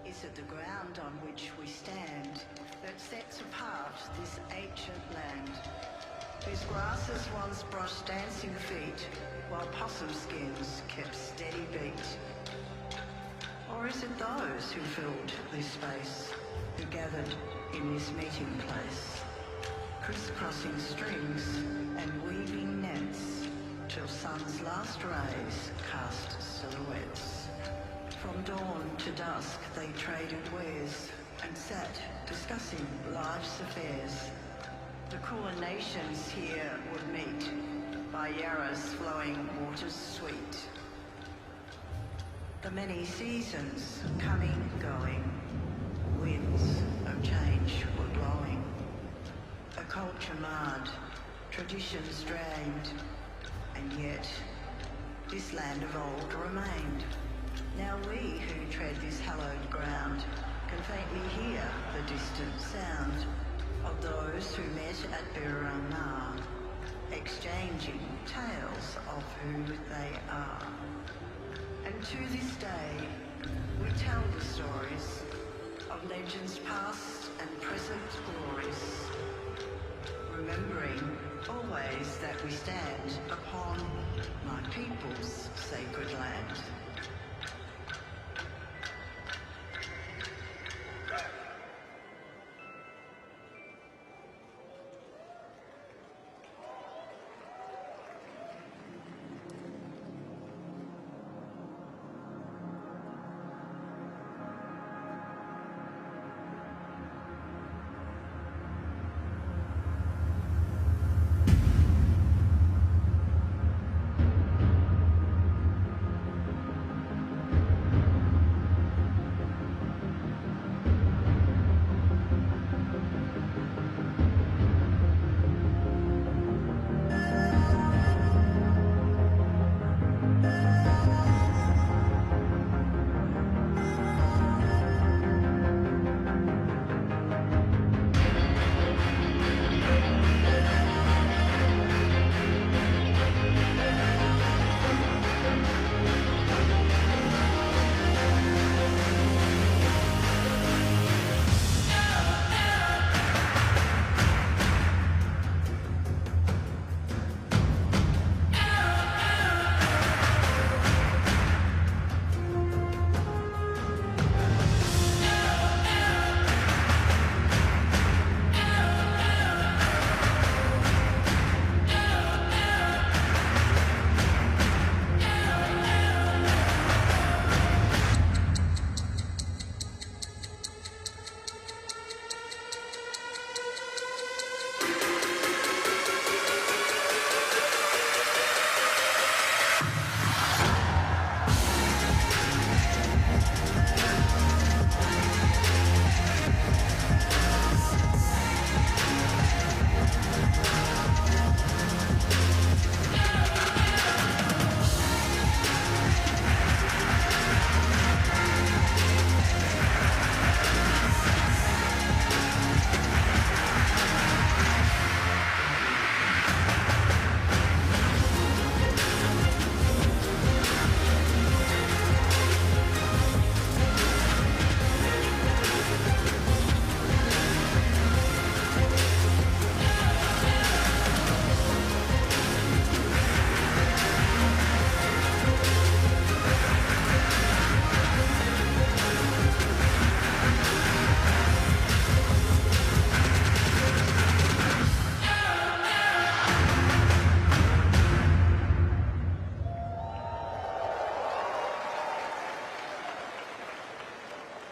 is it the ground on which we stand that sets apart this ancient land, whose grasses once brushed dancing feet, while possum skins kept steady beat? Or is it those who filled this space, who gathered in this meeting place, crisscrossing strings and weaving nets, till sun's last rays cast silhouettes? From dawn to dusk they traded wares, and sat discussing life's affairs. The cooler nations here would meet, by Yarra's flowing waters sweet. The many seasons coming, going, winds of change were blowing. A culture marred, traditions drained, and yet this land of old remained. Now we who tread this hallowed ground can faintly hear the distant sound of those who met at Bangarra, exchanging tales of who they are. And to this day, we tell the stories of legends past and present glories, remembering always that we stand upon my people's sacred land.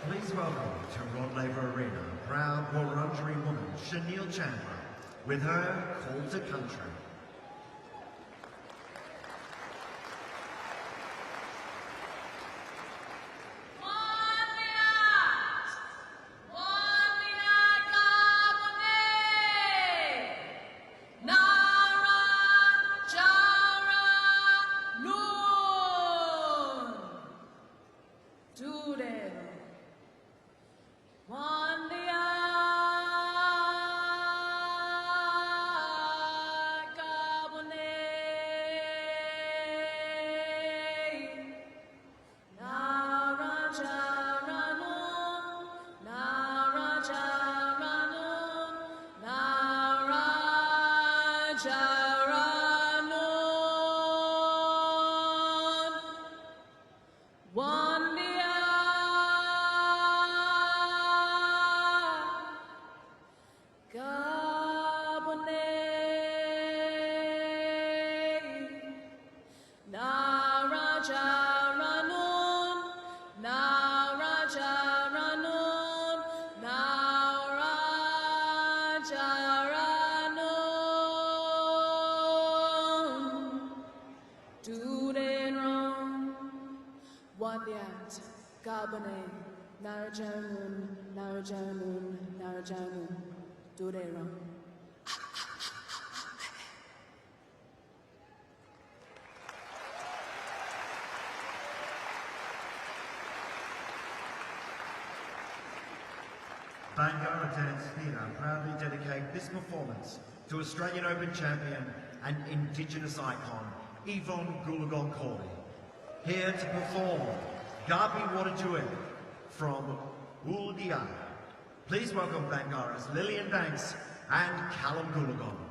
Please welcome to Rod Laver Arena, proud Wurundjeri woman, Chanel Chandler, with her Call to Country. Bangarra Dance Theatre proudly dedicate this performance to Australian Open champion and Indigenous icon, Yvonne Goolagong-Corley. Here to perform, Gabi Wadajuel from Uldia. Please welcome Bangarra's Lillian Banks and Callum Goolagong.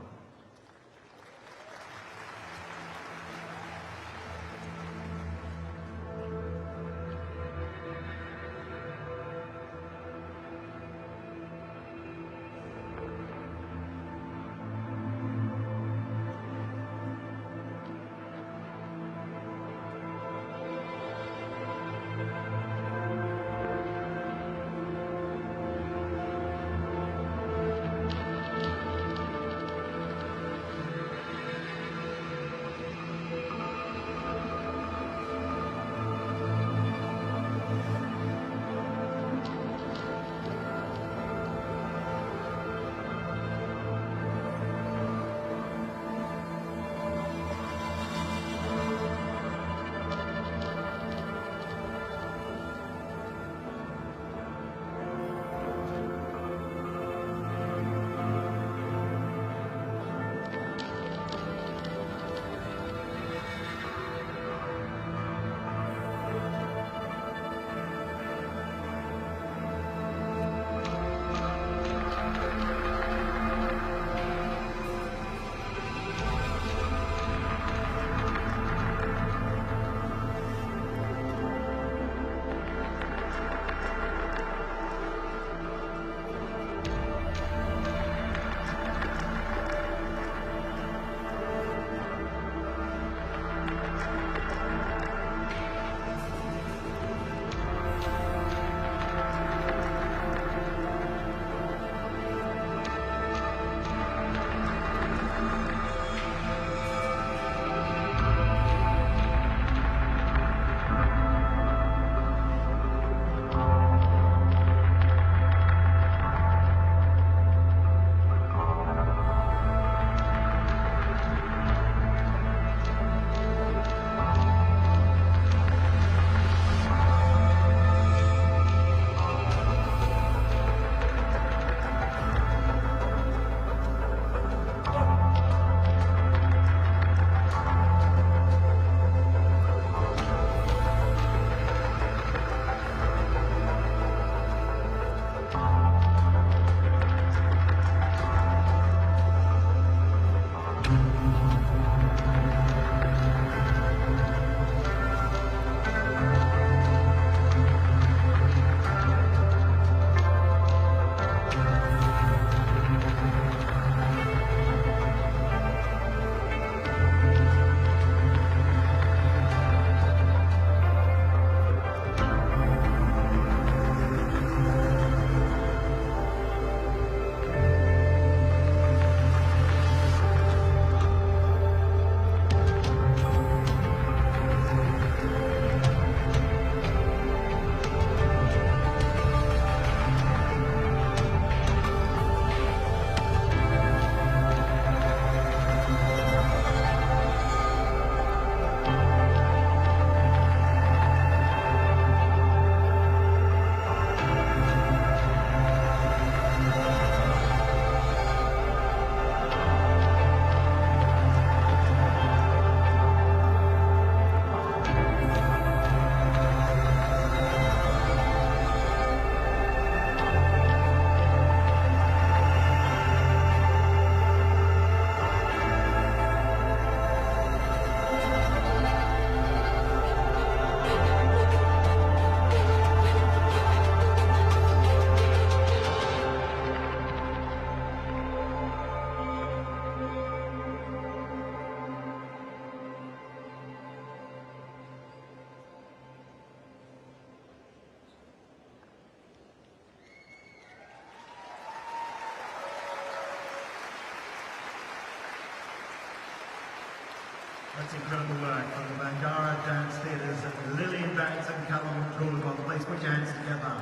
incredible work from the Bangarra Dance Theatres, Lillian Banks and Callum Goolagong. Please put your hands together.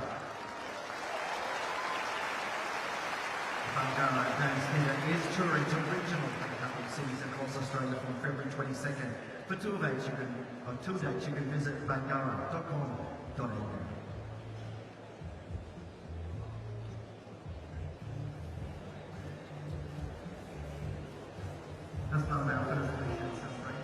Bangarra Dance Theatre is touring to regional from a couple of cities across Australia from February 22nd. For tour dates you can visit bangarra.com.au. That's part of our first edition celebration.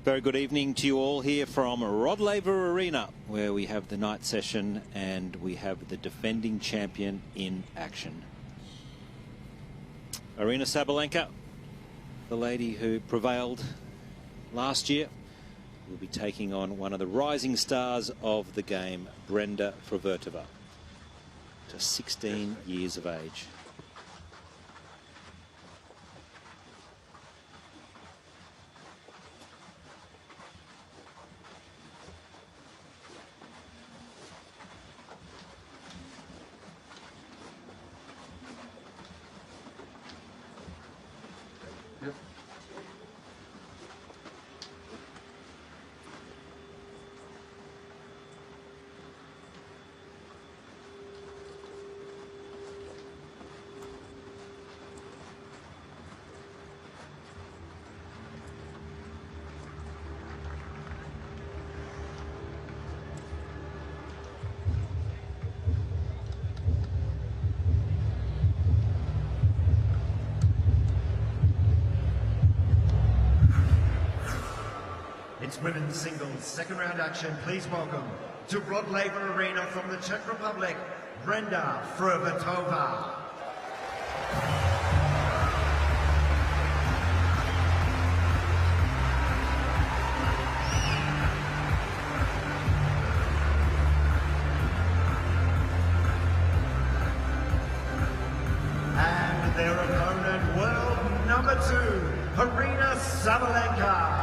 Very good evening to you all here from Rod Laver Arena, where we have the night session and we have the defending champion in action. Aryna Sabalenka the lady who prevailed last year, will be taking on one of the rising stars of the game, Brenda Fruhvirtova, just 16 years of age. It's women's singles, second round action. Please welcome to Rod Laver Arena from the Czech Republic, Brenda Fruhvirtova. And their opponent, world number 2, Aryna Sabalenka.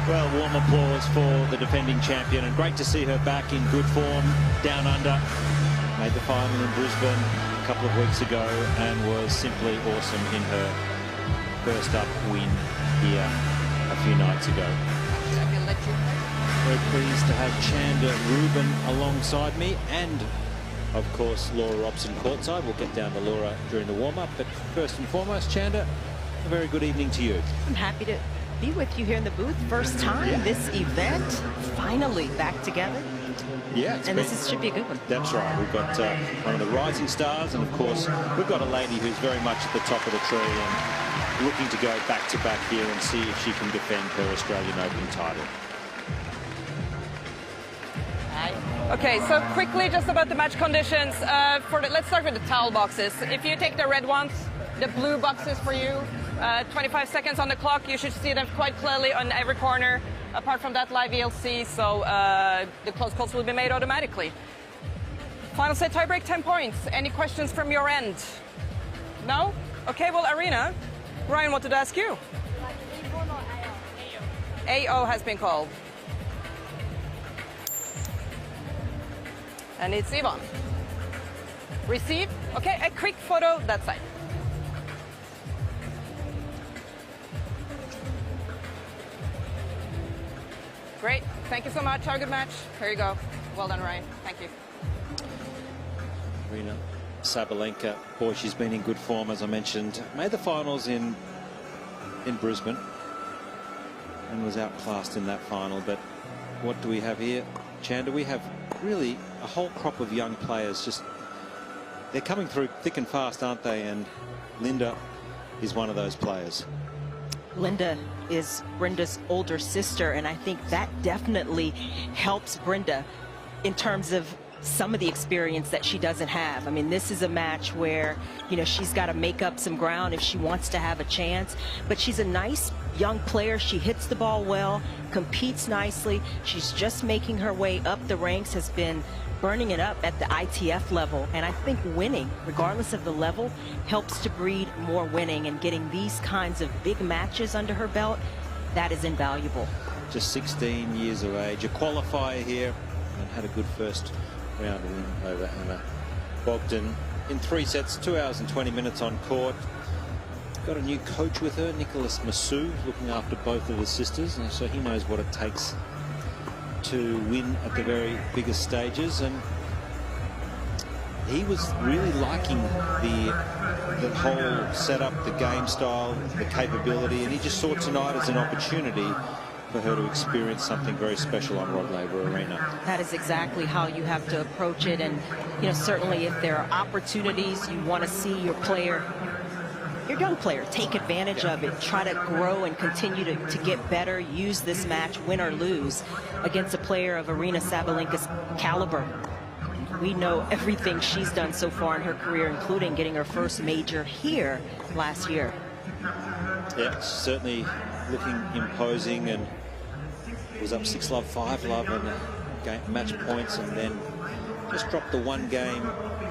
Well, warm applause for the defending champion, and great to see her back in good form down under. Made the final in Brisbane a couple of weeks ago and was simply awesome in her first up win here a few nights ago. Very pleased to have Chanda Rubin alongside me, and of course Laura Robson courtside. We'll get down to Laura during the warm-up, but first and foremost, Chanda, a very good evening to you. I'm happy to be with you here in the booth. First time this event, finally back together. Yeah, and this should be a good one. That's right. We've got one of the rising stars, and of course we've got a lady who's very much at the top of the tree and looking to go back to back here and see if she can defend her Australian Open title. Okay, so quickly just about the match conditions. Let's start with the towel boxes. If you take the red ones, the blue boxes for you, 25 seconds on the clock. You should see them quite clearly on every corner. Apart from that, live ELC, so the close calls will be made automatically. Final set tiebreak, 10 points. Any questions from your end? No? Okay, well, Aryna, Ryan wanted to ask you. AO has been called. And it's Yvonne. Receive. Okay, a quick photo that side. Great. Thank you so much. Have a good match. Here you go. Well done, Ryan. Thank you. Aryna Sabalenka, boy, she's been in good form, as I mentioned. Made the finals in Brisbane and was outclassed in that final. But what do we have here, Chanda? We have really a whole crop of young players. Just they're coming through thick and fast, aren't they? And Linda is one of those players. Linda is Brenda's older sister, and I think that definitely helps Brenda in terms of some of the experience that she doesn't have. I mean, this is a match where, you know, she's got to make up some ground if she wants to have a chance, but she's a nice young player. She hits the ball well, competes nicely. She's just making her way up the ranks, has been burning it up at the ITF level, and I think winning, regardless of the level, helps to breed more winning, and getting these kinds of big matches under her belt, that is invaluable. Just 16 years of age, a qualifier here, and had a good first round win over Anna Bogdan in 3 sets, 2 hours and 20 minutes on court. Got a new coach with her, Nicholas Massou, looking after both of the sisters, and so he knows what it takes to win at the very biggest stages, and he was really liking the whole setup, the game style, the capability, and he just saw tonight as an opportunity for her to experience something very special on Rod Laver Arena. That is exactly how you have to approach it, and you know, certainly if there are opportunities, you want to see your player, your young player, take advantage of it, try to grow and continue to get better, use this match, win or lose, against a player of Aryna Sabalenka's caliber. we know everything she's done so far in her career, including getting her first major here last year. Yeah, certainly looking imposing, and was up 6-love, 5-love and match points, and then just dropped the one game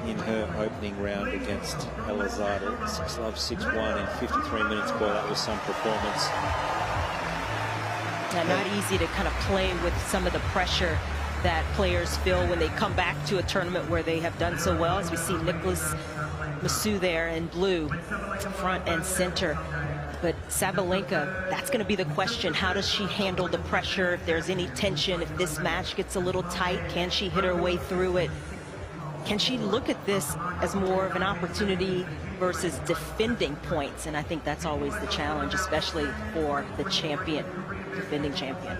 in her opening round against Elizada. 6-love, 6-1 in 53 minutes. Boy, that was some performance. Yeah, not easy to kind of play with some of the pressure that players feel when they come back to a tournament where they have done so well, as we see Nicholas Massou there in blue, front and center. But Sabalenka, that's going to be the question. How does she handle the pressure? If there's any tension, if this match gets a little tight, can she hit her way through it? Can she look at this as more of an opportunity versus defending points? And I think that's always the challenge, especially for the champion, defending champion.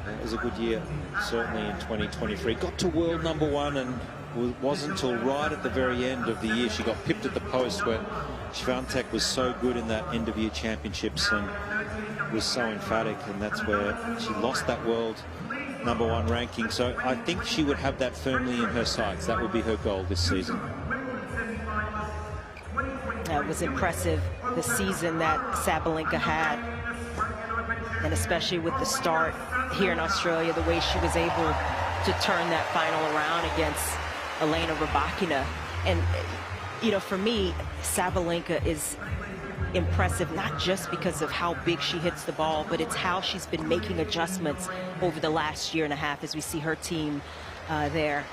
It was a good year, certainly in 2023. Got to world #1, and it wasn't until right at the very end of the year she got pipped at the post, where Swiatek was so good in that end of year championships and was so emphatic, and that's where she lost that world #1 ranking. So I think she would have that firmly in her sights. That would be her goal this season. That was impressive, the season that Sabalenka had, and especially with the start here in Australia, the way she was able to turn that final around against Aryna Sabalenka. And you know, for me, Sabalenka is impressive, not just because of how big she hits the ball, but it's how she's been making adjustments over the last year and a half as we see her team there.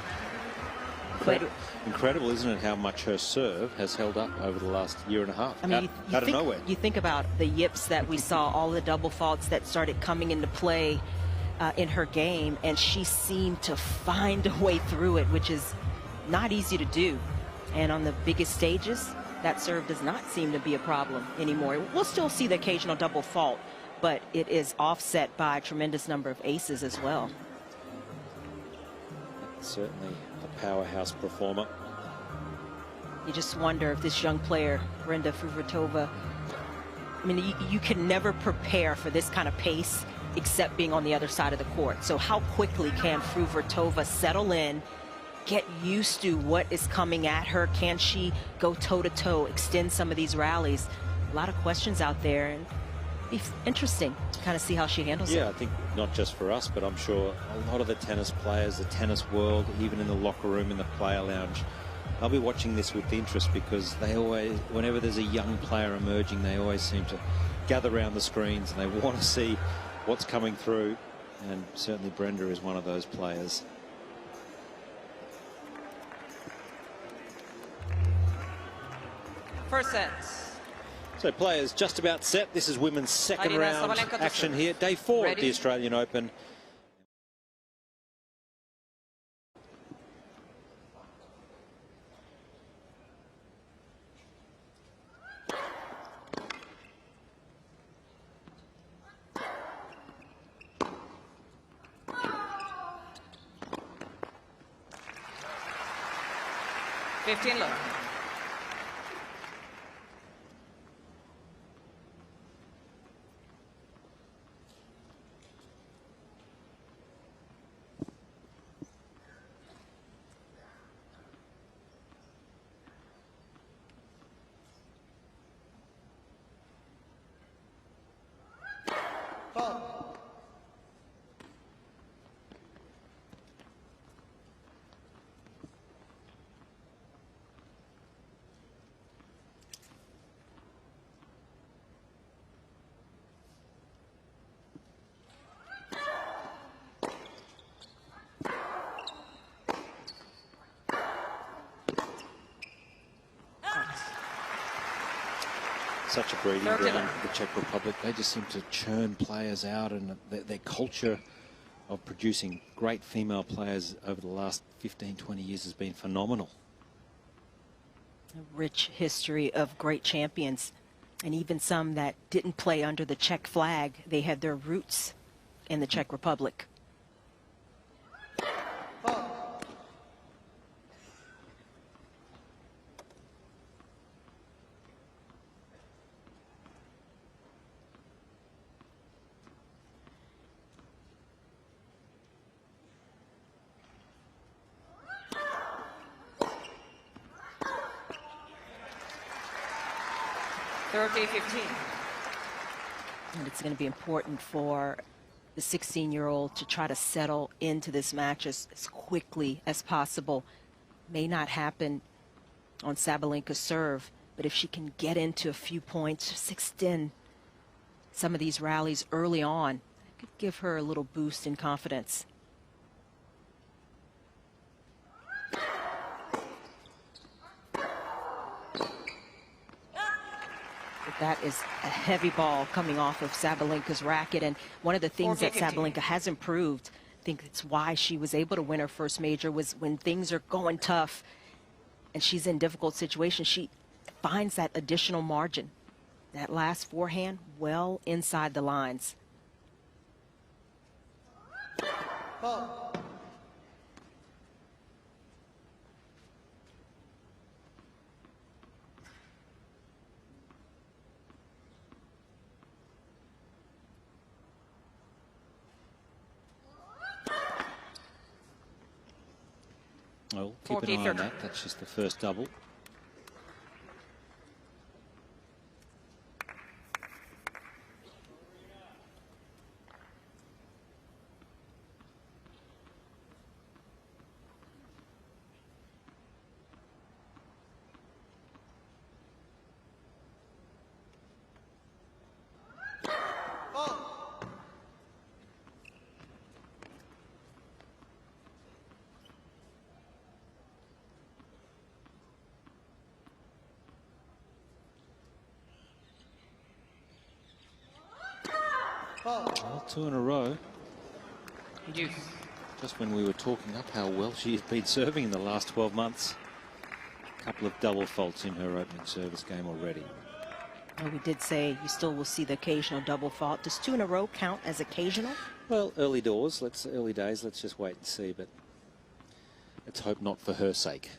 But incredible, isn't it, how much her serve has held up over the last year and a half, I mean, out of nowhere. You think about the yips that we saw, all the double faults that started coming into play in her game, and she seemed to find a way through it, which is not easy to do. And on the biggest stages, that serve does not seem to be a problem anymore. We'll still see the occasional double fault, but it is offset by a tremendous number of aces as well. Certainly a powerhouse performer. You just wonder if this young player, Brenda Fruhvirtova, I mean, you can never prepare for this kind of pace except being on the other side of the court. So how quickly can Fruhvirtova settle in, get used to what is coming at her? Can she go toe-to-toe, extend some of these rallies? A lot of questions out there, and be interesting to kind of see how she handles it. Yeah, I think not just for us, but I'm sure a lot of the tennis players, the tennis world, even in the locker room, in the player lounge, I'll be watching this with interest, because they always, whenever there's a young player emerging, they always seem to gather around the screens and they want to see what's coming through, and certainly Brenda is one of those players. First set. So players just about set. This is women's second Aryna round Sabalenka to action serve. here. Day 4 Ready? of the Australian Open. Look. Such a breeding ground, the Czech Republic. They just seem to churn players out, and their culture of producing great female players over the last 15, 20 years has been phenomenal. A rich history of great champions, and even some that didn't play under the Czech flag. They had their roots in the Czech Republic. 30-15. And it's going to be important for the 16-year-old to try to settle into this match as quickly as possible. May not happen on Sabalenka's serve, but if she can get into a few points, just extend some of these rallies early on, it could give her a little boost in confidence. That is a heavy ball coming off of Sabalenka's racket, and one of the things that Sabalenka has improved, I think it's why she was able to win her first major, was when things are going tough and she's in difficult situations, she finds that additional margin. That last forehand, well inside the lines. Well, keep an eye on that. That's just the first double. Well, 2 in a row. Just when we were talking up how well she has been serving in the last 12 months. A couple of double faults in her opening service game already. Well, we did say you still will see the occasional double fault. Does 2 in a row count as occasional? Well, early days. Let's just wait and see. But let's hope not for her sake.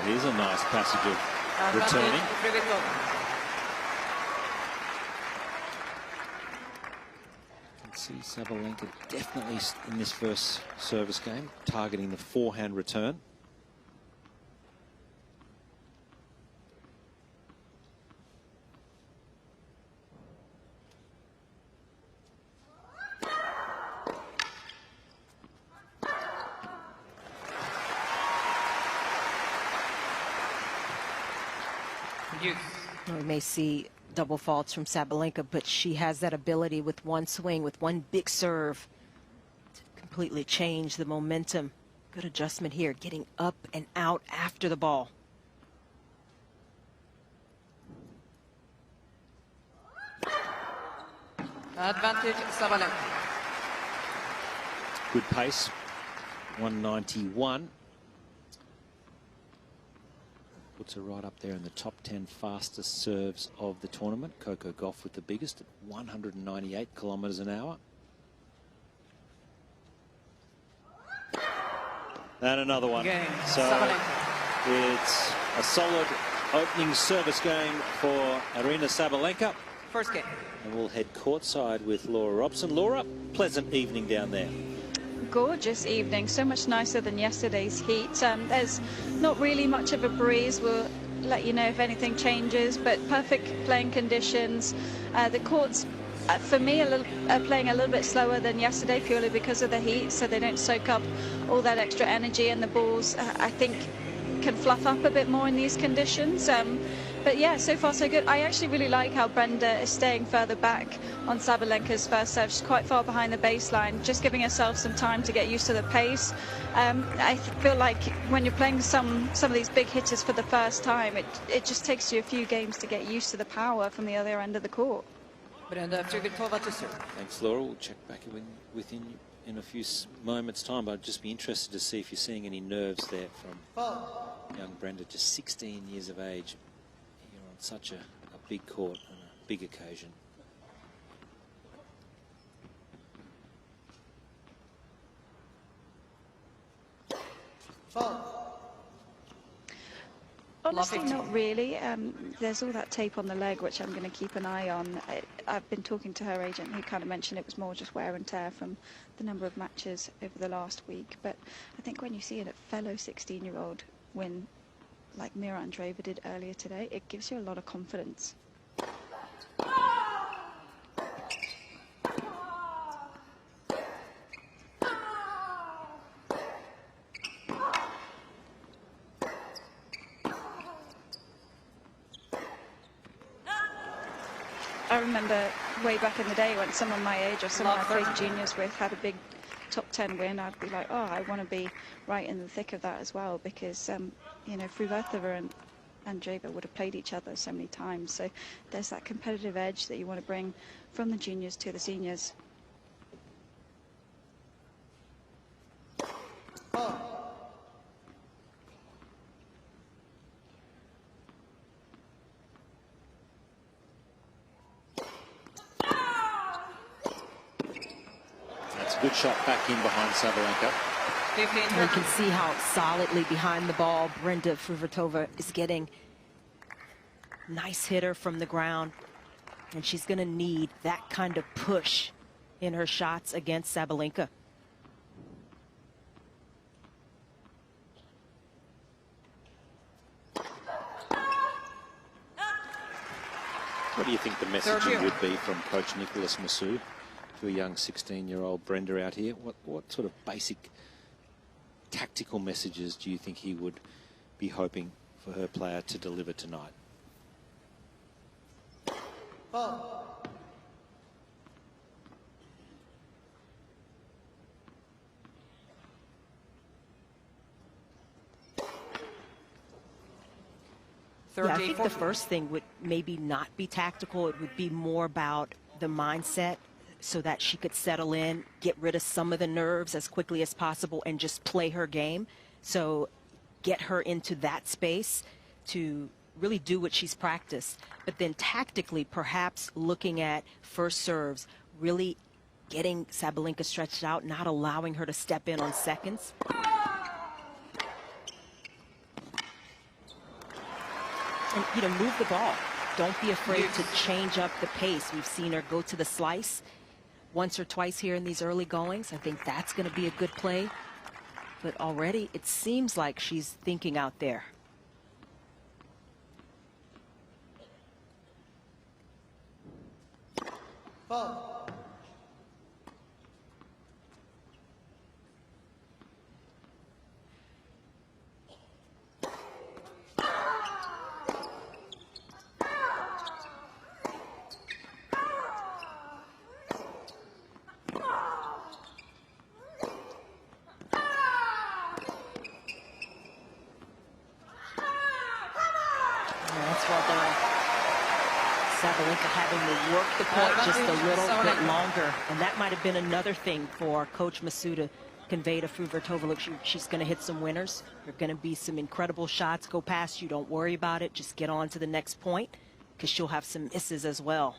Here's a nice passage of returning. You can see Sabalenka definitely in this first service game targeting the forehand return. We may see double faults from Sabalenka, but she has that ability with one swing, with one big serve, to completely change the momentum. Good adjustment here, getting up and out after the ball. Advantage Sabalenka. Good pace, 191. Puts her right up there in the top 10 fastest serves of the tournament. Coco Gauff with the biggest at 198 kilometres an hour. And another one. So it's a solid opening service game for Aryna Sabalenka. First game. And we'll head courtside with Laura Robson. Laura, pleasant evening down there. Gorgeous evening, so much nicer than yesterday's heat. There's not really much of a breeze. We'll let you know if anything changes, but perfect playing conditions. The courts, for me, are playing a little bit slower than yesterday purely because of the heat, so they don't soak up all that extra energy, and the balls, I think, can fluff up a bit more in these conditions. But yeah, so far so good. I actually really like how Brenda is staying further back on Sabalenka's first serve. She's quite far behind the baseline, just giving herself some time to get used to the pace. I feel like when you're playing some of these big hitters for the first time, it just takes you a few games to get used to the power from the other end of the court. Brenda Fruhvirtova to serve. Thanks, Laura. We'll check back in a few moments' time, but I'd just be interested to see if you're seeing any nerves there from young Brenda, just 16 years of age. You're on such a big court and a big occasion. Honestly, not really. There's all that tape on the leg, which I'm going to keep an eye on. I've been talking to her agent, who kind of mentioned it was more just wear and tear from the number of matches over the last week. But I think when you see a fellow 16-year-old win like Mira Andreeva did earlier today, it gives you a lot of confidence. I remember way back in the day when someone my age or someone I played juniors with had a big top 10 win, I'd be like, oh, I want to be right in the thick of that as well, because, you know, Fruhvirtova and Andreeva would have played each other so many times. So there's that competitive edge that you want to bring from the juniors to the seniors. Good shot back in behind Sabalenka. You can see how solidly behind the ball Brenda Fruhvirtova is getting. Nice hitter from the ground. And she's going to need that kind of push in her shots against Sabalenka. What do you think the messaging would be from Coach Nicholas Masood to a young 16-year-old Brenda out here? What sort of basic tactical messages do you think he would be hoping for her player to deliver tonight? Yeah, I think the first thing would maybe not be tactical. It would be more about the mindset, so that she could settle in, get rid of some of the nerves as quickly as possible, and just play her game. So get her into that space to really do what she's practiced. But then tactically, perhaps looking at first serves, really getting Sabalenka stretched out, not allowing her to step in on seconds. And, you know, move the ball. Don't be afraid to change up the pace. We've seen her go to the slice once or twice here in these early goings. I think that's going to be a good play. But already it seems like she's thinking out there. Sabalenka having to work the point just a little bit longer. And that might have been another thing for Coach Masood to convey to Fruhvirtova. Look, she's going to hit some winners. There are going to be some incredible shots go past you. Don't worry about it. Just get on to the next point, because she'll have some misses as well.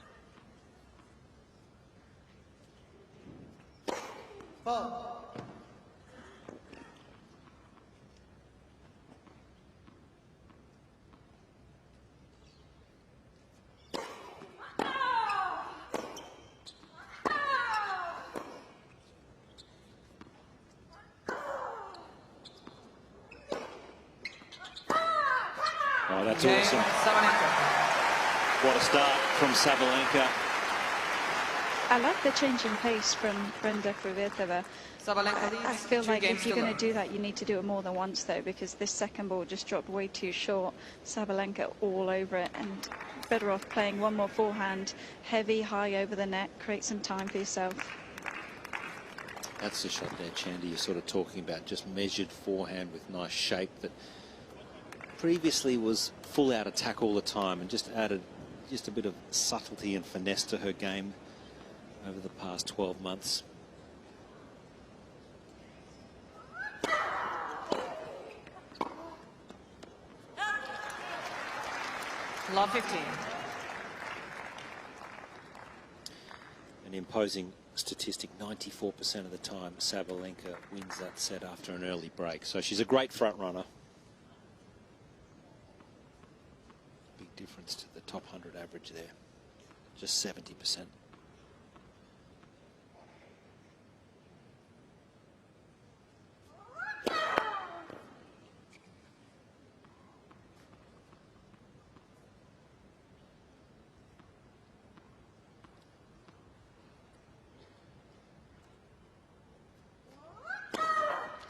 Oh, that's awesome. What a start from Sabalenka. I like the change in pace from Brenda Fruhvirtova. I feel like if you're going to do that, you need to do it more than once, though, because this second ball just dropped way too short. Sabalenka all over it, and better off playing one more forehand, heavy, high over the net, create some time for yourself. That's the shot there, Chandy, you're sort of talking about, just measured forehand with nice shape that previously was full out attack all the time, and just added just a bit of subtlety and finesse to her game over the past 12 months. Love 15. An imposing statistic, 94% of the time Sabalenka wins that set after an early break. So she's a great front runner. difference to the top 100 average there. Just 70%.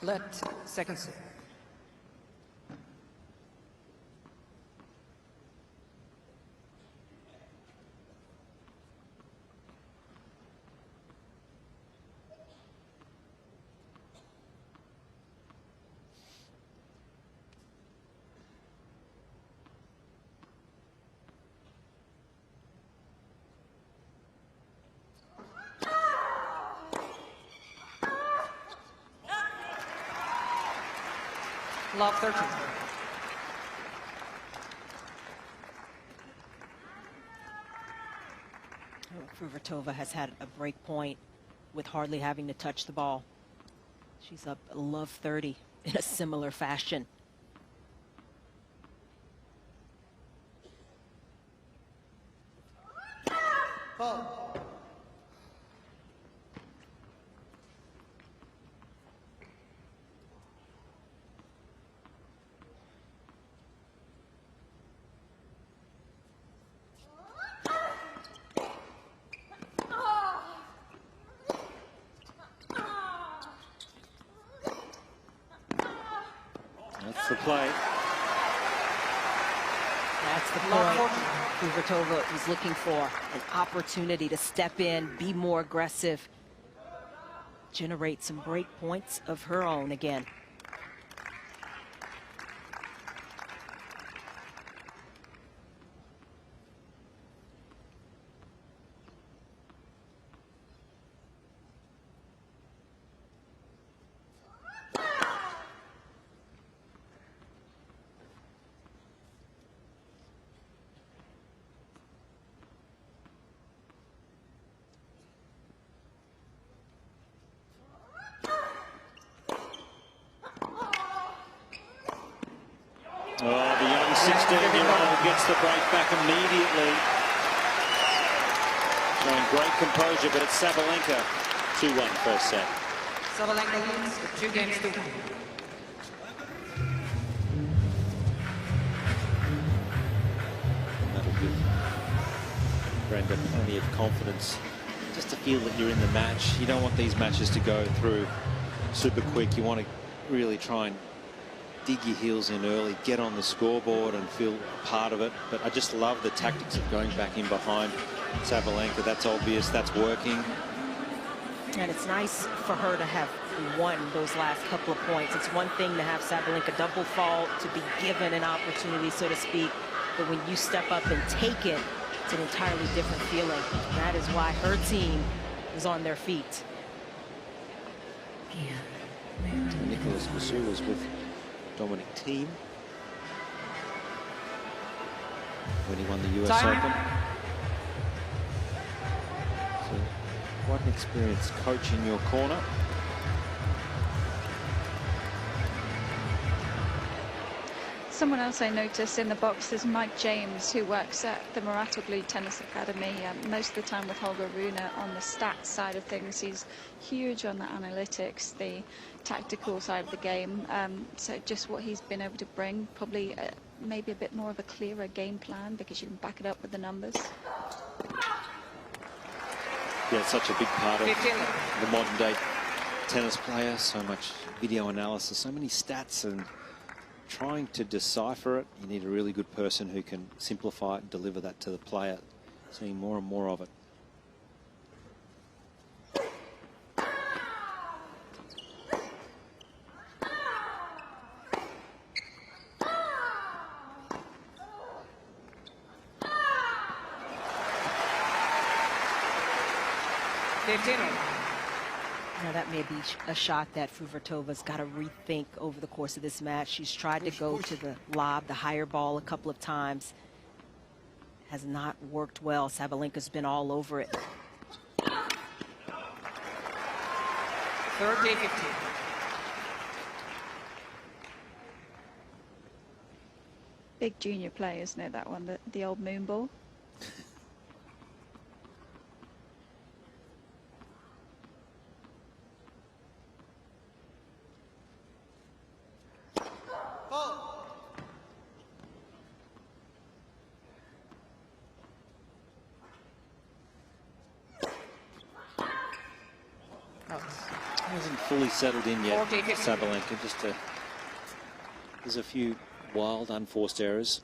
Let second set. Love 13. Fruhvirtova has had a break point with hardly having to touch the ball. She's up love 30 in a similar fashion. Oh. That's the play. That's the point Fruhvirtova was looking for, an opportunity to step in, be more aggressive, generate some break points of her own again. Oh, the young 16-year-old gets the break back immediately. Showing great composure, but it's Sabalenka 2-1 first set. Sabalenka leads 2 games to 1. That'll give Brenda plenty of confidence just to feel that you're in the match. You don't want these matches to go through super quick. You want to really try and dig your heels in early, get on the scoreboard and feel part of it. But I just love the tactics of going back in behind Sabalenka. That's obvious, that's working. And it's nice for her to have won those last couple of points. It's one thing to have Sabalenka double fault, to be given an opportunity, so to speak. But when you step up and take it, it's an entirely different feeling. That is why her team is on their feet. Nicholas Basu was with Dominic Thiem when he won the US Open. So quite an experienced coach in your corner. Someone else I noticed in the box is Mike James, who works at the Muratoglu Tennis Academy, most of the time with Holger Rune on the stats side of things. He's huge on the analytics, the tactical side of the game. So just what he's been able to bring, probably maybe a bit more of a clearer game plan, because you can back it up with the numbers. Yeah, it's such a big part of the modern day tennis player. So much video analysis, so many stats, and trying to decipher it. You need a really good person who can simplify it and deliver that to the player. Seeing more and more of it. Now that may be a shot that Fruhvirtova's got to rethink over the course of this match. She's tried to go to the lob, the higher ball, a couple of times. Has not worked well. Sabalenka's been all over it. 30-15. Big junior players know that one, the old moon ball. Hasn't fully settled in yet, Sabalenka. There's a few wild, unforced errors.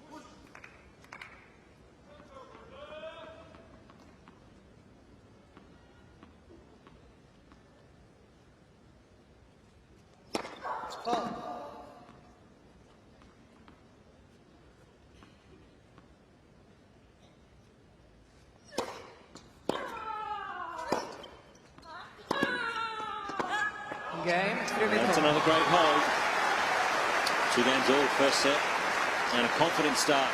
That's another great hold. 2 games all, first set, and a confident start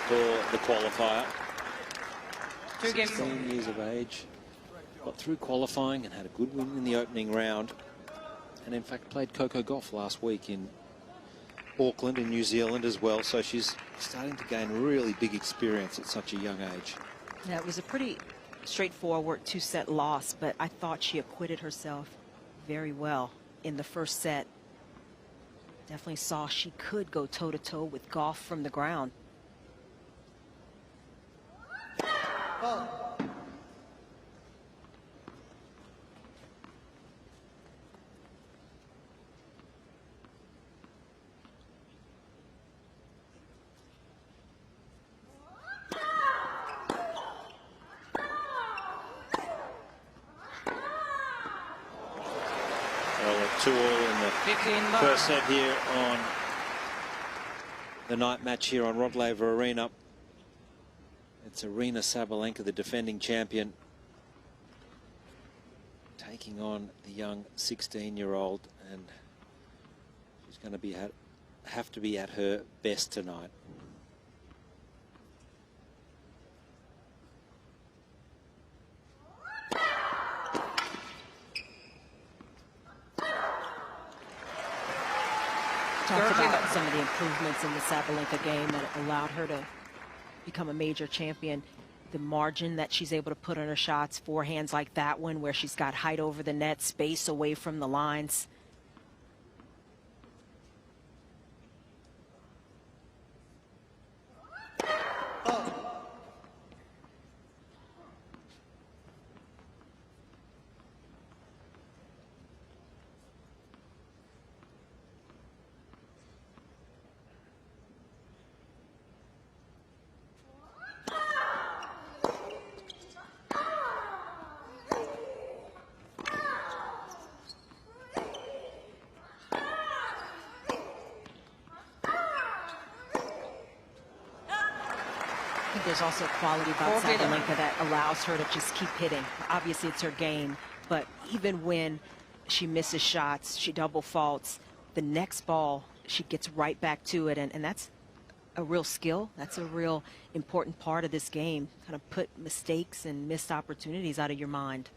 for the qualifier. 16 years of age, got through qualifying and had a good win in the opening round, and in fact played Coco Golf last week in Auckland in New Zealand as well, so she's starting to gain really big experience at such a young age. Yeah, it was a pretty straightforward 2-set loss, but I thought she acquitted herself very well in the first set. Definitely saw she could go toe-to-toe with Goff from the ground. Two all in the first set here on the night match here on Rod Laver Arena. It's Aryna Sabalenka, the defending champion, taking on the young 16-year-old, and she's going to have to be at her best tonight. Talked about some of the improvements in the Sabalenka game that allowed her to become a major champion. The margin that she's able to put on her shots, forehands like that one where she's got height over the net, space away from the lines. There's also a quality about Sabalenka that allows her to just keep hitting. Obviously, it's her game, but even when she misses shots, she double faults, the next ball, she gets right back to it, and that's a real skill. That's a real important part of this game. Kind of put mistakes and missed opportunities out of your mind.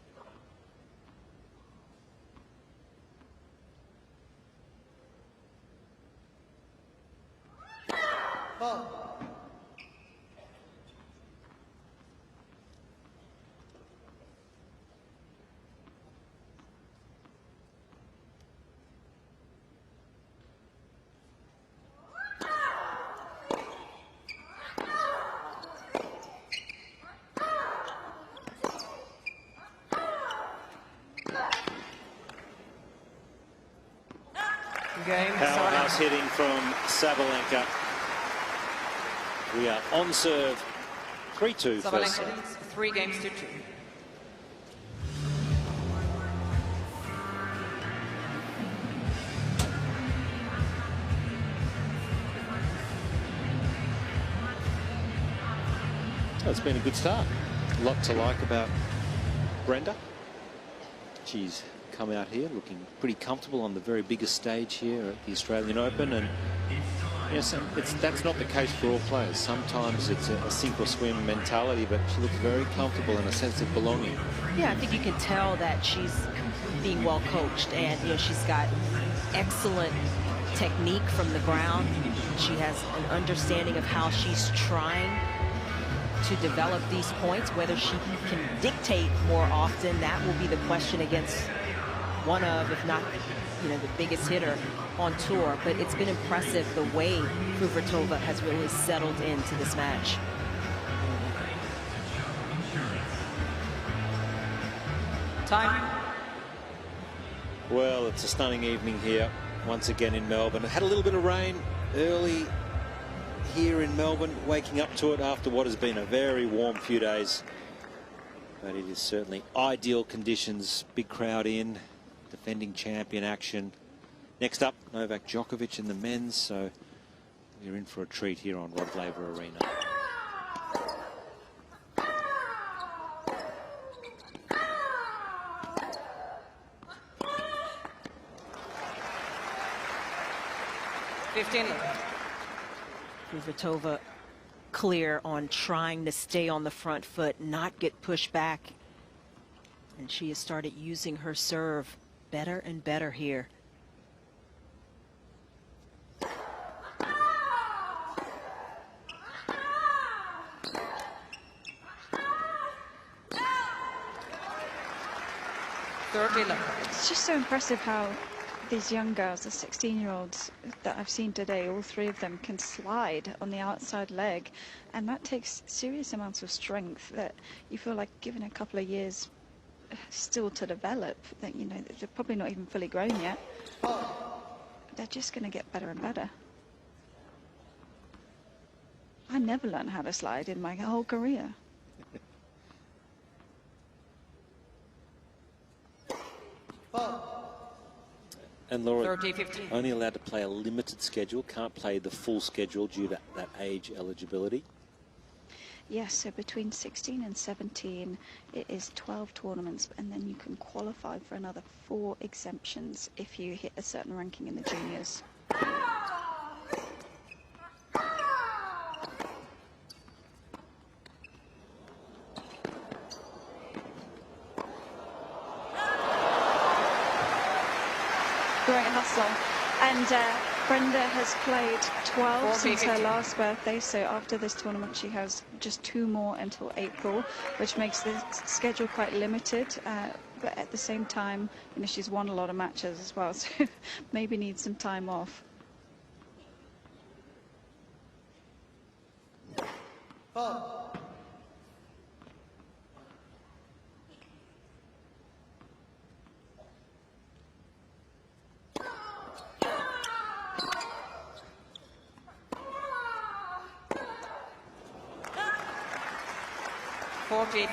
Powerhouse hitting from Sabalenka. We are on serve. 3-2 first set. 3 games to 2. Oh, it's been a good start. A lot to like about Brenda. She's come out here looking pretty comfortable on the very biggest stage here at the Australian Open, and yes, that's not the case for all players. Sometimes it's a sink or swim mentality, but she looks very comfortable and a sense of belonging. Yeah, I think you can tell that she's being well coached, and she's got excellent technique from the ground. She has an understanding of how she's trying to develop these points. Whether she can dictate more often, that will be the question against one of, if not, you know, the biggest hitter on tour. But it's been impressive the way Fruhvirtova has really settled into this match. Time. Well, it's a stunning evening here once again in Melbourne. It had a little bit of rain early here in Melbourne, waking up to it after what has been a very warm few days. But it is certainly ideal conditions. Big crowd in, defending champion action. Next up, Novak Djokovic in the men's, so we're in for a treat here on Rod Laver Arena. Fruhvirtova clear on trying to stay on the front foot, not get pushed back. And she has started using her serve better and better here. It's just so impressive how these young girls, the 16-year-olds that I've seen today, all three of them can slide on the outside leg, and that takes serious amounts of strength that you feel like, given a couple of years still to develop, that, you know, they're probably not even fully grown yet. They're just going to get better and better. I never learned how to slide in my whole career. And Laura, only allowed to play a limited schedule, can't play the full schedule due to that age eligibility. Yes, so between 16 and 17, it is 12 tournaments, and then you can qualify for another 4 exemptions if you hit a certain ranking in the juniors. Great hustle. And Brenda has played 12 since her last birthday, so after this tournament she has just 2 more until April, which makes the schedule quite limited, but at the same time, you know, she's won a lot of matches as well, so maybe needs some time off. It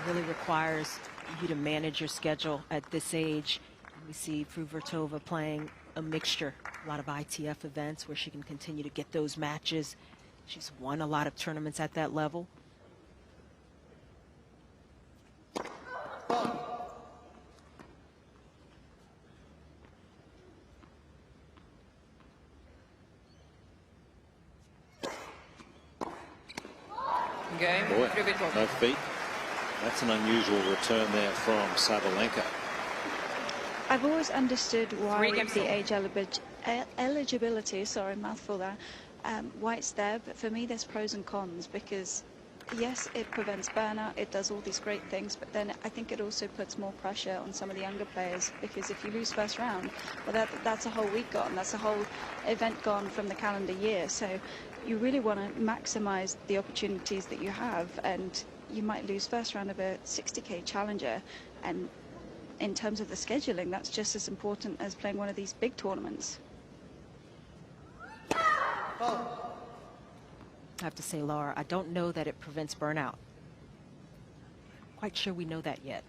really requires you to manage your schedule at this age. We see Fruhvirtova playing a mixture, a lot of ITF events where she can continue to get those matches. She's won a lot of tournaments at that level. Boy, no feet. That's an unusual return there from Sabalenka. I've always understood why the age eligibility, sorry, mouthful there, why it's there, but for me there's pros and cons, because yes, it prevents burnout, it does all these great things, but then I think it also puts more pressure on some of the younger players, because if you lose first round, well, that's a whole week gone, that's a whole event gone from the calendar year. So you really want to maximize the opportunities that you have, and you might lose first round of a 60k challenger, and in terms of the scheduling, that's just as important as playing one of these big tournaments. I have to say, Laura, I don't know that it prevents burnout. Quite sure we know that yet.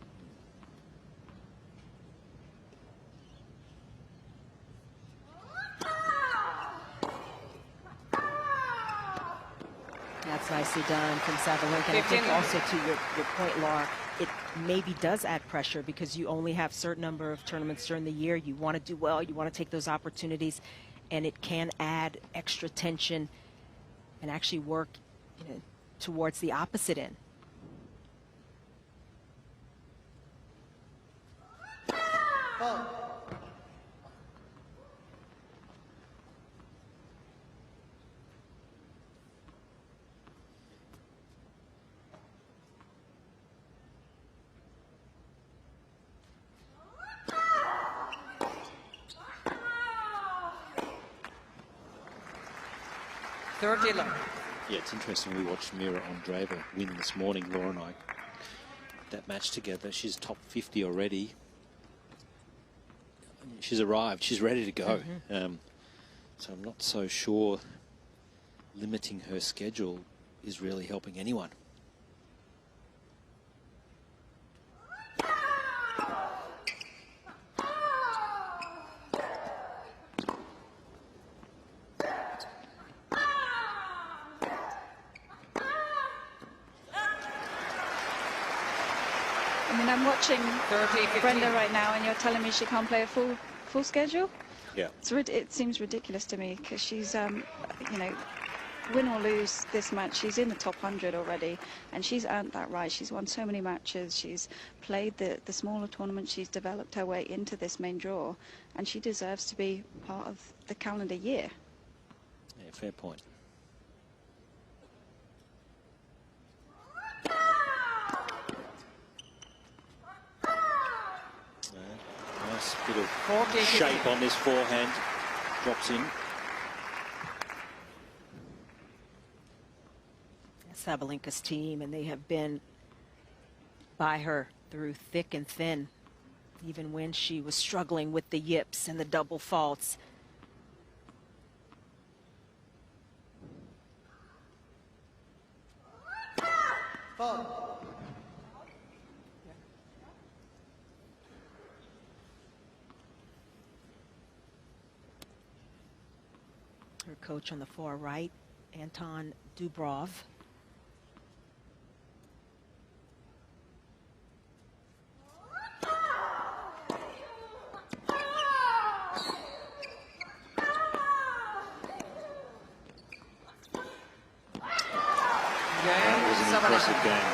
That's nicely done from Sabalenka. I think also to your point, Laura, it maybe does add pressure because you only have a certain number of tournaments during the year. You want to do well, you want to take those opportunities, and it can add extra tension and actually work, you know, towards the opposite end. 30 love. Yeah, it's interesting. We watched Mira Andreeva win this morning. Laura and I, that match together. She's top 50 already. She's arrived. She's ready to go. So I'm not so sure limiting her schedule is really helping anyone. I mean, I'm watching Brenda right now, and you're telling me she can't play a full schedule? Yeah. It seems ridiculous to me, because she's, you know, win or lose this match, she's in the top 100 already, and she's earned that right. She's won so many matches. She's played the smaller tournaments. She's developed her way into this main draw, and she deserves to be part of the calendar year. Yeah, fair point. Nice bit of shape on this forehand. Drops in. Sabalenka's team, and they have been by her through thick and thin, even when she was struggling with the yips and the double faults. Her coach on the far right, Anton Dubrov. That was an impressive game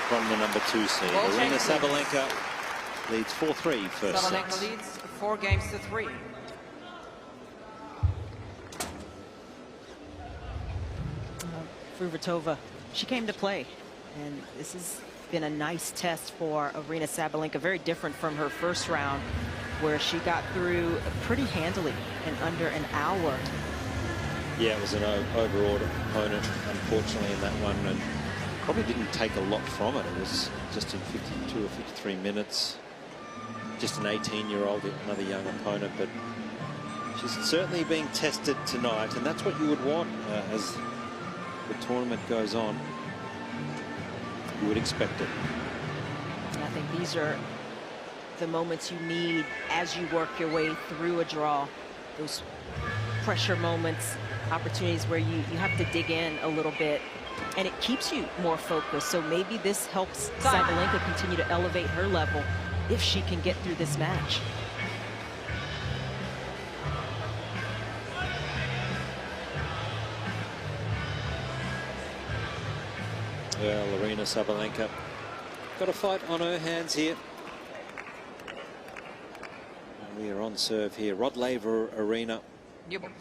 from the number 2 seed. Aryna Sabalenka leads 4-3 first Sabalenka set. leads 4 games to 3. Fruhvirtova, she came to play, and this has been a nice test for Aryna Sabalenka, very different from her first round, where she got through pretty handily in under an hour. Yeah, it was an overawed opponent, unfortunately, in that one, and probably didn't take a lot from it. It was just in 52 or 53 minutes. Just an 18-year-old, another young opponent, but she's certainly being tested tonight, and that's what you would want as the tournament goes on. You would expect it. I think these are the moments you need as you work your way through a draw. Those pressure moments, opportunities where you have to dig in a little bit, and it keeps you more focused. So maybe this helps Sabalenka continue to elevate her level if she can get through this match. Well, Aryna Sabalenka got a fight on her hands here. And we are on serve here. Rod Laver Arena. New balls.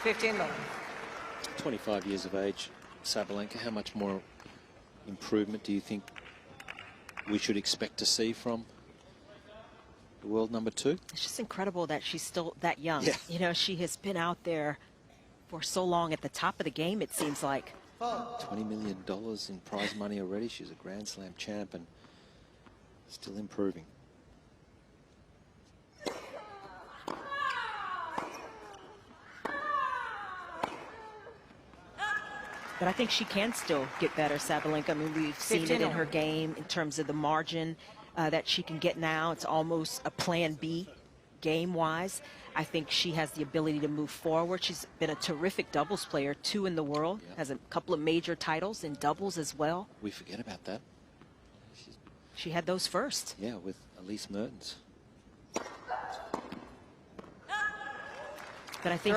$15. 25 years of age, Sabalenka. How much more improvement do you think we should expect to see from the world number 2? It's just incredible that she's still that young. Yeah. You know, she has been out there for so long at the top of the game, it seems like. $20 million in prize money already. She's a Grand Slam champ and still improving. But I think she can still get better, Sabalenka. I mean, we've seen it in her game in terms of the margin that she can get now. It's almost a plan B game-wise. I think she has the ability to move forward. She's been a terrific doubles player, 2 in the world, has a couple of major titles in doubles as well. We forget about that. She had those first. Yeah, with Elise Mertens. But I think,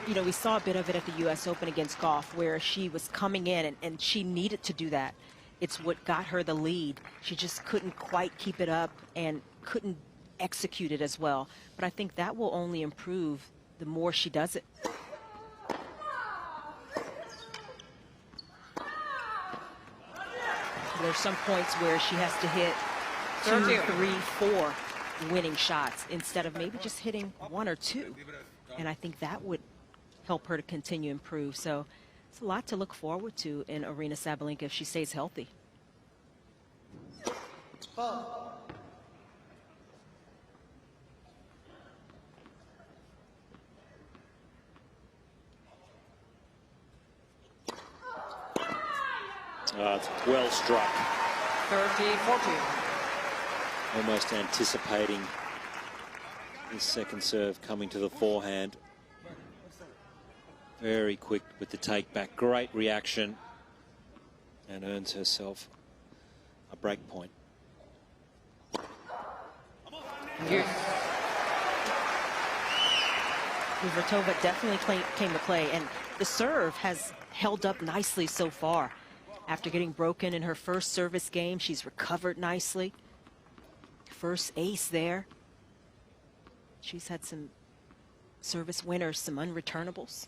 you know, we saw a bit of it at the U.S. Open against Goff, where she was coming in and she needed to do that it's what got her the lead. She just couldn't quite keep it up and couldn't execute it as well. But I think that will only improve the more she does it. There's some points where she has to hit 2, 3, 4 winning shots instead of maybe just hitting 1 or 2. And I think that would help her to continue to improve. So it's a lot to look forward to in Aryna Sabalenka if she stays healthy. It's well struck. 30-14. Almost anticipating his second serve coming to the forehand. Very quick with the take back. Great reaction. And earns herself a break point. Yes. Fruhvirtova definitely came to play, and the serve has held up nicely so far. After getting broken in her first service game, she's recovered nicely. First ace there. She's had some service winners, some unreturnables.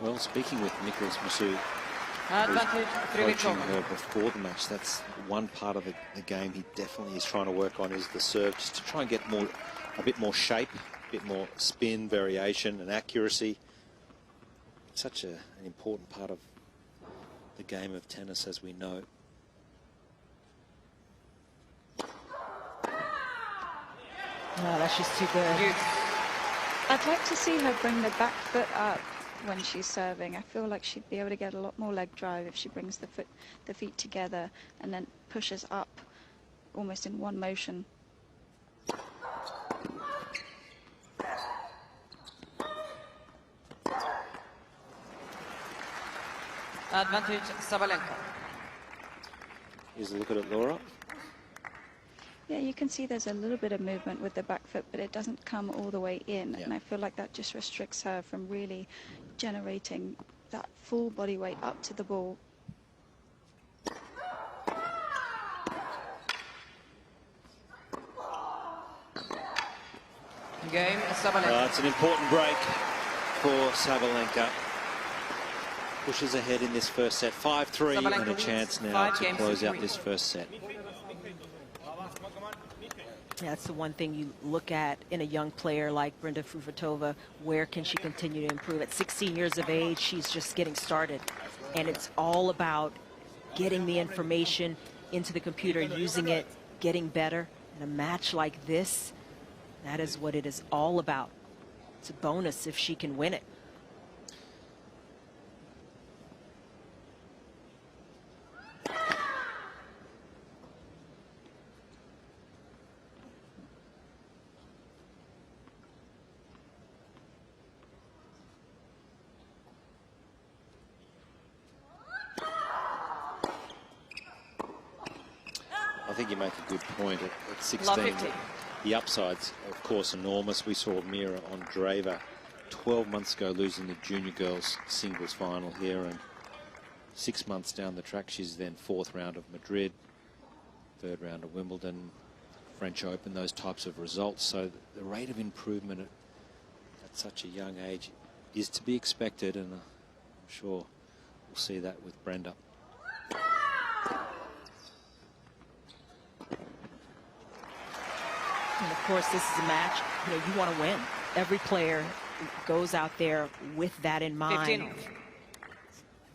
Well, speaking with Nicholas Massou, Advantage, coaching Fruhvirtova. her before the match, that's one part of the game he definitely is trying to work on, is the serve, just to try and get a bit more shape, a bit more spin, variation and accuracy. Such an important part of the game of tennis, as we know. No, that's just too good. I'd like to see her bring the back foot up when she's serving. I feel like she'd be able to get a lot more leg drive if she brings the feet together and then pushes up almost in one motion. Advantage, Sabalenka. Here's a look at it, Laura. Yeah, you can see there's a little bit of movement with the back foot, but it doesn't come all the way in. Yeah. And I feel like that just restricts her from really generating that full body weight up to the ball. Game, Sabalenka. It's an important break for Sabalenka. Pushes ahead in this first set, 5-3, Sabalenka and a leads chance now 5 to games close to out 3. this first set. Yeah, that's the one thing you look at in a young player like Brenda Fruhvirtova. Where can she continue to improve? At 16 years of age, she's just getting started. And it's all about getting the information into the computer, using it, getting better. In a match like this, that is what it is all about. It's a bonus if she can win it. I think you make a good point. At 16, Love 50. the upside's, of course, enormous. We saw Mira Andreeva 12 months ago losing the junior girls singles final here, and 6 months down the track, she's then 4th round of Madrid, 3rd round of Wimbledon, French Open, those types of results. So the rate of improvement at such a young age is to be expected, and I'm sure we'll see that with Brenda. And of course, this is a match, you want to win. Every player goes out there with that in mind. 15.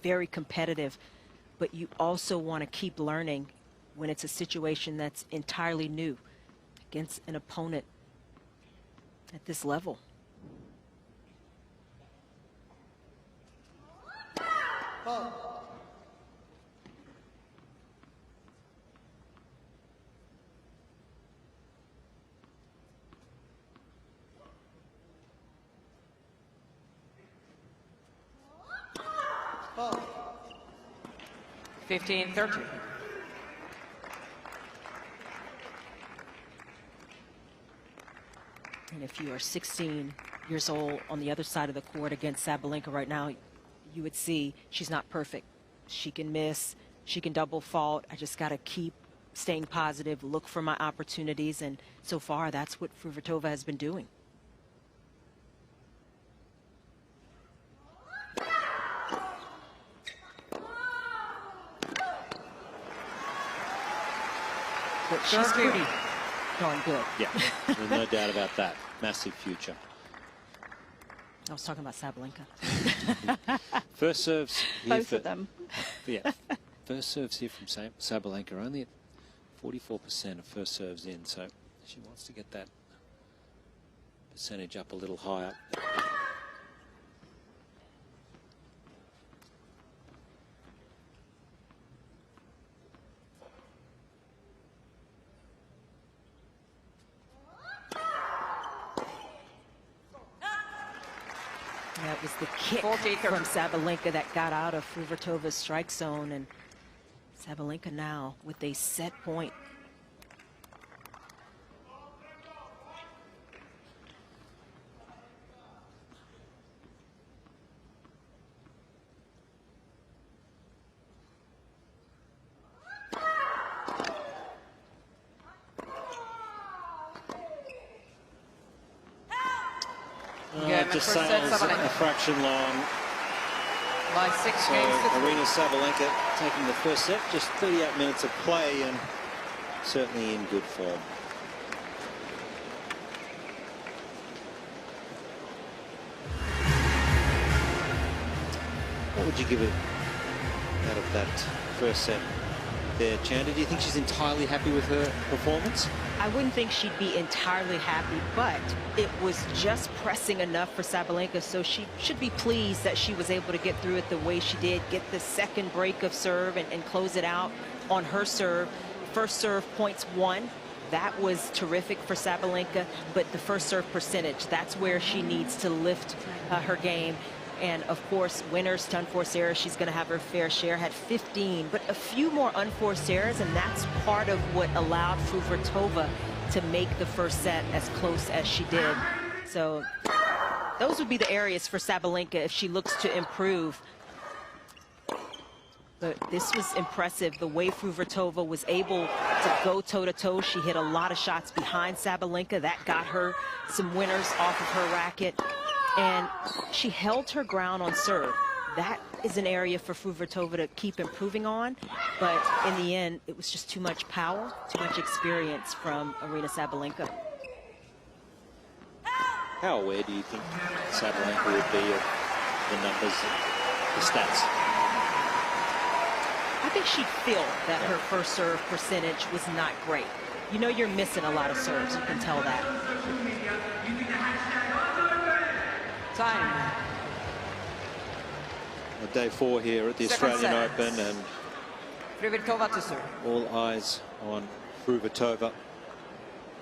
Very competitive, but you also want to keep learning when it's a situation that's entirely new against an opponent at this level. Oh. 15-13. And if you are 16 years old on the other side of the court against Sabalenka right now, you would see she's not perfect. She can miss, she can double fault. I just got to keep staying positive, look for my opportunities, and so far that's what Fruhvirtova has been doing. But she's pretty darn good. Yeah, there's no doubt about that. Massive future. I was talking about Sabalenka. First serves here Both of them. Yeah, first serves here from Sabalenka, only at 44% of first serves in, so she wants to get that percentage up a little higher. That was the kick from Sabalenka that got out of Fruhvirtova's strike zone, and Sabalenka now with a set point. Just sails a fraction long. By 6 So games to 3. Aryna Sabalenka taking the first set, just 38 minutes of play, and certainly in good form. What would you give it out of that first set there, Chanda? Do you think she's entirely happy with her performance? I wouldn't think she'd be entirely happy, but it was just pressing enough for Sabalenka, so she should be pleased that she was able to get through it the way she did, get the second break of serve and close it out on her serve. First serve points won. That was terrific for Sabalenka, but the first serve percentage, that's where she needs to lift her game. And of course, winners to unforced errors, she's going to have her fair share. Had 15, but a few more unforced errors, and that's part of what allowed Fruhvirtova to make the first set as close as she did. So those would be the areas for Sabalenka if she looks to improve. But this was impressive, the way Fruhvirtova was able to go toe-to-toe. She hit a lot of shots behind Sabalenka. That got her some winners off of her racket. And she held her ground on serve. That is an area for Fruhvirtova to keep improving on. But in the end, it was just too much power, too much experience from Aryna Sabalenka. How aware do you think Sabalenka would be of the numbers, the stats? I think she'd feel that her first serve percentage was not great. You know you're missing a lot of serves. You can tell that. Time. Day 4 here at the Second Australian set. Open, and Fruhvirtova to serve. all eyes on Fruhvirtova,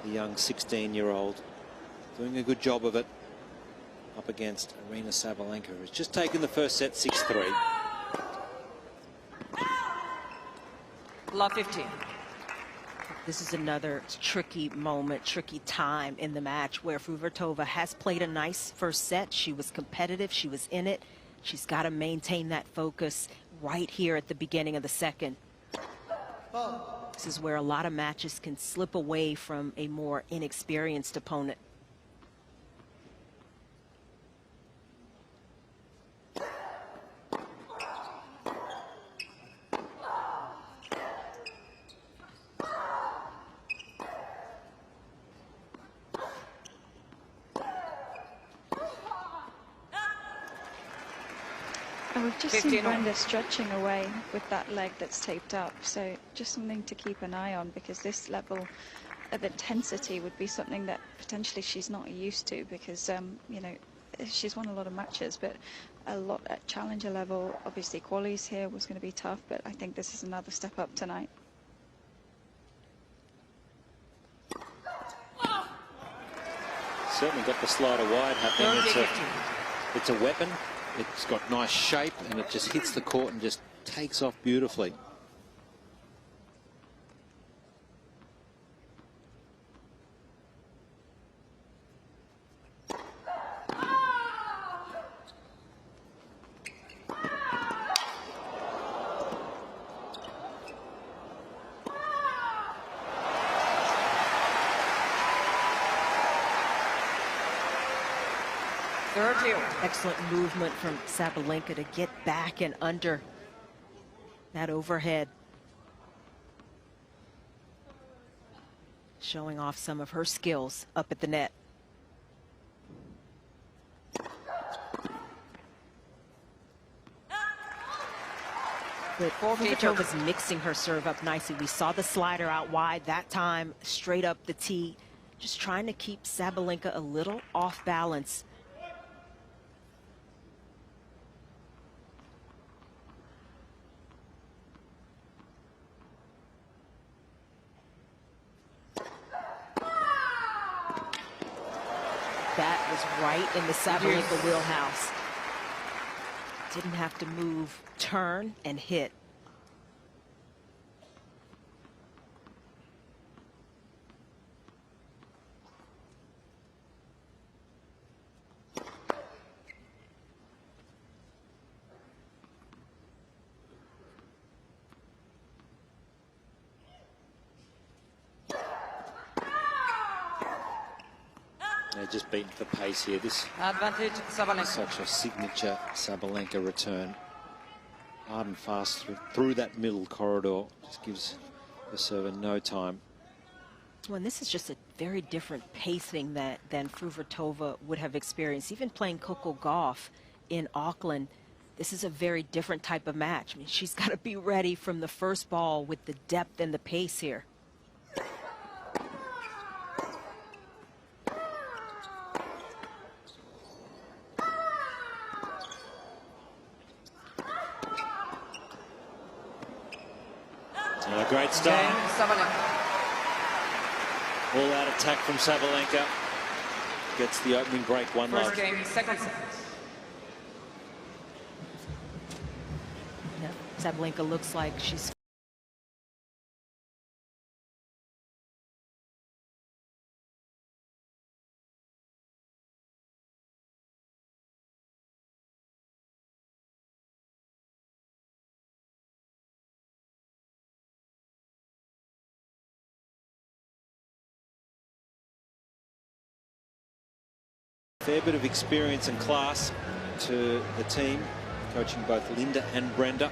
the young 16-year-old, doing a good job of it up against Aryna Sabalenka, who's just taken the first set 6-3. Love 15. This is another tricky moment, tricky time in the match where Fruhvirtova has played a nice first set. She was competitive. She was in it. She's got to maintain that focus right here at the beginning of the second. This is where a lot of matches can slip away from a more inexperienced opponent. And we've just seen Brenda stretching away with that leg that's taped up, so just something to keep an eye on, because this level of intensity would be something that potentially she's not used to, because you know, she's won a lot of matches, but a lot at challenger level. Obviously qualies here was going to be tough, but I think this is another step up tonight. Certainly got the slider wide happening. It's a weapon. It's got nice shape, and it just hits the court and just takes off beautifully. 30. Excellent movement from Sabalenka to get back and under that overhead. Showing off some of her skills up at the net. But Fruhvirtova's mixing her serve up nicely. We saw the slider out wide that time, straight up the tee. Just trying to keep Sabalenka a little off balance. That was right in the Sabalenka wheelhouse. Didn't have to move, turn, and hit. They're just beating for pace here. This Advantage Sabalenka. such a signature Sabalenka return. Hard and fast through that middle corridor. Just gives the server no time. Well, and this is just a very different pacing than Fruhvirtova would have experienced. Even playing Coco Gauff in Auckland, this is a very different type of match. I mean, she's got to be ready from the first ball with the depth and the pace here. A great start. Cain, Sabalenka. All-out attack from Sabalenka. Gets the opening break 1-0. First game, second set. Yeah, Sabalenka looks like she's fair bit of experience and class to the team, coaching both Linda and Brenda.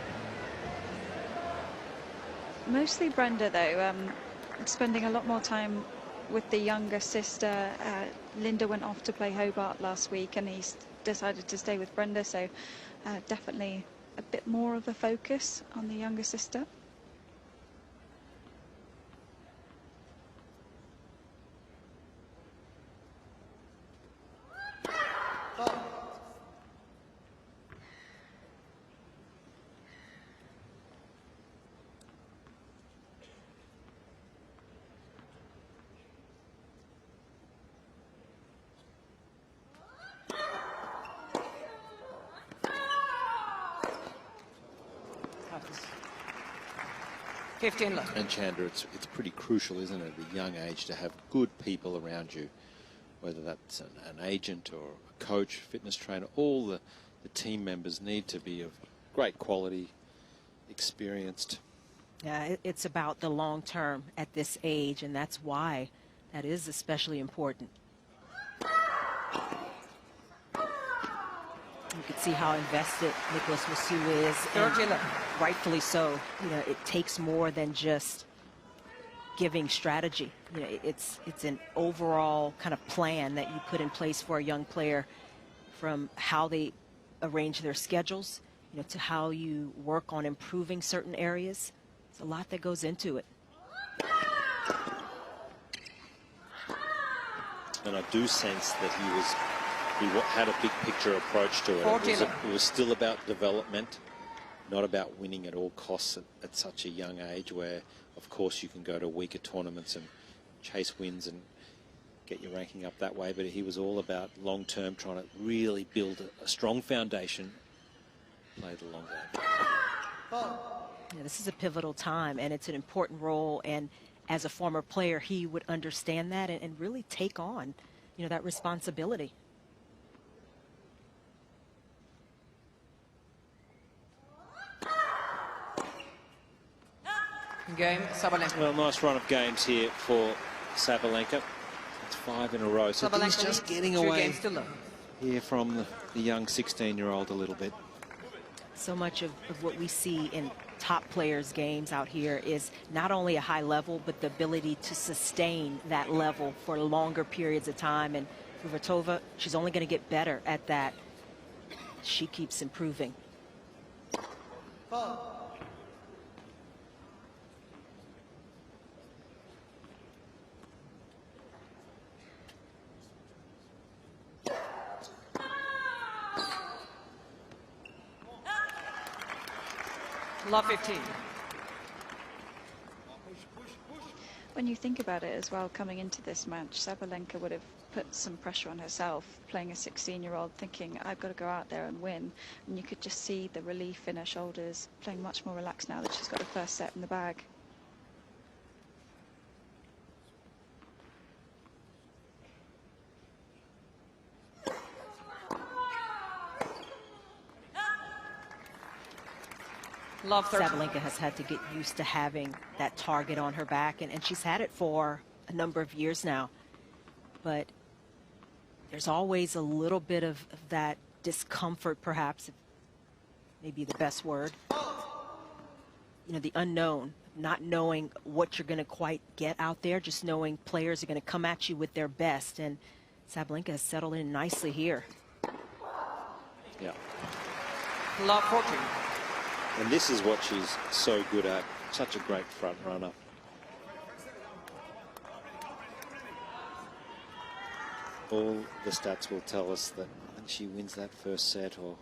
Mostly Brenda, though, spending a lot more time with the younger sister. Linda went off to play Hobart last week, and he's decided to stay with Brenda, so definitely a bit more of a focus on the younger sister. Practice. 15 left. And Chandra, it's pretty crucial, isn't it, at a young age to have good people around you, whether that's an agent or a coach, fitness trainer. All the team members need to be of great quality, experienced. Yeah, it's about the long term at this age, and that's why that is especially important. You can see how invested Nicholas Massou is, and rightfully so. You know, it takes more than just giving strategy. You know, it's an overall kind of plan that you put in place for a young player, from how they arrange their schedules, you know, to how you work on improving certain areas. There's a lot that goes into it. And I do sense that he had a big picture approach to it. It was still about development, not about winning at all costs at such a young age, where, of course, you can go to weaker tournaments and chase wins and get your ranking up that way. But he was all about long-term, trying to really build a strong foundation, play the long game. Yeah, this is a pivotal time, and it's an important role. And as a former player, he would understand that and really take on, you know, that responsibility. Game, Sabalenka. Well, nice run of games here for Sabalenka. It's 5 in a row, so he's just getting away. 2 games to love. hear from the young 16-year-old a little bit. So much of what we see in top players' games out here is not only a high level, but the ability to sustain that level for longer periods of time. And Fruhvirtova, she's only going to get better at that. She keeps improving. Love 15. When you think about it as well, coming into this match, Sabalenka would have put some pressure on herself, playing a 16-year-old, thinking, I've got to go out there and win. And you could just see the relief in her shoulders, playing much more relaxed now that she's got the first set in the bag. Love 13. Sabalenka has had to get used to having that target on her back, and she's had it for a number of years now. But there's always a little bit of that discomfort, perhaps, maybe the best word. You know, the unknown, not knowing what you're going to quite get out there, just knowing players are going to come at you with their best. And Sabalenka has settled in nicely here. Yeah. Love 14. And this is what she's so good at. Such a great front runner. All the stats will tell us that when she wins that first set or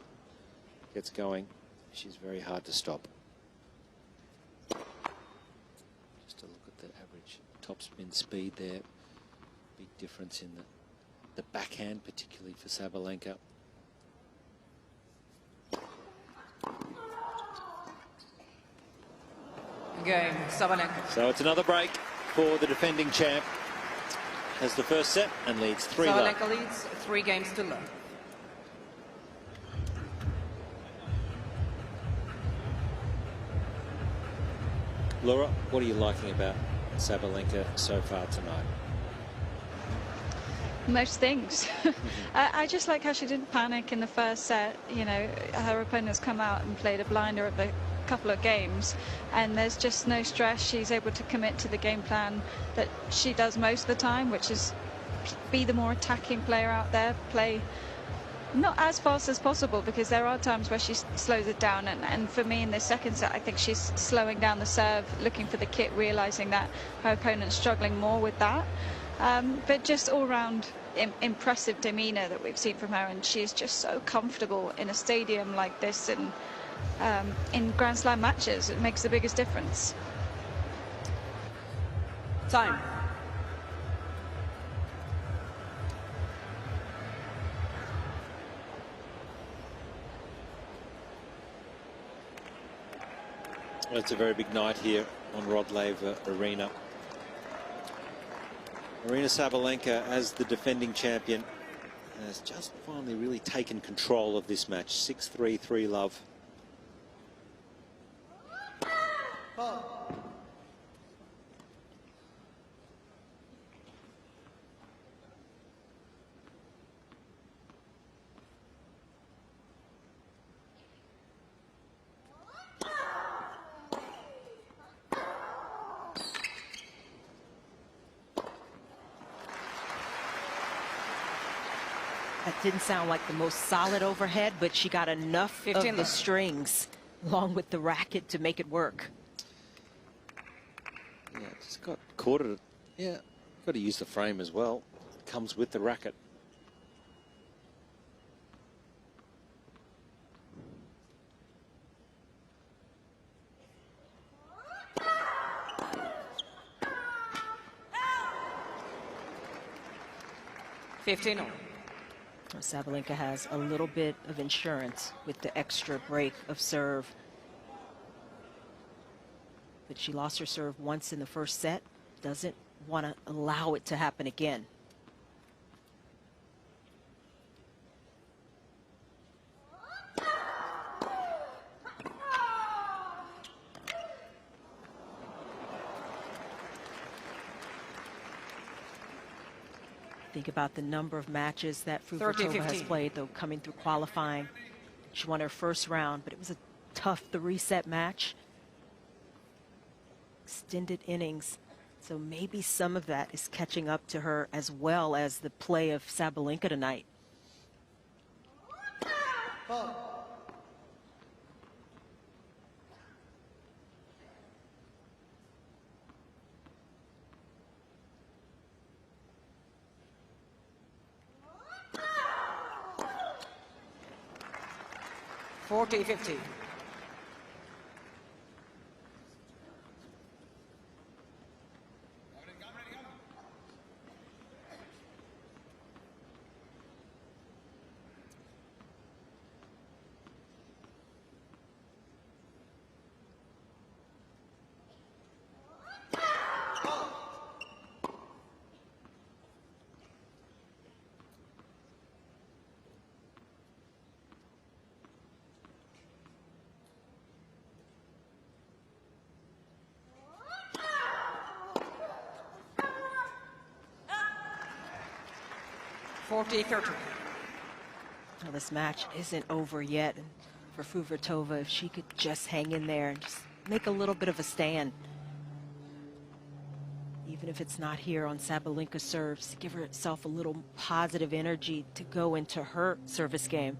gets going, she's very hard to stop. Just a look at the average topspin speed there. Big difference in the backhand, particularly for Sabalenka. Game, Sabalenka. So it's another break for the defending champ. Has the first set and leads 3-love. Sabalenka leads 3 games to love. Laura, what are you liking about Sabalenka so far tonight? Most things. I just like how she didn't panic in the first set. You know, her opponents come out and played a blinder at the couple of games, and there's just no stress. She's able to commit to the game plan that she does most of the time, which is be the more attacking player out there, play not as fast as possible, because there are times where she slows it down, and for me in this second set I think she's slowing down the serve, looking for the kit, realizing that her opponent's struggling more with that, but just all round impressive demeanor that we've seen from her, and she is just so comfortable in a stadium like this, and in Grand Slam matches it makes the biggest difference. Time. Well, it's a very big night here on Rod Laver Arena. Aryna Sabalenka, as the defending champion, has just finally really taken control of this match. 6-3, 3-love. That didn't sound like the most solid overhead, but she got enough of the strings along with the racket to make it work. Yeah, just got caught at it. Yeah, got to use the frame as well. Comes with the racket. Sabalenka has a little bit of insurance with the extra break of serve. But she lost her serve once in the first set. Doesn't want to allow it to happen again. Think about the number of matches that Fruhvirtova has played, though, coming through qualifying. She won her first round, but it was a tough 3-set match. Extended innings. So maybe some of that is catching up to her, as well as the play of Sabalenka tonight. Oh. 40-50. Well, this match isn't over yet. And for Fruhvirtova, if she could just hang in there and just make a little bit of a stand, even if it's not here on Sabalenka serves, to give herself a little positive energy to go into her service game.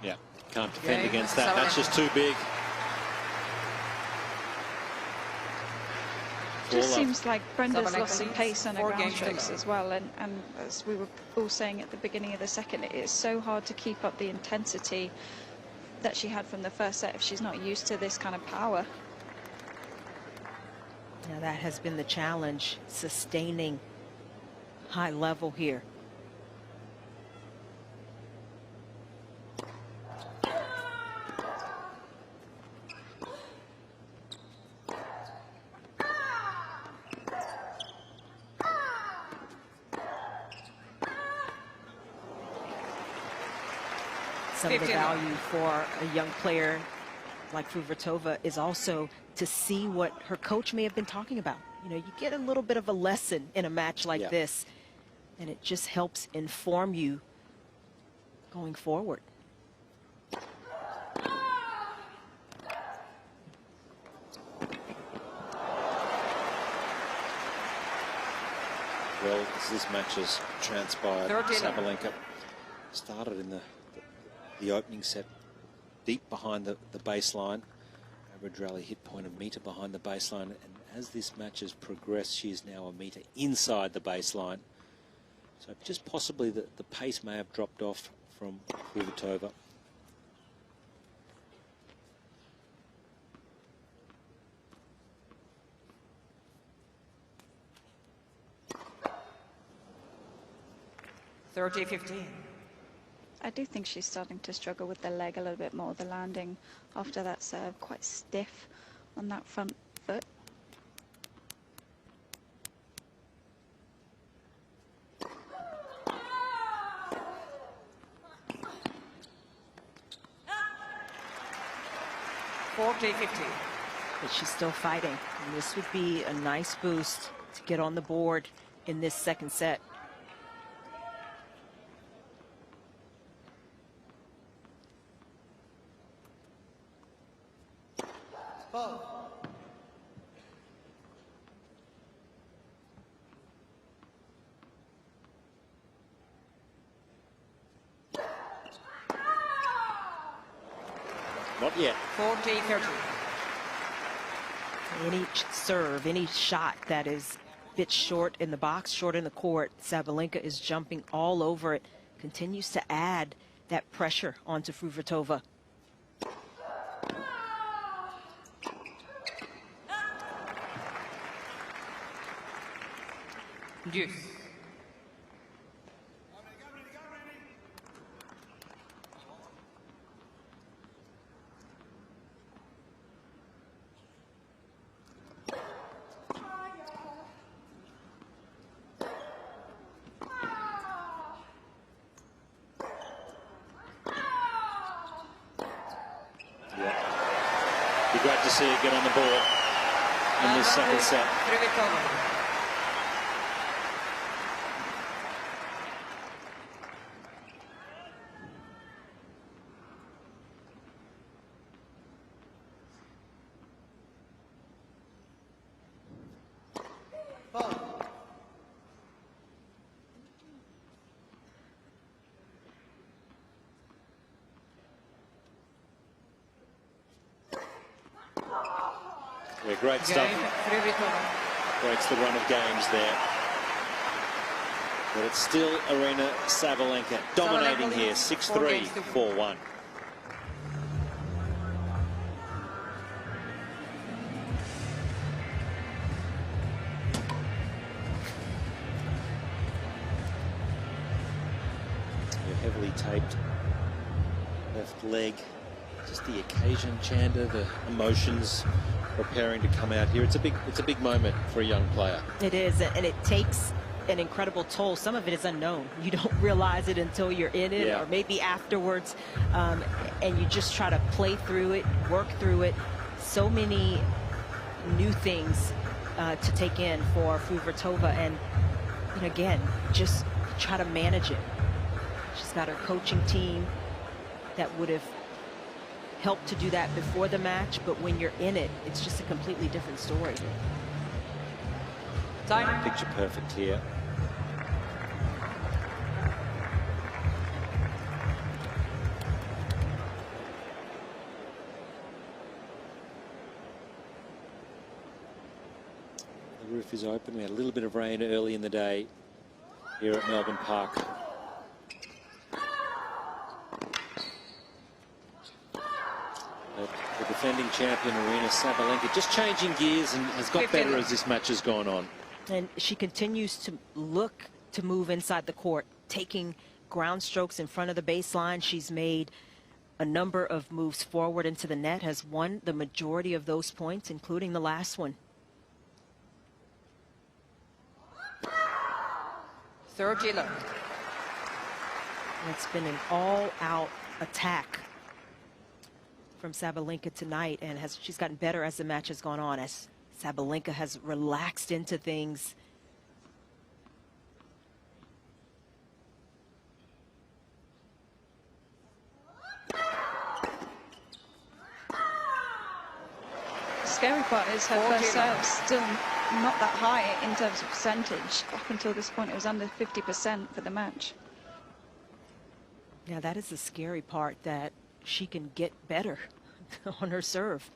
Yeah, can't defend against that. That's just too big. It just seems like Brenda's lost some pace on her ground strokes as well, and as we were all saying at the beginning of the second, it is so hard to keep up the intensity that she had from the first set if she's not used to this kind of power. Now that has been the challenge, sustaining high level here. Some of the value for a young player like Fruhvirtova is also to see what her coach may have been talking about. You know, you get a little bit of a lesson in a match like this, and it just helps inform you going forward. Well, as this match has transpired, Sabalenka started in the opening set deep behind the baseline. Average rally hit point a metre behind the baseline, and as this match has progressed, she is now a metre inside the baseline. So just possibly the pace may have dropped off from Fruhvirtova. I do think she's starting to struggle with the leg a little bit more. The landing after that serve quite stiff on that front foot. But she's still fighting, and this would be a nice boost to get on the board in this second set. Not yet. 40-30. Any serve, any shot that is a bit short in the box, short in the court, Sabalenka is jumping all over it, continues to add that pressure onto Fruhvirtova. Deuce. Be great to see it get on the board. in this second set. Fruhvirtova. Yeah, great stuff. Breaks the run of games there. But it's still Aryna Sabalenka dominating here, 6-3, 4-1. Heavily taped left leg. Just the occasion, Chanda, the emotions preparing to come out here. It's a big moment for a young player. It is, and it takes an incredible toll. Some of it is unknown. You don't realize it until you're in it, or maybe afterwards, and you just try to play through it, work through it. So many new things to take in for Fruhvirtova, and again, just try to manage it. She's got her coaching team that would have helped to do that before the match, but when you're in it, it's just a completely different story. Time. Picture perfect here. The roof is open. We had a little bit of rain early in the day here at Melbourne Park. The defending champion Aryna Sabalenka just changing gears and has got better as this match has gone on. And she continues to look to move inside the court, taking ground strokes in front of the baseline. She's made a number of moves forward into the net, has won the majority of those points, including the last one. Third Gila. It's been an all-out attack from Sabalenka tonight, and she's gotten better as the match has gone on, as Sabalenka has relaxed into things. The scary part is her first serve still not that high in terms of percentage. Up until this point, it was under 50% for the match. Yeah, that is the scary part, that she can get better on her serve.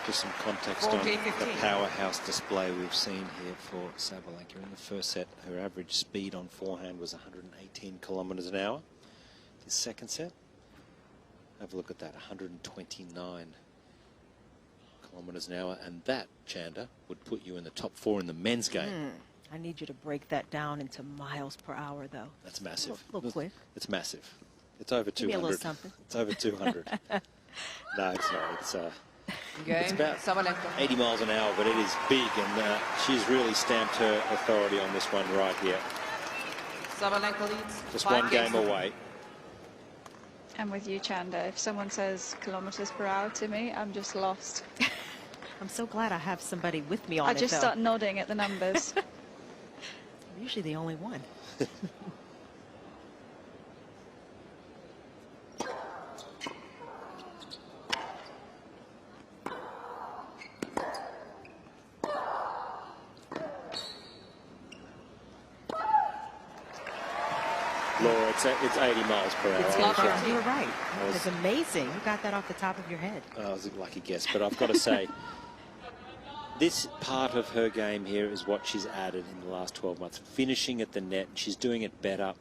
Just some context on the powerhouse display we've seen here for Sabalenka. In the first set, her average speed on forehand was 118 kilometers an hour. The second set, have a look at that, 129 kilometers an hour, and that, Chanda, would put you in the top 4 in the men's game. I need you to break that down into miles per hour, though. That's massive. A little quick. It's massive. It's over 200. Give me a little something. It's over 200. No, it's not. It's about 80 miles an hour, but it is big, and she's really stamped her authority on this one right here. Sabalenka leads. Just one game away. I'm with you, Chanda. If someone says kilometers per hour to me, I'm just lost. I'm so glad I have somebody with me on I it, just though. start nodding at the numbers. I'm usually the only one. Laura, it's 80 miles per hour. You were right. It was amazing. You got that off the top of your head. I was a lucky guess, but I've got to say, this part of her game here is what she's added in the last 12 months. Finishing at the net, she's doing it better.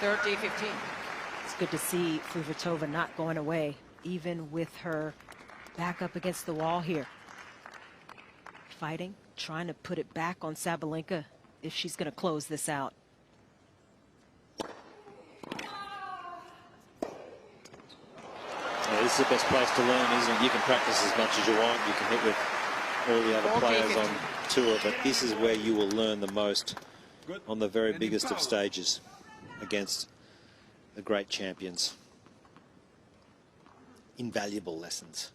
30-15. It's good to see Fruhvirtova not going away, even with her back up against the wall here. Fighting, trying to put it back on Sabalenka if she's going to close this out. Yeah, this is the best place to learn, isn't it? You can practice as much as you want. You can hit with all the other players on tour, but this is where you will learn the most on the very biggest of stages against the great champions. Invaluable lessons.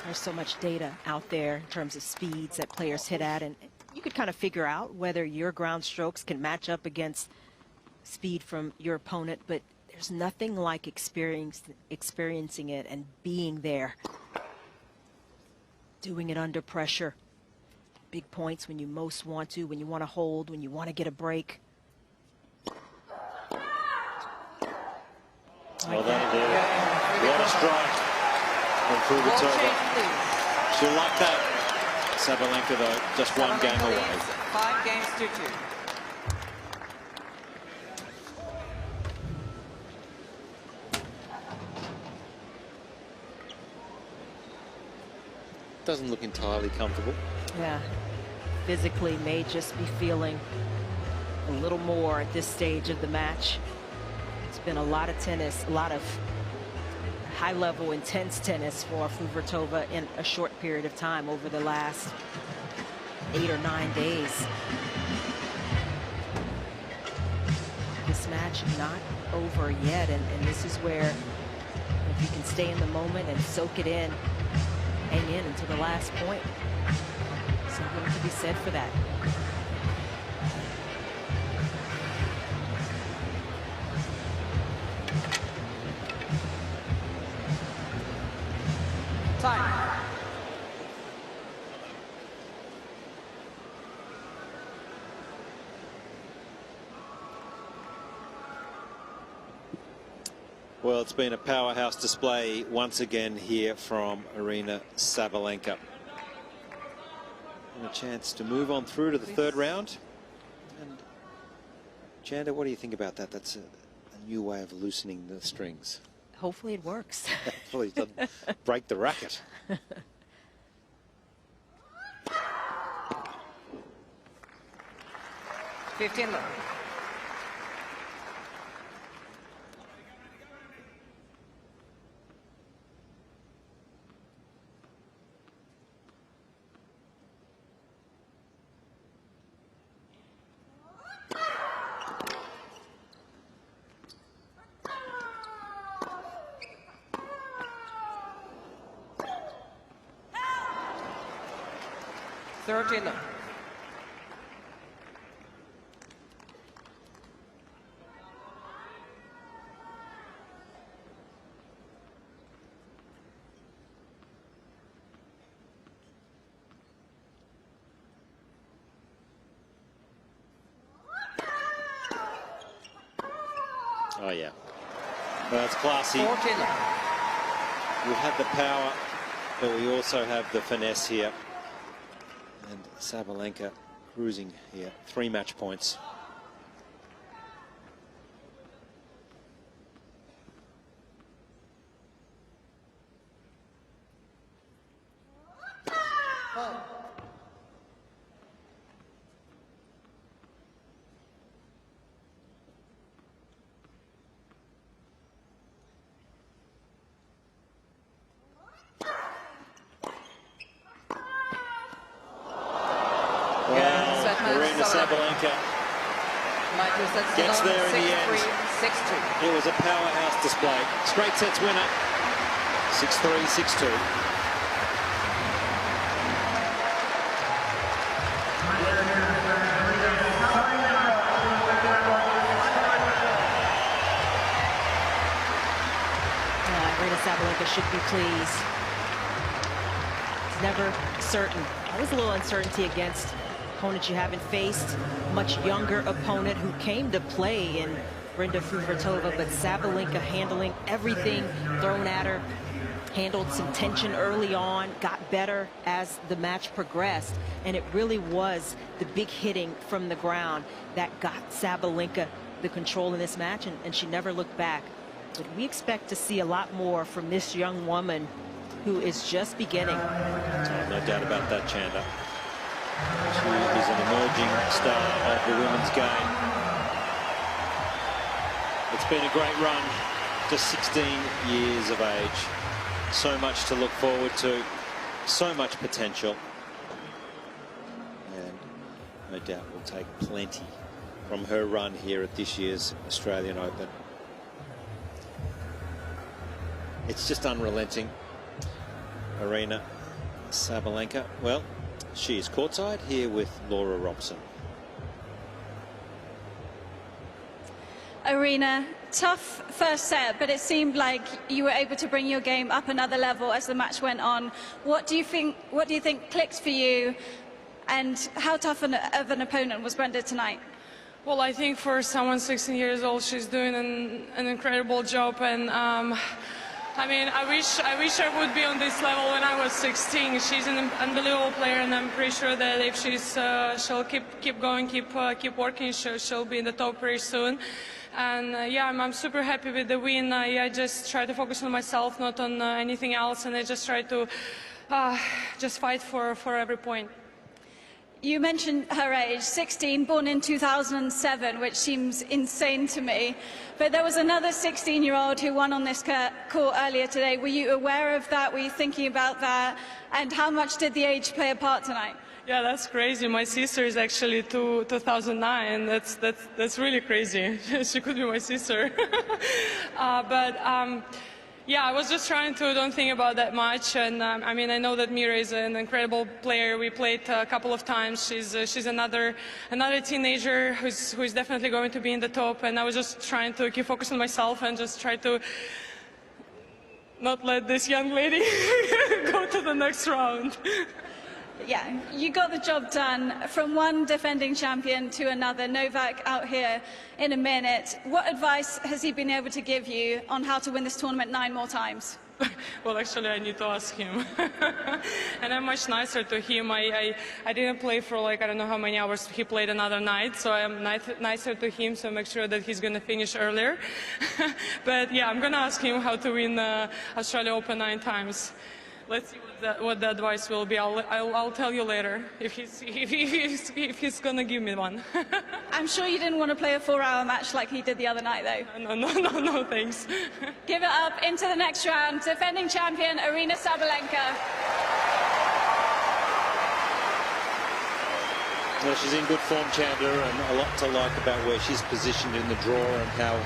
There's so much data out there in terms of speeds that players hit at, and you could kind of figure out whether your ground strokes can match up against speed from your opponent, but there's nothing like experiencing it and being there, doing it under pressure. Big points when you most want to, when you want to hold, when you want to get a break. Well, that'll do it. What a strike from Fruhvirtova. She'll like that. Sabalenka, though, just one game away. 5 games to 2. Doesn't look entirely comfortable. Yeah, physically may just be feeling a little more at this stage of the match. It's been a lot of tennis, a lot of high-level, intense tennis for Fruhvirtova in a short period of time over the last 8 or 9 days. This match not over yet, and this is where if you can stay in the moment and soak it in, hang in until the last point. Something to be said for that. Time. Well, it's been a powerhouse display once again here from Aryna Sabalenka. And a chance to move on through to the third round. And Chanda, what do you think about that? That's a new way of loosening the strings. Hopefully it works. Hopefully it doesn't break the racket. $15. $13. Oh, yeah. Well, it's classy. 14. We've had the power, but we also have the finesse here. And Sabalenka cruising here. 3 match points. Aryna Sabalenka gets there in the end. 6-2. It was a powerhouse display. Straight sets winner. 6-3, 6-2. Aryna Sabalenka should be pleased. It's never certain. Always a little uncertainty against opponent you haven't faced, much younger opponent who came to play in Brenda Fruhvirtova, but Sabalenka handling everything thrown at her, handled some tension early on, got better as the match progressed, and it really was the big hitting from the ground that got Sabalenka the control in this match, and she never looked back. But we expect to see a lot more from this young woman who is just beginning. No doubt about that, Chanda. She is an emerging star of the women's game. It's been a great run, just 16 years of age. So much to look forward to, so much potential. And no doubt will take plenty from her run here at this year's Australian Open. It's just unrelenting. Aryna Sabalenka, well, she is courtside here with Laura Robson. Aryna, tough first set, but it seemed like you were able to bring your game up another level as the match went on. What do you think clicked for you, and how tough of an opponent was Brenda tonight? Well, I think for someone 16 years old, she's doing an incredible job, and I mean, I wish I would be on this level when I was 16. She's an unbelievable player, and I'm pretty sure that if she'll keep going, keep working, she'll be in the top pretty soon. And yeah, I'm super happy with the win. I just try to focus on myself, not on anything else, and I just try to just fight for every point. You mentioned her age, 16, born in 2007, which seems insane to me. But there was another 16-year-old who won on this court earlier today. Were you aware of that? Were you thinking about that? And how much did the age play a part tonight? Yeah, that's crazy. My sister is actually 2009. That's really crazy. She could be my sister. Yeah, I was just trying to don't think about that much, and I mean, I know that Mira is an incredible player. We played a couple of times. She's another teenager who's definitely going to be in the top, and I was just trying to keep focused on myself and just try to not let this young lady go to the next round. Yeah, you got the job done. From one defending champion to another, Novak out here in a minute. What advice has he been able to give you on how to win this tournament 9 more times? Well, actually, I need to ask him. And I'm much nicer to him. I didn't play for like, I don't know how many hours he played another night, so I'm nicer to him, so make sure that he's going to finish earlier. But yeah, I'm going to ask him how to win Australia Open 9 times. Let's see what the advice will be. I'll tell you later if he's gonna give me one. I'm sure you didn't want to play a 4-hour match like he did the other night, though. No, thanks. Give it up into the next round. Defending champion Aryna Sabalenka. Well, she's in good form, Chandler, and a lot to like about where she's positioned in the draw and how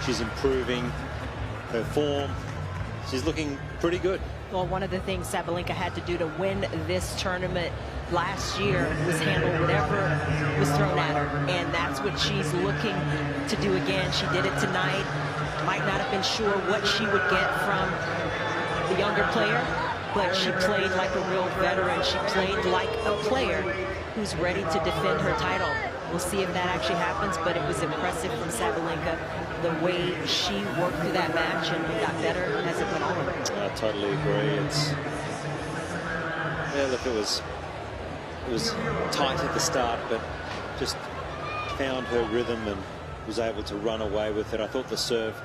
she's improving her form. She's looking pretty good. Well, one of the things Sabalenka had to do to win this tournament last year was handle whatever was thrown at her, and that's what she's looking to do again. She did it tonight. Might not have been sure what she would get from the younger player, but she played like a real veteran. She played like a player who's ready to defend her title. We'll see if that actually happens, but it was impressive from Sabalenka, the way she worked through that match and got better as it went on. I totally agree. Yeah, look, it was tight at the start, but just found her rhythm and was able to run away with it. I thought the serve,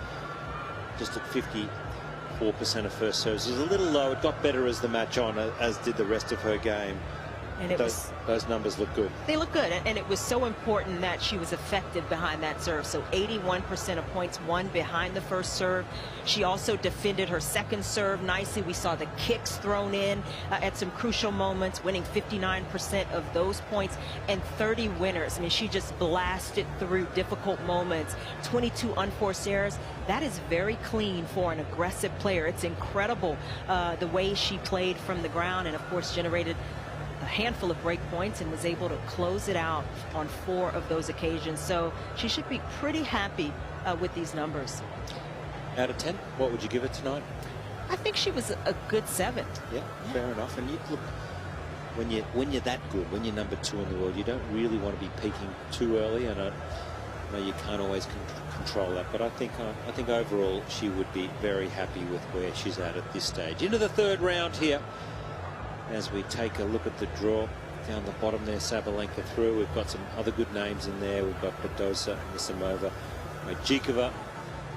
just at 54% of first serves, was a little low. It got better as the match on, as did the rest of her game. And those numbers look good. They look good, and it was so important that she was effective behind that serve. So 81% of points won behind the first serve. She also defended her second serve nicely. We saw the kicks thrown in at some crucial moments, winning 59% of those points and 30 winners. I mean, she just blasted through difficult moments. 22 unforced errors. That is very clean for an aggressive player. It's incredible the way she played from the ground, and of course generated a handful of break points and was able to close it out on 4 of those occasions. So she should be pretty happy with these numbers. Out of 10, what would you give it tonight? I think she was a good 7. Yeah, fair enough. And you look, when you're that good, when you're number 2 in the world, you don't really want to be peaking too early. And I know you can't always control that, but I think overall she would be very happy with where she's at this stage. Into the third round here, as we take a look at the draw. Down the bottom there, Sabalenka through. We've got some other good names in there. We've got Badosa, Nisimova, Majikova,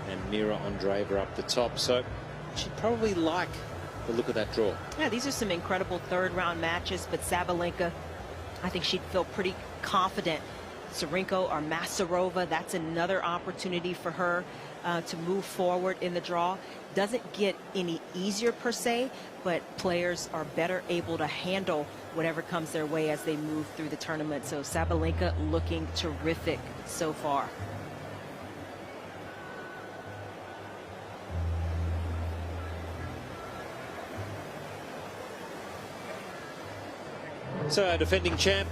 and Mira Andreeva up the top. So she'd probably like the look of that draw. Yeah, these are some incredible third-round matches, but Sabalenka, I think she'd feel pretty confident. Sarenko or Masarova, that's another opportunity for her to move forward in the draw. Doesn't get any easier per se, but players are better able to handle whatever comes their way as they move through the tournament. So Sabalenka looking terrific so far. So our defending champ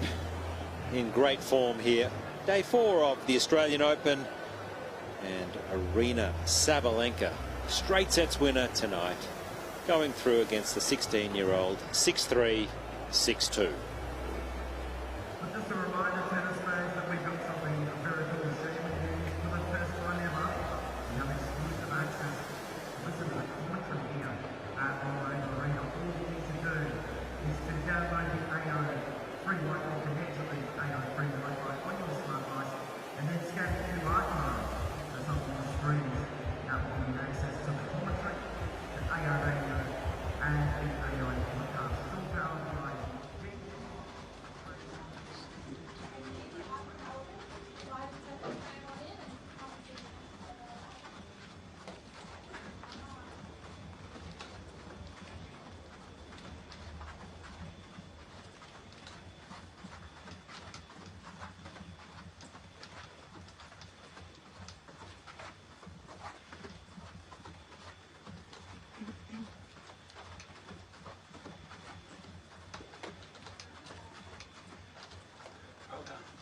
in great form here. Day 4 of the Australian Open, and Aryna Sabalenka, straight sets winner tonight, going through against the 16-year-old, 6-3, 6-2. Just a reminder, tennis fans, that we've got something very cool to share with you. For the first time ever, we have exclusive access to listen to the commentary here at Rod Laver Arena. All you need to do is to download the AO free Wi-Fi, connect to the AO free Wi-Fi on your smart device, and then scan the QR code that's up on the screen. That will give you access to the commentary, the AO radio, and the AO podcast. All powered by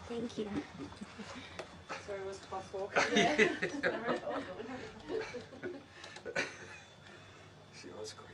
Thank you. Sorry, it was tough walk. She was great.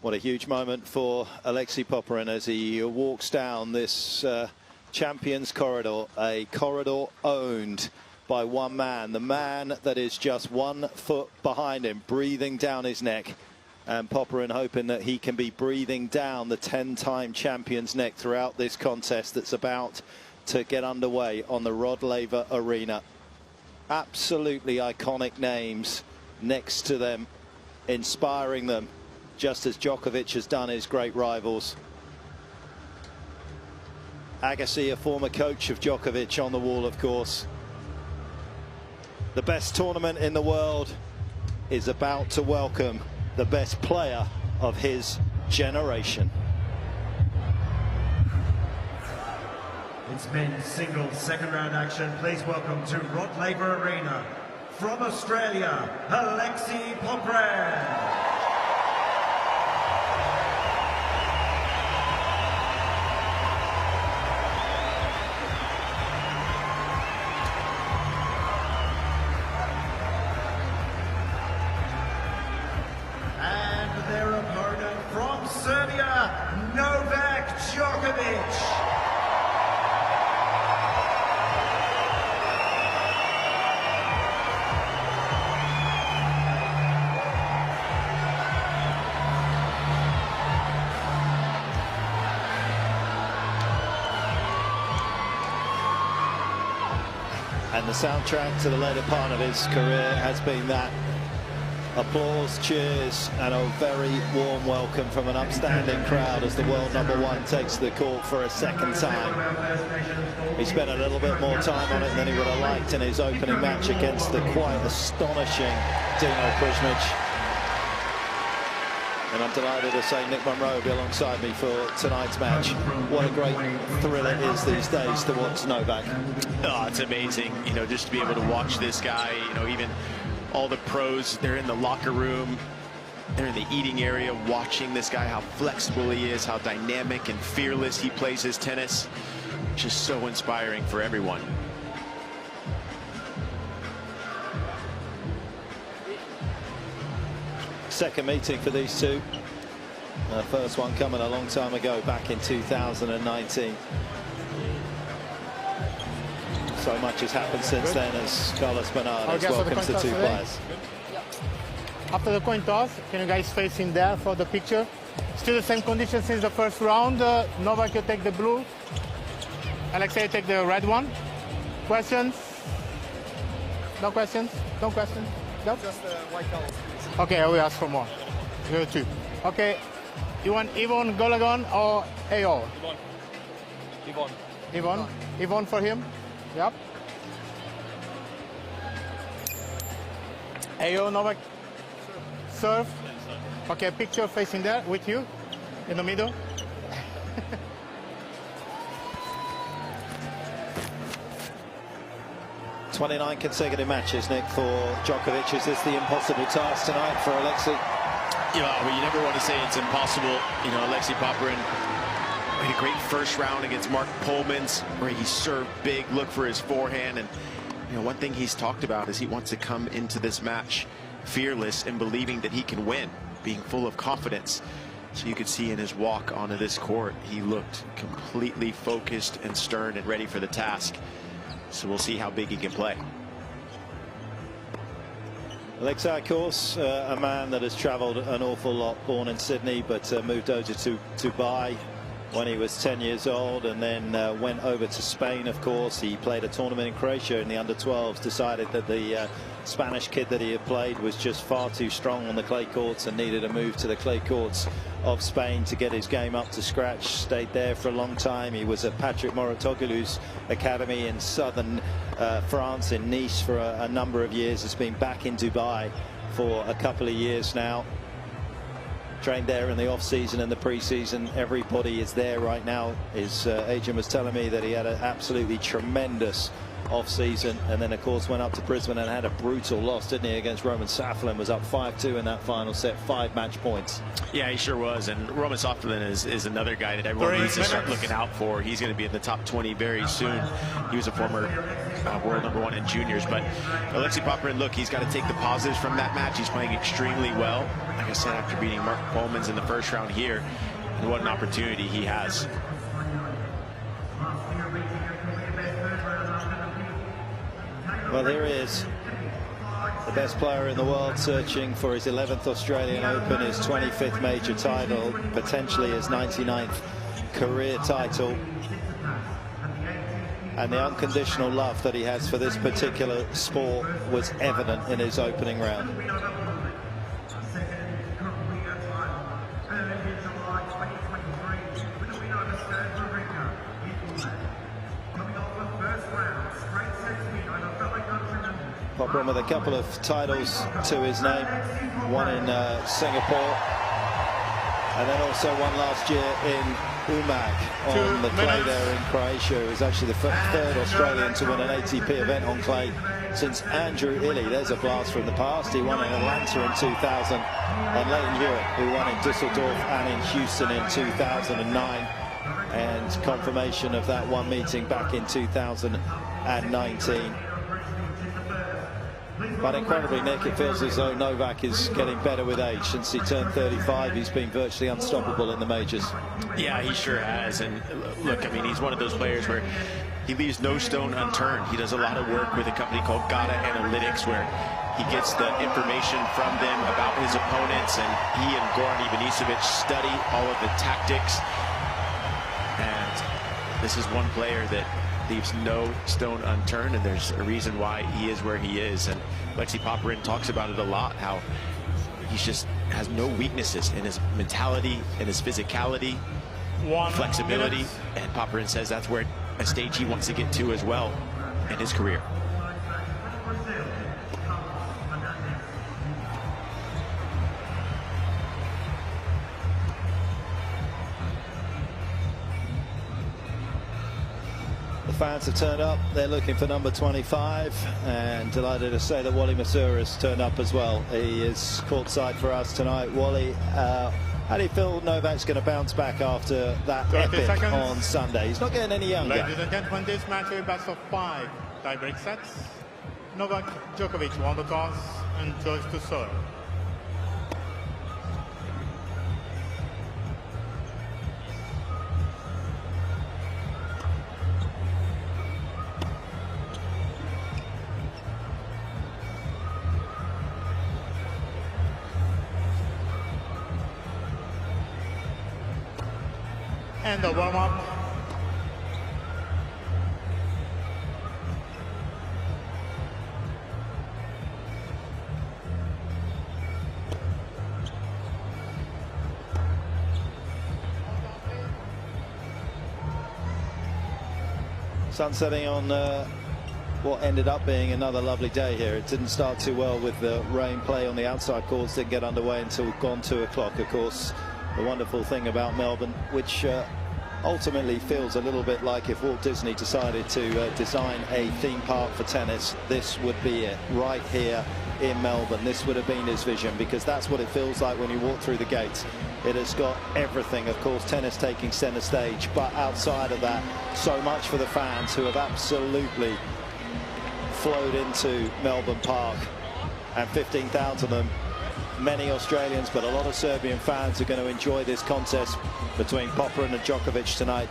What a huge moment for Alexei Popyrin as he walks down this Champions Corridor, a corridor owned by one man, the man that is just 1 foot behind him, breathing down his neck. And Popyrin hoping that he can be breathing down the 10-time champion's neck throughout this contest that's about to get underway on the Rod Laver Arena. Absolutely iconic names next to them, inspiring them, just as Djokovic has done his great rivals. Agassi, a former coach of Djokovic, on the wall, of course. The best tournament in the world is about to welcome the best player of his generation. It's men's singles second round action. Please welcome to Rod Laver Arena, from Australia, Alexei Popyrin. Their opponent from Serbia, Novak Djokovic. And the soundtrack to the later part of his career has been that. Applause, cheers, and a very warm welcome from an upstanding crowd as the world #1 takes the court for a second time. He spent a little bit more time on it than he would have liked in his opening match against the quite astonishing Dino Kuzmic. And I'm delighted to say Nick Monroe will be alongside me for tonight's match. What a great thrill it is these days to watch Novak. Oh, it's amazing, you know, just to be able to watch this guy, you know, even all the pros, they're in the locker room, they're in the eating area watching this guy, how flexible he is, how dynamic and fearless he plays his tennis. Just so inspiring for everyone. Second meeting for these two. First one coming a long time ago, back in 2019. So much has happened since then as Carlos Bernardes welcomes the two players. After the coin toss, can you guys face in there for the picture? Still the same conditions since the first round. Novak, you take the blue. Alexei, take the red one. Questions? No questions? No questions? No? Just white colors, please. Okay, I will ask for more. You have two. Okay, you want Yvonne Goolagong or AO? Yvonne. Yvonne for him? Yep. AO Novak. Serve. Okay, picture facing there with you in the middle. 29 consecutive matches, Nick, for Djokovic. Is this the impossible task tonight for Alexei? Yeah, well, you never want to say it's impossible. You know, Alexei Popyrin had a great first round against Mark Polmans, where he served big, look for his forehand. And, you know, one thing he's talked about is he wants to come into this match fearless and believing that he can win, being full of confidence. So you could see in his walk onto this court, he looked completely focused and stern and ready for the task. So we'll see how big he can play. Alexei, of course, a man that has travelled an awful lot, born in Sydney, but moved over to Dubai when he was 10 years old, and then went over to Spain, of course. He played a tournament in Croatia in the under-12s, decided that the Spanish kid that he had played was just far too strong on the clay courts and needed a move to the clay courts of Spain to get his game up to scratch. Stayed there for a long time. He was at Patrick Mouratoglou's academy in southern France, in Nice, for a number of years. Has been back in Dubai for a couple of years now. Trained there in the off-season and the pre-season. Everybody is there right now. His agent was telling me that he had an absolutely tremendous off-season, and then of course went up to Brisbane and had a brutal loss, didn't he, against Roman Saflin. Was up 5-2 in that final set, 5 match points. Yeah, he sure was. And Roman Saflin is another guy that everyone needs to start looking out for. He's going to be in the top 20 very soon. He was a former world #1 in juniors. But Alexei Popyrin, look, he's got to take the positives from that match. He's playing extremely well. Like I said, after beating Mark Polmans in the first round here, and what an opportunity he has. Well, here he is, the best player in the world, searching for his 11th Australian Open, his 25th major title, potentially his 99th career title. And the unconditional love that he has for this particular sport was evident in his opening round. Popyrin with a couple of titles to his name, one in Singapore, and then also one last year in Umag on the clay there in Croatia. He was actually the third Australian to win an ATP event on clay since Andrew Illy. There's a blast from the past. He won in Atlanta in 2000, and Leighton Hewitt, who won in Düsseldorf and in Houston in 2009, and confirmation of that one meeting back in 2019. But incredibly, Nick, it feels as though Novak is getting better with age. Since he turned 35, he's been virtually unstoppable in the majors. Yeah, he sure has. And look, I mean, he's one of those players where he leaves no stone unturned. He does a lot of work with a company called Gata Analytics, where he gets the information from them about his opponents, and he and Goran Ivanisevic study all of the tactics. And this is one player that leaves no stone unturned, and there's a reason why he is where he is. And Alexei Popyrin talks about it a lot, how he just has no weaknesses in his mentality, in his physicality, flexibility. And Popyrin says that's where a stage he wants to get to as well in his career. The fans have turned up. They're looking for number 25, and delighted to say that Wally Masur has turned up as well. He is courtside for us tonight. Wally, how do you feel Novak's going to bounce back after that epic on Sunday? He's not getting any younger. Ladies and gentlemen, this match will be best of 5 tie-break sets. Novak Djokovic won the toss and chose to serve. And the warm-up. Sun setting on what ended up being another lovely day here. It didn't start too well with the rain. Play on the outside courts didn't get underway until gone 2 o'clock, of course. The wonderful thing about Melbourne, which ultimately feels a little bit like if Walt Disney decided to design a theme park for tennis, this would be it, right here in Melbourne. This would have been his vision, because that's what it feels like when you walk through the gates. It has got everything, of course, tennis taking center stage, but outside of that, so much for the fans who have absolutely flowed into Melbourne Park, and 15,000 of them. Many Australians, but a lot of Serbian fans are going to enjoy this contest between Popyrin and Djokovic tonight.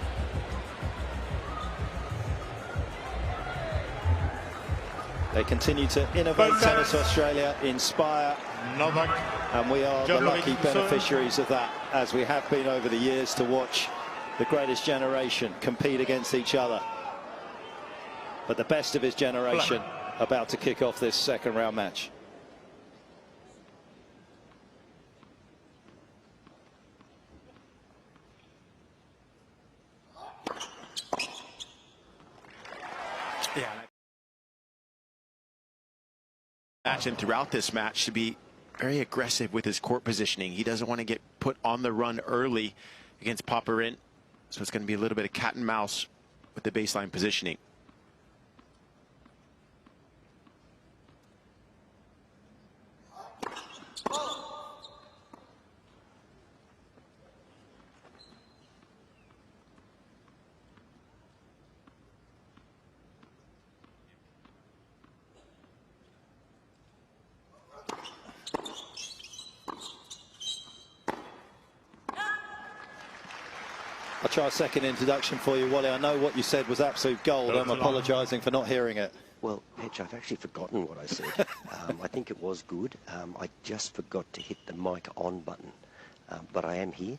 They continue to innovate Tennis Australia, inspire, and we are the lucky beneficiaries of that, as we have been over the years, to watch the greatest generation compete against each other. But the best of his generation about to kick off this second round match. Yeah. And throughout this match to be very aggressive with his court positioning. He doesn't want to get put on the run early against Popyrin, so it's going to be a little bit of cat and mouse with the baseline positioning. try a second introduction for you, Wally. I know what you said was absolute gold. I'm apologising for not hearing it. Well, Petch, I've actually forgotten what I said. I think it was good. I just forgot to hit the mic on button. But I am here.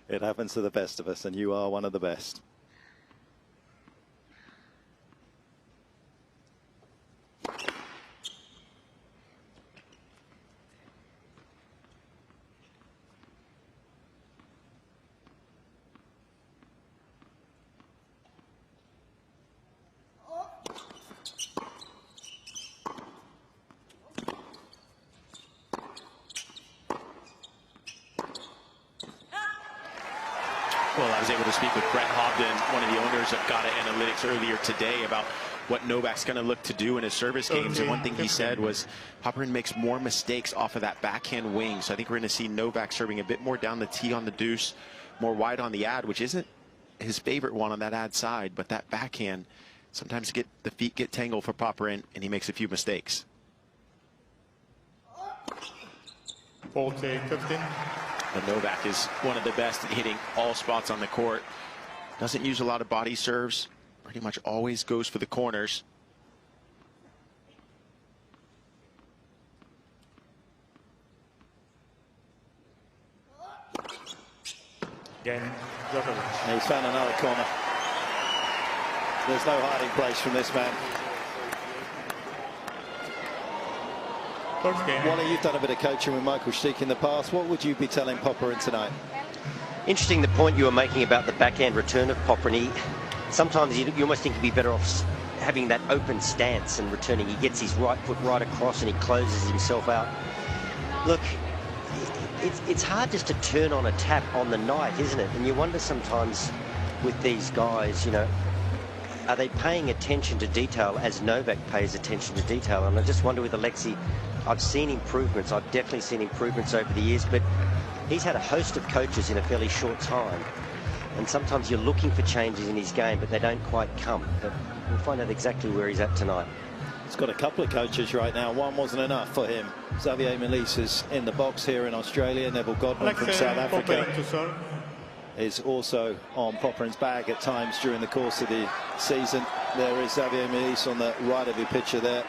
It happens to the best of us, and you are one of the best. Well, I was able to speak with Brett Hobden, one of the owners of Gata Analytics, earlier today about what Novak's going to look to do in his service games. And one thing he said was Popyrin makes more mistakes off of that backhand wing. So I think we're going to see Novak serving a bit more down the tee on the deuce, more wide on the ad, which isn't his favorite one on that ad side. But that backhand, sometimes the feet get tangled for Popyrin, and he makes a few mistakes. 14-15. And Novak is one of the best at hitting all spots on the court. Doesn't use a lot of body serves. Pretty much always goes for the corners. Again, Djokovic. He's found another corner. There's no hiding place from this man. Wally, you've done a bit of coaching with Michael Stich in the past. What would you be telling Popyrin tonight? Interesting the point you were making about the backhand return of Popyrin. Sometimes you almost think he'd be better off having that open stance and returning. He gets his right foot right across and he closes himself out. Look, it's hard just to turn on a tap on the night, isn't it? And you wonder sometimes with these guys, you know, are they paying attention to detail as Novak pays attention to detail? And I just wonder with Alexei, I've seen improvements. I've definitely seen improvements over the years, but he's had a host of coaches in a fairly short time. And sometimes you're looking for changes in his game, but they don't quite come. But we'll find out exactly where he's at tonight. He's got a couple of coaches right now. One wasn't enough for him. Xavier Melis is in the box here in Australia. Neville Godwin from South Africa is also on Popyrin's bag at times during the course of the season. There is Xavier Melis on the right of your picture there.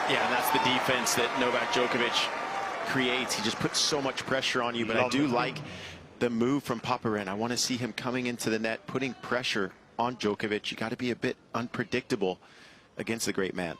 Yeah, and that's the defense that Novak Djokovic creates. He just puts so much pressure on you, but I do like the move from Popyrin. I want to see him coming into the net, putting pressure on Djokovic. You got to be a bit unpredictable against the great man.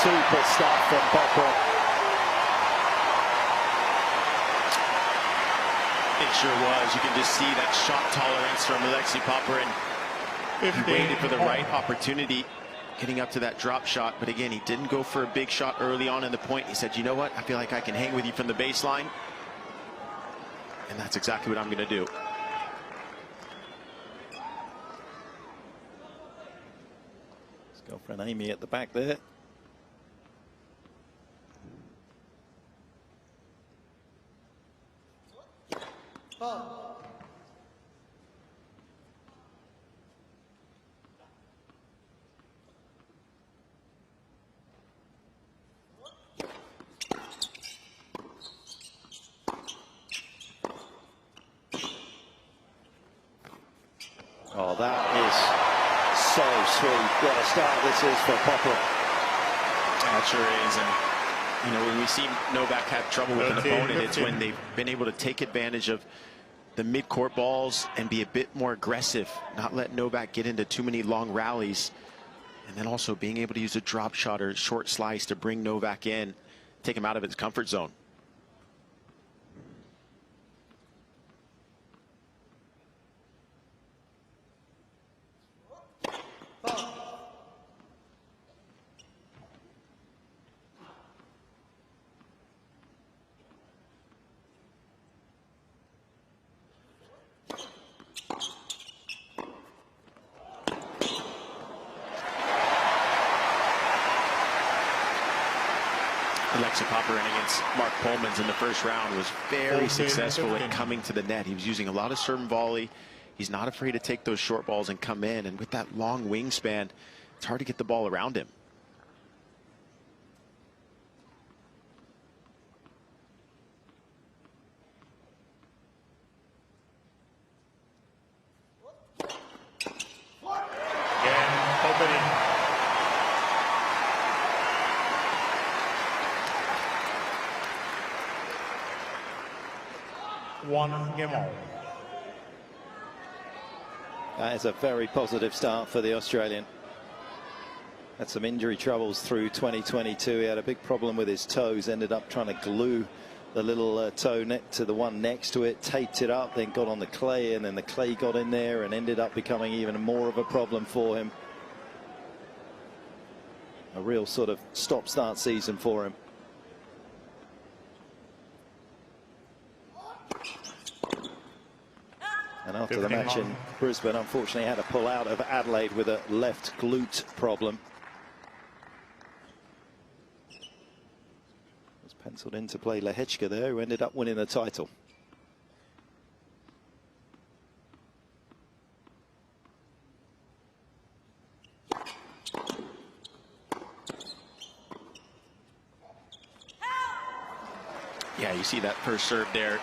Super stuff from Popyrin. It sure was. You can just see that shot tolerance from Alexei Popyrin. He waited for the right opportunity, getting up to that drop shot. But again, he didn't go for a big shot early on in the point. He said, you know what? I feel like I can hang with you from the baseline. And that's exactly what I'm going to do. His girlfriend Amy at the back there. Oh, that is so sweet. What a start this is for Popyrin. That sure is. And You know, when we see Novak have trouble with an opponent, it's when they've been able to take advantage of the mid-court balls and be a bit more aggressive, not let Novak get into too many long rallies, and then also being able to use a drop shot or a short slice to bring Novak in, take him out of his comfort zone. Alexei Popyrin against Mark Polmans in the first round was very successful at coming to the net. He was using a lot of serve and volley. He's not afraid to take those short balls and come in. And with that long wingspan, it's hard to get the ball around him. One game all. That is a very positive start for the Australian. Had some injury troubles through 2022. He had a big problem with his toes, ended up trying to glue the little toe to the one next to it, taped it up, then got on the clay, and then the clay got in there and ended up becoming even more of a problem for him. A real sort of stop-start season for him. And after the match in Brisbane, unfortunately had to pull out of Adelaide with a left glute problem. Was penciled in to play Lehechka there, who ended up winning the title. Yeah, you see that first serve there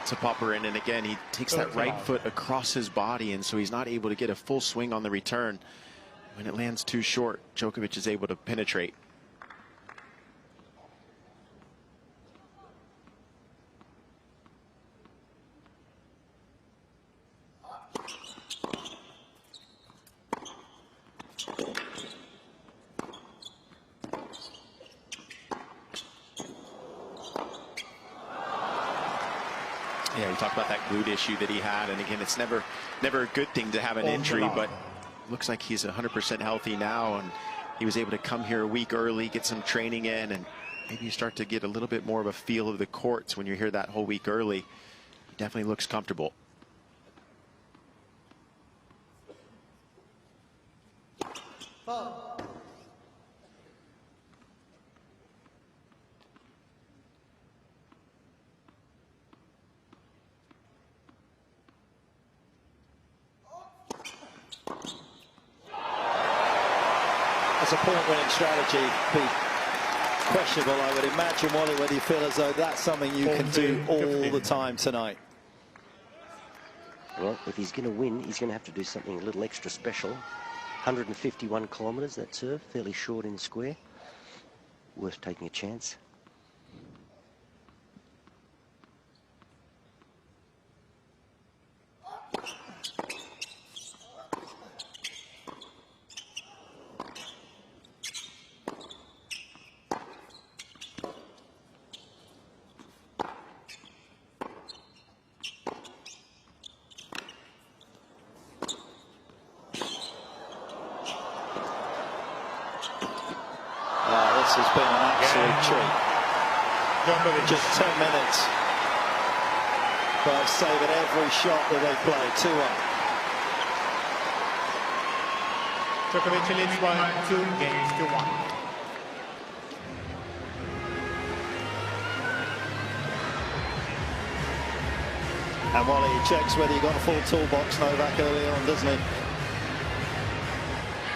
to Popyrin, and again he takes that right foot across his body, and so he's not able to get a full swing on the return. When it lands too short, Djokovic is able to penetrate. Yeah, we talked about that glute issue that he had, and again, it's never a good thing to have an injury, but looks like he's 100% healthy now, and he was able to come here a week early, get some training in, and maybe you start to get a little bit more of a feel of the courts when you're here that whole week early. He definitely looks comfortable. As a point-winning strategy, be questionable, I would imagine, Wally, whether you feel as though that's something you can do all the time tonight. Well, if he's going to win, he's going to have to do something a little extra special. 151 kilometres, that serve, fairly short in square. Worth taking a chance. This has been an absolute treat. Just 10 minutes, but saving every shot that they played. 2-1. Djokovic leads by 2 games to 1. And Wally, he checks whether you got a full toolbox, Novak, early on, doesn't he?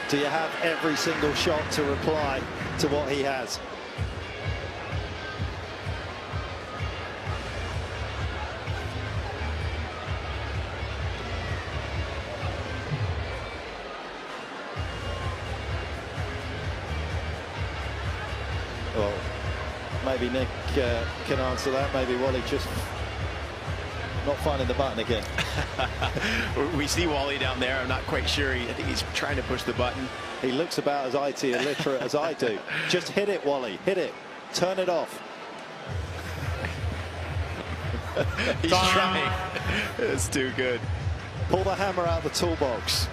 Do you have every single shot to reply to what he has? Well, Maybe Nick can answer that. Maybe Wally just not finding the button again. We see Wally down there. I'm not quite sure. I think he's trying to push the button. He looks about as IT illiterate as I do. Just hit it, Wally. Hit it. Turn it off. He's trying. It's too good. Pull the hammer out of the toolbox.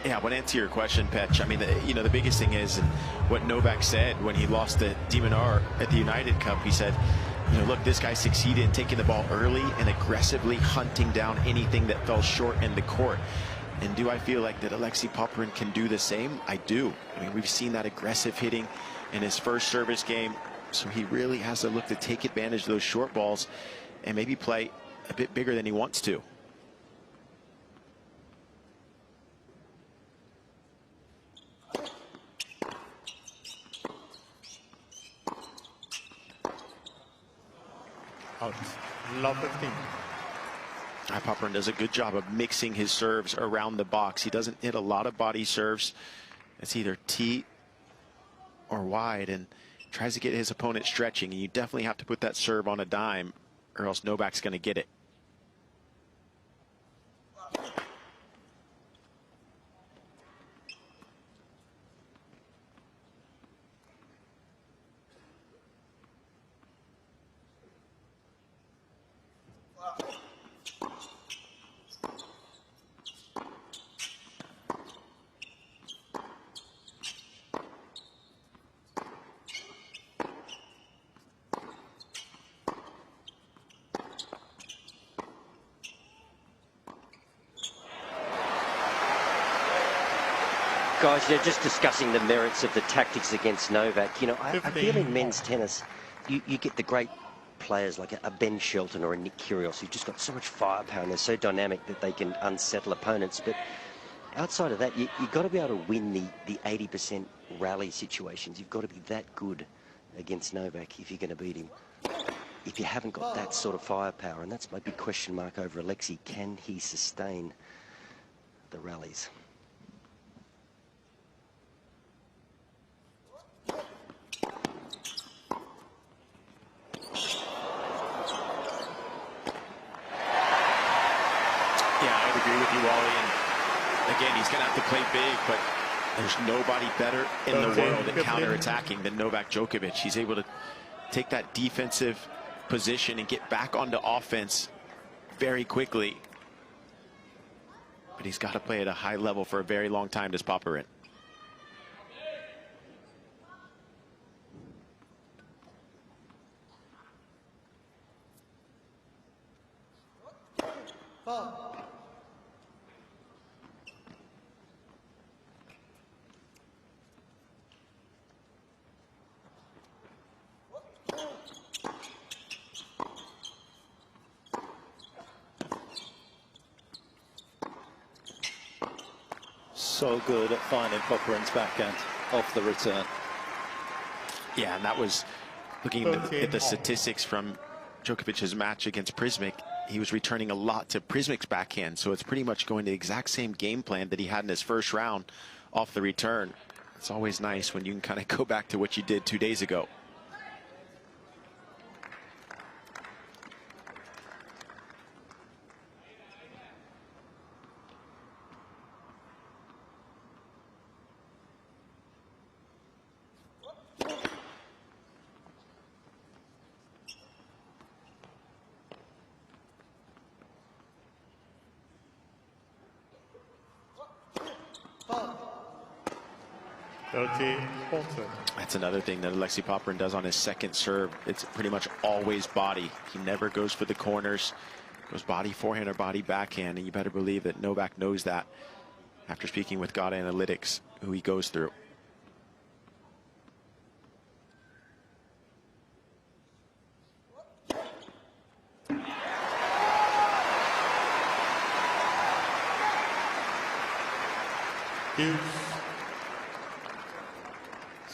Yeah, but answer your question, Petch. I mean, the biggest thing is what Novak said when he lost to de Minaur at the United Cup. He said, look, this guy succeeded in taking the ball early and aggressively hunting down anything that fell short in the court. And do I feel like that Alexei Popyrin can do the same? I do. I mean, we've seen that aggressive hitting in his first service game. So he really has to look to take advantage of those short balls and maybe play a bit bigger than he wants to. Out. Love 15. Popyrin does a good job of mixing his serves around the box. He doesn't hit a lot of body serves. It's either T or wide, and tries to get his opponent stretching. And you definitely have to put that serve on a dime, or else Novak's going to get it. Guys, just discussing the merits of the tactics against Novak. I feel in men's tennis, you get the great players like a Ben Shelton or a Nick Kyrgios who've just got so much firepower and they're so dynamic that they can unsettle opponents. But outside of that, you've got to be able to win the 80% rally situations. You've got to be that good against Novak if you're going to beat him. If you haven't got that sort of firepower, and that's my big question mark over Alexei, can he sustain the rallies? Again, he's going to have to play big, but there's nobody better in the world at counter-attacking than Novak Djokovic. He's able to take that defensive position and get back onto offense very quickly. But he's got to play at a high level for a very long time, does Popyrin. So good at finding Popyrin's backhand off the return. Yeah, and that was looking at the statistics from Djokovic's match against Prismic. He was returning a lot to Prismic's backhand, so it's pretty much going to the exact same game plan that he had in his first round off the return. It's always nice when you can kind of go back to what you did 2 days ago. That's another thing that Alexei Popyrin does on his second serve. It's pretty much always body. He never goes for the corners. Goes body forehand or body backhand, and you better believe that Novak knows that after speaking with God Analytics, who he goes through.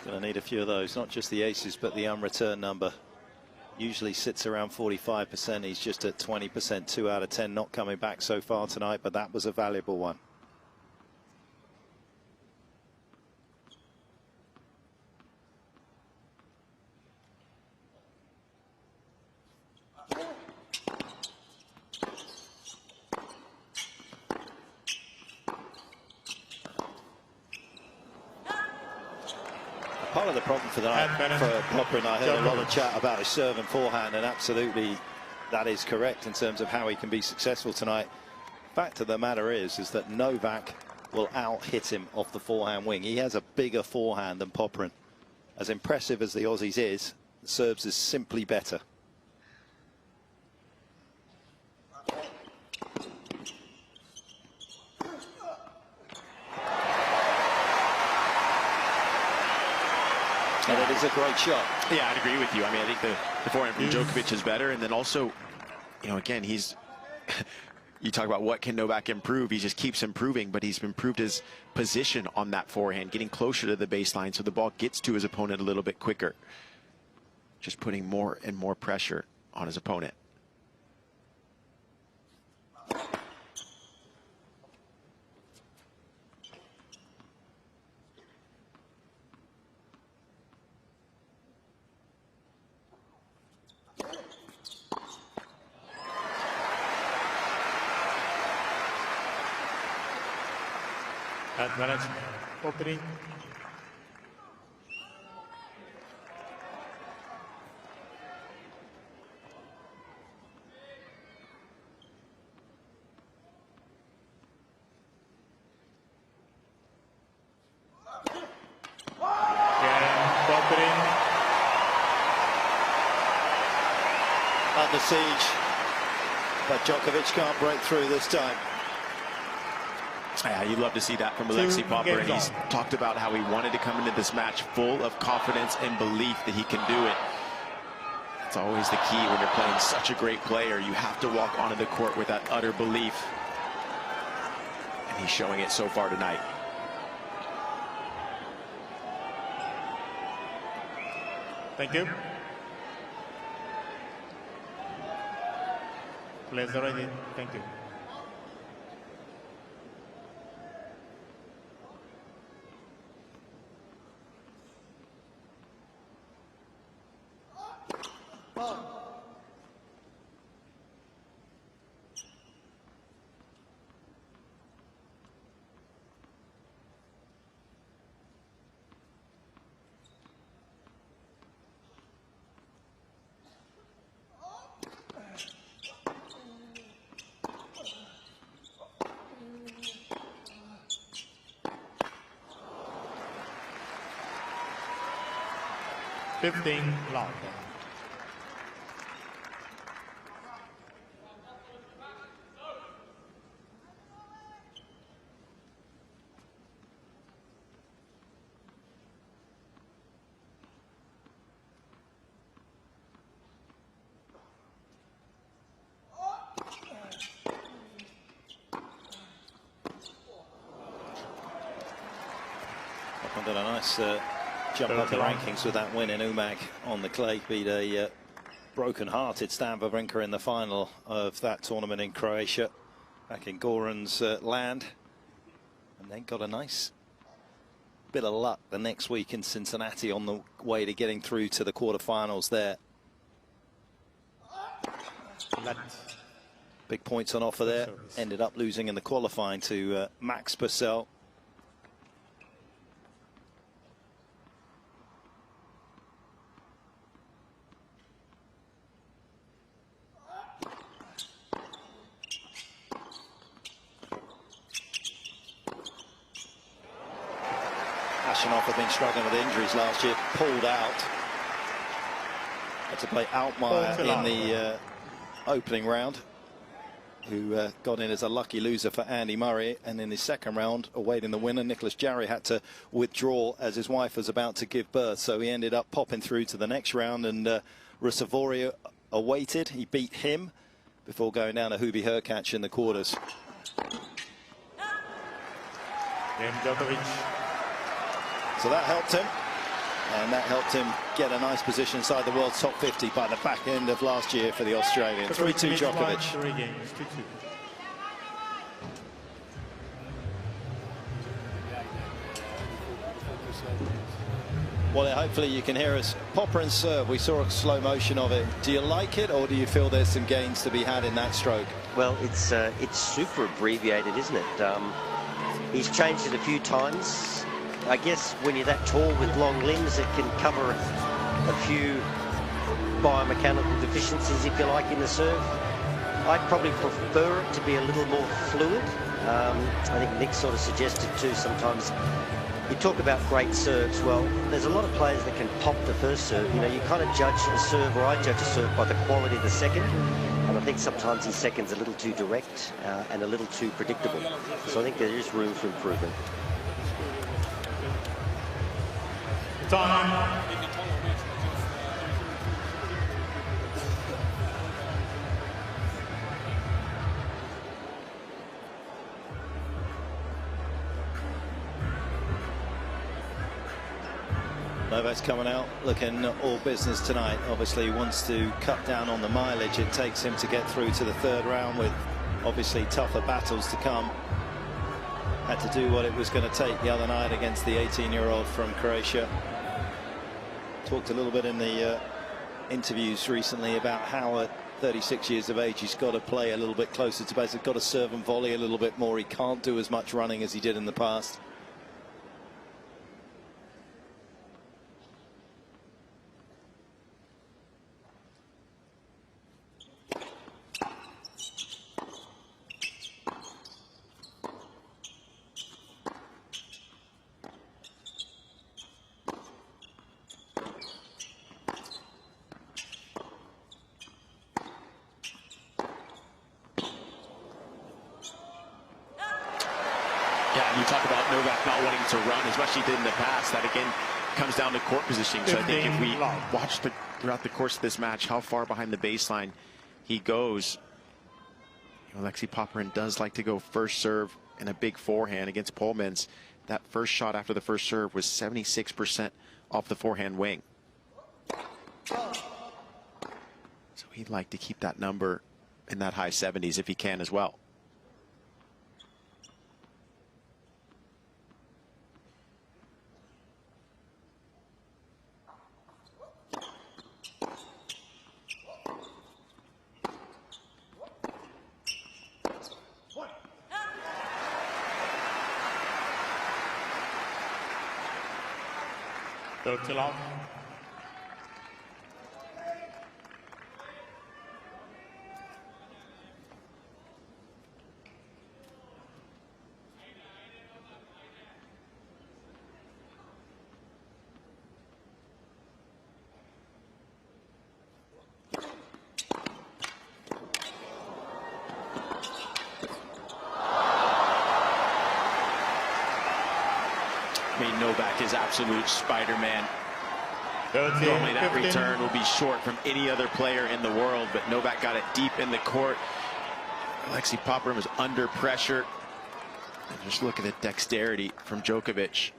Going to need a few of those, not just the aces, but the unreturned number. Usually sits around 45%. He's just at 20%, 2 out of 10 not coming back so far tonight, but that was a valuable one. Part of the problem for Popyrin, I heard a lot of chat about his serve and forehand, and absolutely that is correct in terms of how he can be successful tonight. Fact of the matter is that Novak will out-hit him off the forehand wing. He has a bigger forehand than Popyrin. As impressive as the Aussies is, the serves is simply better. And it is a great shot. Yeah, I'd agree with you. I mean, I think the forehand from Djokovic is better. And then also, you know, again, he's... you talk about what can Novak improve. He just keeps improving, but he's improved his position on that forehand, getting closer to the baseline so the ball gets to his opponent a little bit quicker. Just putting more and more pressure on his opponent. Advantage, Popyrin. Under siege, but Djokovic can't break through this time. Yeah, you'd love to see that from Alexei Popyrin. He's talked about how he wanted to come into this match full of confidence and belief that he can do it. It's always the key when you're playing such a great player. You have to walk onto the court with that utter belief. And he's showing it so far tonight. Thank you. Pleasure, ready. Thank you. Long. Did a nice jump up the rankings with that win in Umag on the clay. Beat a broken-hearted Stan Wawrinka in the final of that tournament in Croatia, back in Goran's land, and then got a nice bit of luck the next week in Cincinnati on the way to getting through to the quarterfinals there. Big points on offer there. Ended up losing in the qualifying to Max Purcell. Had been struggling with injuries last year, pulled out. Had to play Altmaier in the opening round, who got in as a lucky loser for Andy Murray, and in the second round, awaiting the winner, Nicholas Jarry had to withdraw as his wife was about to give birth, so he ended up popping through to the next round, and Rusavorio awaited. He beat him before going down to Hubi Hurkacz in the quarters. Djokovic. So that helped him, and that helped him get a nice position inside the world's top 50 by the back end of last year for the Australian. 3-2 Djokovic. 3 games, 2-2. Well, hopefully you can hear us. Popyrin's serve, we saw a slow motion of it. Do you like it, or do you feel there's some gains to be had in that stroke? Well, it's super abbreviated, isn't it? He's changed it a few times. I guess when you're that tall with long limbs, it can cover a few biomechanical deficiencies, if you like, in the serve. I'd probably prefer it to be a little more fluid. I think Nick sort of suggested too, sometimes you talk about great serves. Well, there's a lot of players that can pop the first serve. You know, you kind of judge a serve, or I judge a serve by the quality of the second. And I think sometimes his second's a little too direct and a little too predictable. So I think there is room for improvement. Time. Novak's coming out looking all business tonight. Obviously wants to cut down on the mileage it takes him to get through to the third round, with obviously tougher battles to come. Had to do what it was going to take the other night against the 18-year-old from Croatia. Talked a little bit in the interviews recently about how at 36 years of age he's got to play a little bit closer to base. He's got to serve and volley a little bit more. He can't do as much running as he did in the past. Yeah, you talk about Novak not wanting to run as much as he did in the past. That again comes down to court positioning. So I think if we watch throughout the course of this match how far behind the baseline he goes, Alexei Popyrin does like to go first serve and a big forehand against Polmans. That first shot after the first serve was 76% off the forehand wing. So he'd like to keep that number in that high 70s if he can as well. Too long. I mean, Novak is absolute Spider-Man. Normally that return will be short from any other player in the world, but Novak got it deep in the court. Alexei Popyrin was under pressure. And just look at the dexterity from Djokovic.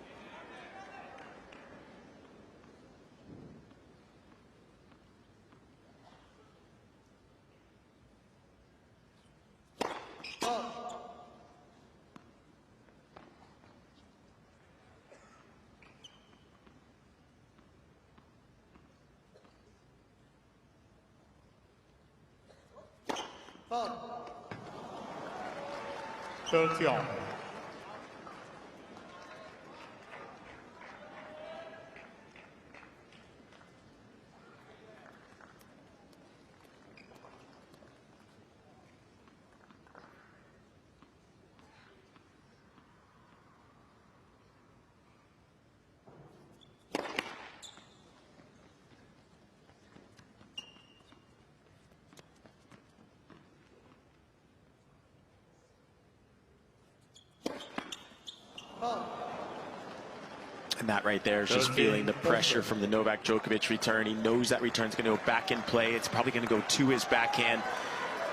And that right there is just feeling the pressure from the Novak Djokovic return. He knows that return's going to go back in play. It's probably going to go to his backhand.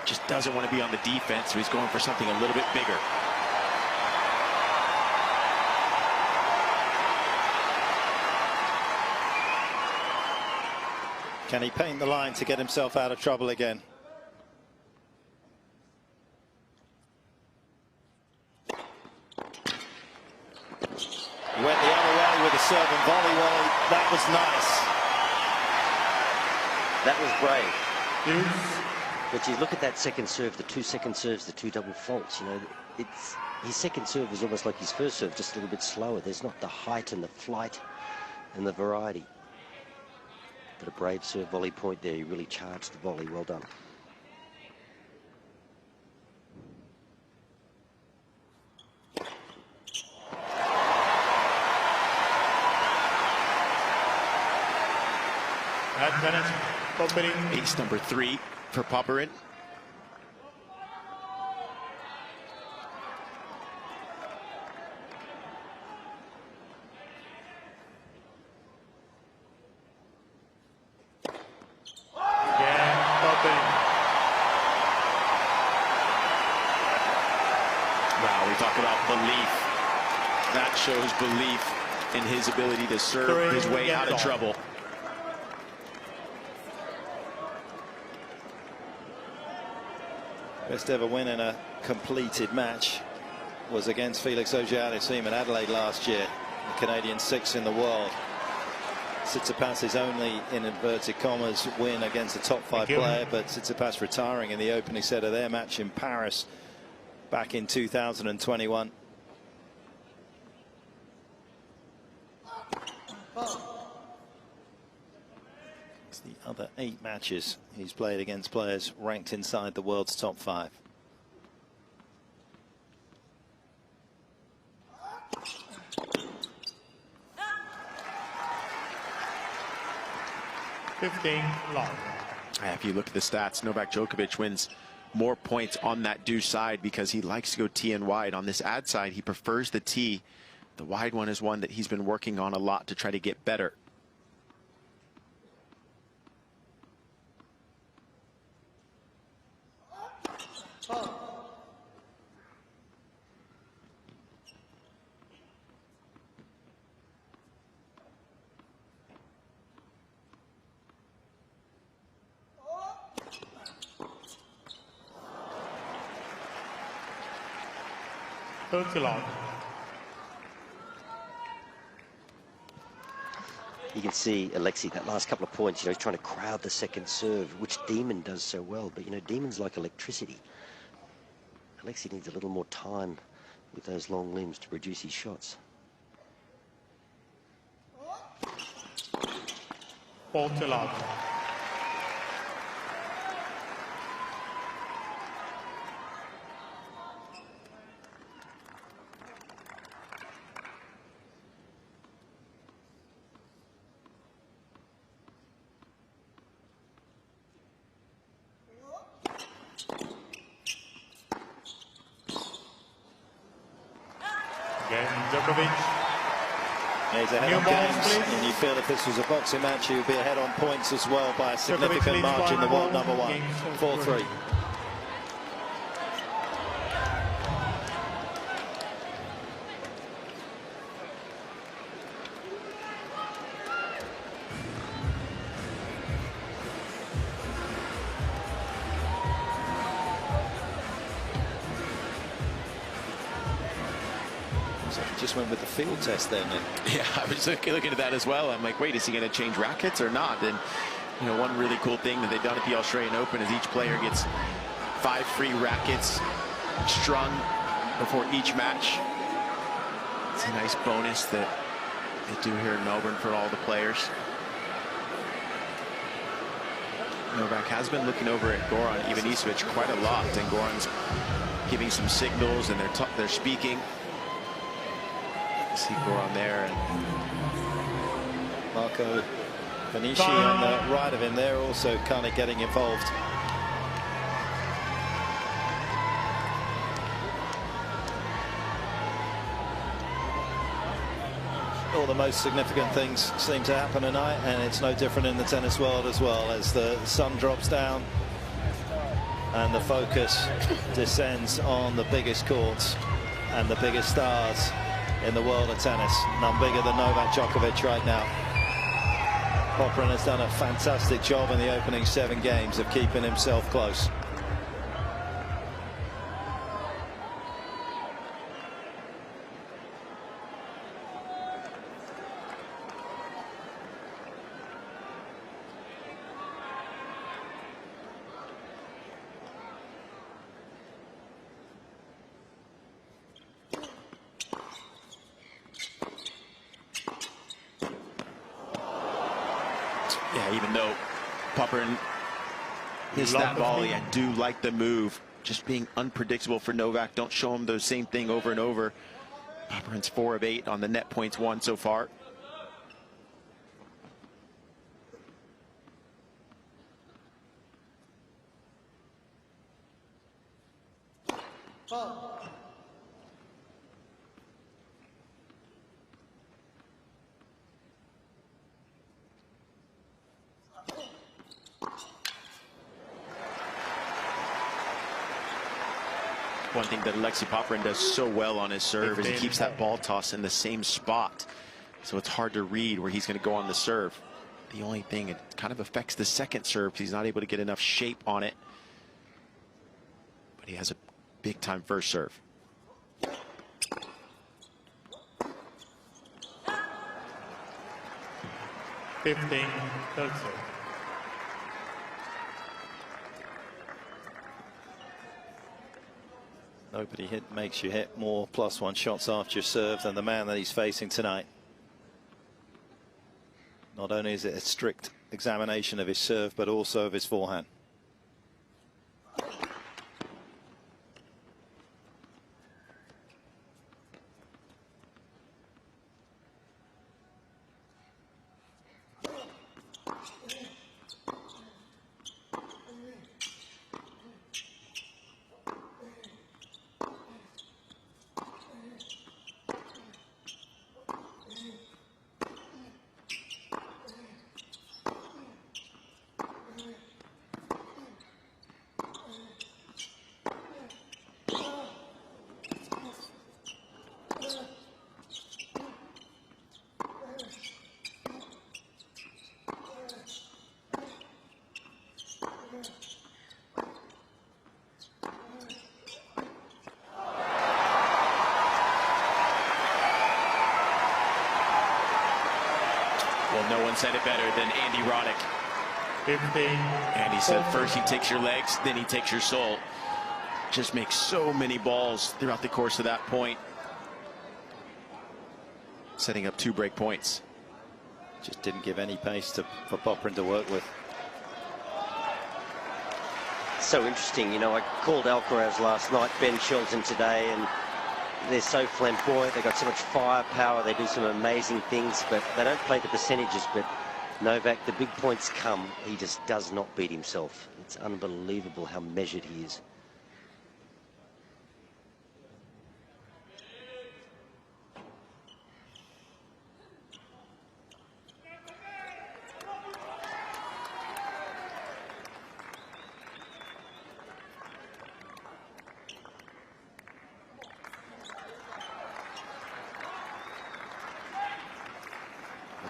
Just doesn't want to be on the defense, so he's going for something a little bit bigger. Can he paint the line to get himself out of trouble again? Went the other way with a serve and volley. Well, that was nice. That was brave. But you look at that second serve, the 2 second serves, the 2 double faults, you know, his second serve is almost like his first serve, just a little bit slower. There's not the height and the flight and the variety. But a brave serve volley point there. He really charged the volley. Well done. Ace number 3 for Popyrin. Wow, we talk about belief. That shows belief in his ability to serve his way out of trouble. Best ever win in a completed match was against Felix Auger-Aliassime in Adelaide last year, the Canadian 6th in the world. Tsitsipas's only, in inverted commas, win against a top 5 player, but Tsitsipas retiring in the opening set of their match in Paris back in 2021. It's the other 8 matches he's played against players ranked inside the world's top 5. If you look at the stats, Novak Djokovic wins more points on that deuce side because he likes to go tee and wide. On this ad side, he prefers the tee. The wide one is one that he's been working on a lot to try to get better. You can see Alexei, that last couple of points, you know, he's trying to crowd the second serve, which Demon does so well. But, you know, Demon's like electricity. Alexei needs a little more time with those long limbs to produce his shots. Djokovic. He's ahead on games, and you feel if this was a boxing match, he would be ahead on points as well by a significant margin. The world number 1, 4-3. Just went with the field test there, Nick. Yeah, I was looking at that as well. I'm like, wait, is he going to change rackets or not? And, you know, one really cool thing that they've done at the Australian Open is each player gets 5 free rackets strung before each match. It's a nice bonus that they do here in Melbourne for all the players. Novak has been looking over at Goran Ivanisevic quite a lot, and Goran's giving some signals, and they're speaking. See Goran there, and Marco Benici on the right of him there, also kind of getting involved. All the most significant things seem to happen tonight, and it's no different in the tennis world as well, as the sun drops down and the focus descends on the biggest courts and the biggest stars in the world of tennis. None bigger than Novak Djokovic right now. Popyrin has done a fantastic job in the opening 7 games of keeping himself close. Yeah, even though Popyrin missed that volley, I do like the move. Just being unpredictable for Novak. Don't show him the same thing over and over. Popyrin's 4 of 8 on the net points won so far. One thing that Alexei Popyrin does so well on his serve is he keeps that ball toss in the same spot. So it's hard to read where he's going to go on the serve. The only thing, it kind of affects the second serve because he's not able to get enough shape on it. But he has a big time first serve. Third serve. Nobody makes you hit more +1 shots after your serve than the man that he's facing tonight. Not only is it a strict examination of his serve, but also of his forehand. Well, no one said it better than Andy Roddick. 15. And he said first he takes your legs, then he takes your soul. Just makes so many balls throughout the course of that point. Setting up 2 break points. Just didn't give any pace for Popyrin to work with. So interesting, you know, I called Alcaraz last night, Ben Shelton today, and they're so flamboyant, they've got so much firepower, they do some amazing things, but they don't play the percentages. But Novak, the big points come, he just does not beat himself. It's unbelievable how measured he is.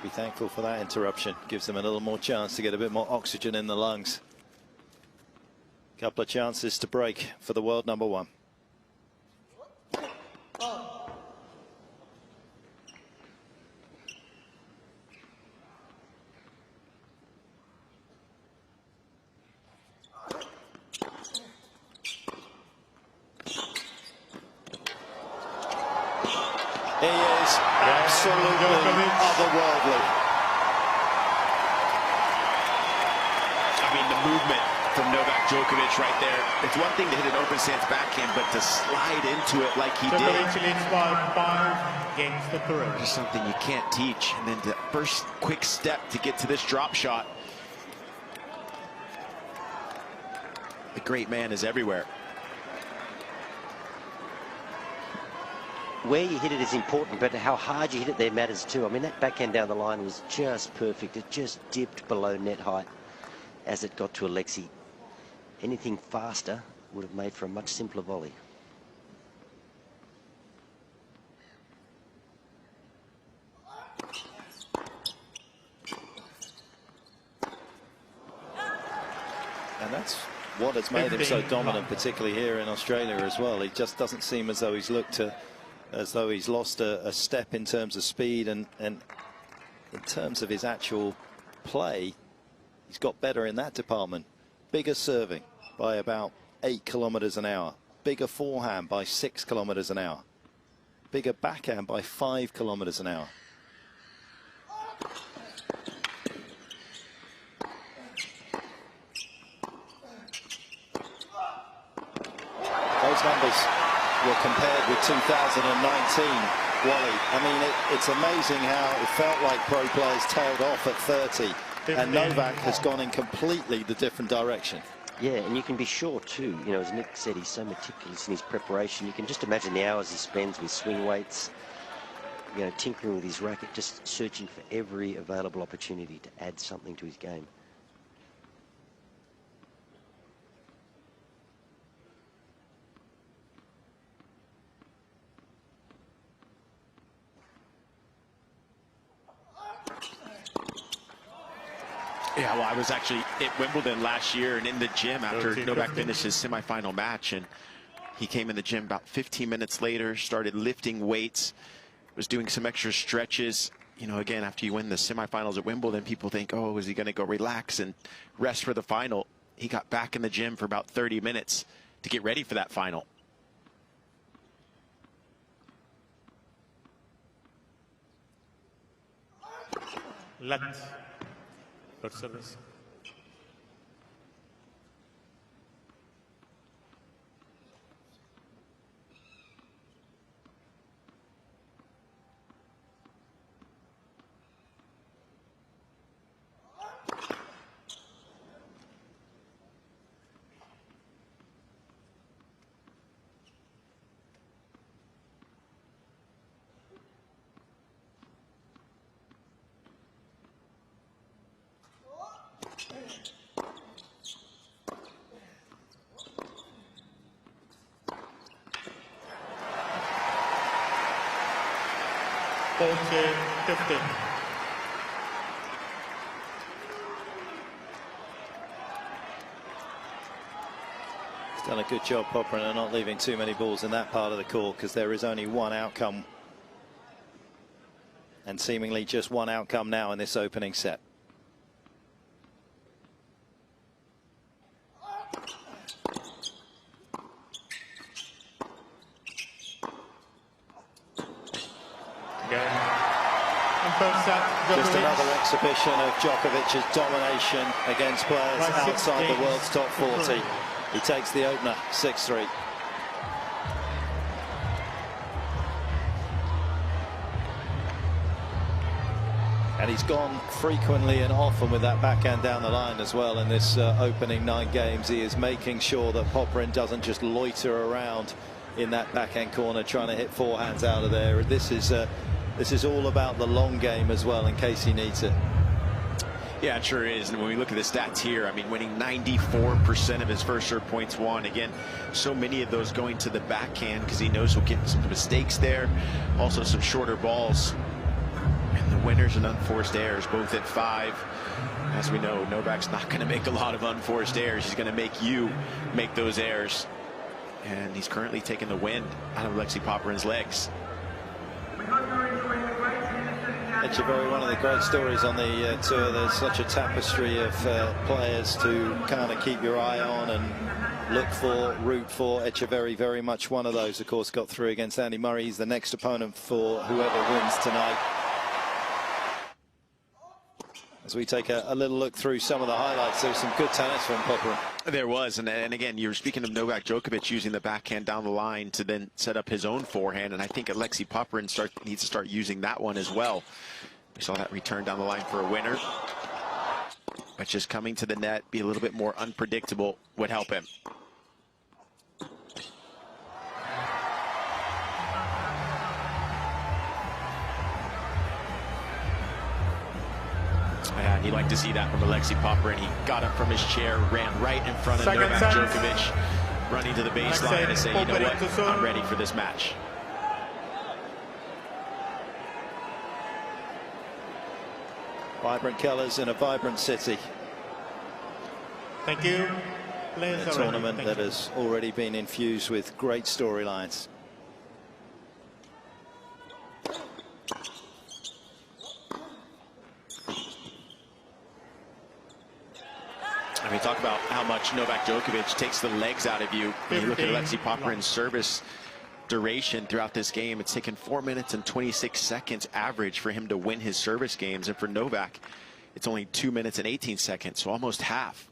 Be thankful for that interruption. Gives them a little more chance to get a bit more oxygen in the lungs. Couple of chances to break for the world number 1. He is absolutely otherworldly. I mean, the movement from Novak Djokovic right there. It's one thing to hit an open stance backhand, but to slide into it like he did. Djokovic leads by 5 games to 3. Just something you can't teach. And then the first quick step to get to this drop shot. The great man is everywhere. Where you hit it is important, but how hard you hit it there matters too. I mean, that backhand down the line was just perfect. It just dipped below net height as it got to Alexei. Anything faster would have made for a much simpler volley. And that's what has made him so dominant, particularly here in Australia as well. He just doesn't seem as though he's lost a step in terms of speed, and in terms of his actual play, he's got better in that department. Bigger serving by about 8 kilometers an hour. Bigger forehand by 6 kilometers an hour. Bigger backhand by 5 kilometers an hour. were compared with 2019, Wally. I mean, it's amazing how it felt like pro players tailed off at 30, and Novak has gone in completely the different direction. Yeah, and you can be sure too, you know, as Nick said, he's so meticulous in his preparation. You can just imagine the hours he spends with swing weights, you know, tinkering with his racket, just searching for every available opportunity to add something to his game. Yeah, well, I was actually at Wimbledon last year and in the gym after Novak finished his semifinal match, and he came in the gym about 15 minutes later, started lifting weights, was doing some extra stretches. You know, again, after you win the semifinals at Wimbledon, people think, oh, is he going to go relax and rest for the final? He got back in the gym for about 30 minutes to get ready for that final. Let. Good service. Okay, 15. He's done a good job, Popyrin, of not leaving too many balls in that part of the court, because there is only one outcome, and seemingly just one outcome now in this opening set. Just another exhibition of Djokovic's domination against players outside the world's top 40. He takes the opener 6-3. And he's gone frequently and often with that backhand down the line as well in this opening 9 games. He is making sure that Popyrin doesn't just loiter around in that backhand corner trying to hit forehands out of there. This is all about the long game as well, in case he needs it. Yeah, it sure is. And when we look at the stats here, I mean, winning 94% of his first serve points won. Again, so many of those going to the backhand because he knows he'll get some mistakes there. Also some shorter balls. And the winners and unforced errors, both at 5. As we know, Novak's not going to make a lot of unforced errors. He's going to make you make those errors. And he's currently taking the wind out of Alexei Popyrin's legs. Etcheverry, one of the great stories on the tour. There's such a tapestry of players to kind of keep your eye on and look for, root for. Etcheverry, very much one of those. Of course, got through against Andy Murray. He's the next opponent for whoever wins tonight. As we take a little look through some of the highlights, there was some good tennis from Popyrin. There was, and again, you were speaking of Novak Djokovic using the backhand down the line to then set up his own forehand, and I think Alexei Popyrin needs to start using that one as well. We saw that return down the line for a winner, but just coming to the net, be a little bit more unpredictable would help him. And you'd like to see that from Alexei Popyrin. He got up from his chair, ran right in front of Novak Djokovic, running to the baseline and saying, you know what, I'm ready for this match. Vibrant colours in a vibrant city. Thank you. A tournament that has already been infused with great storylines. I mean, talk about how much Novak Djokovic takes the legs out of you. When you look at Alexei Popyrin's service duration throughout this game, it's taken 4 minutes and 26 seconds average for him to win his service games. And for Novak, it's only 2 minutes and 18 seconds, so almost half.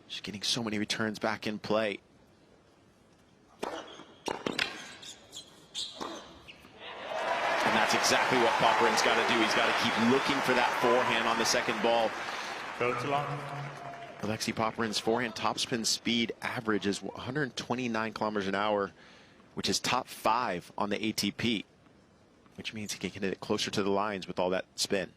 Just getting so many returns back in play. exactly what Popyrin's got to do. He's got to keep looking for that forehand on the second ball. Alexei Popyrin's forehand topspin speed average is 129 kilometers an hour, which is top 5 on the ATP, which means he can hit it closer to the lines with all that spin.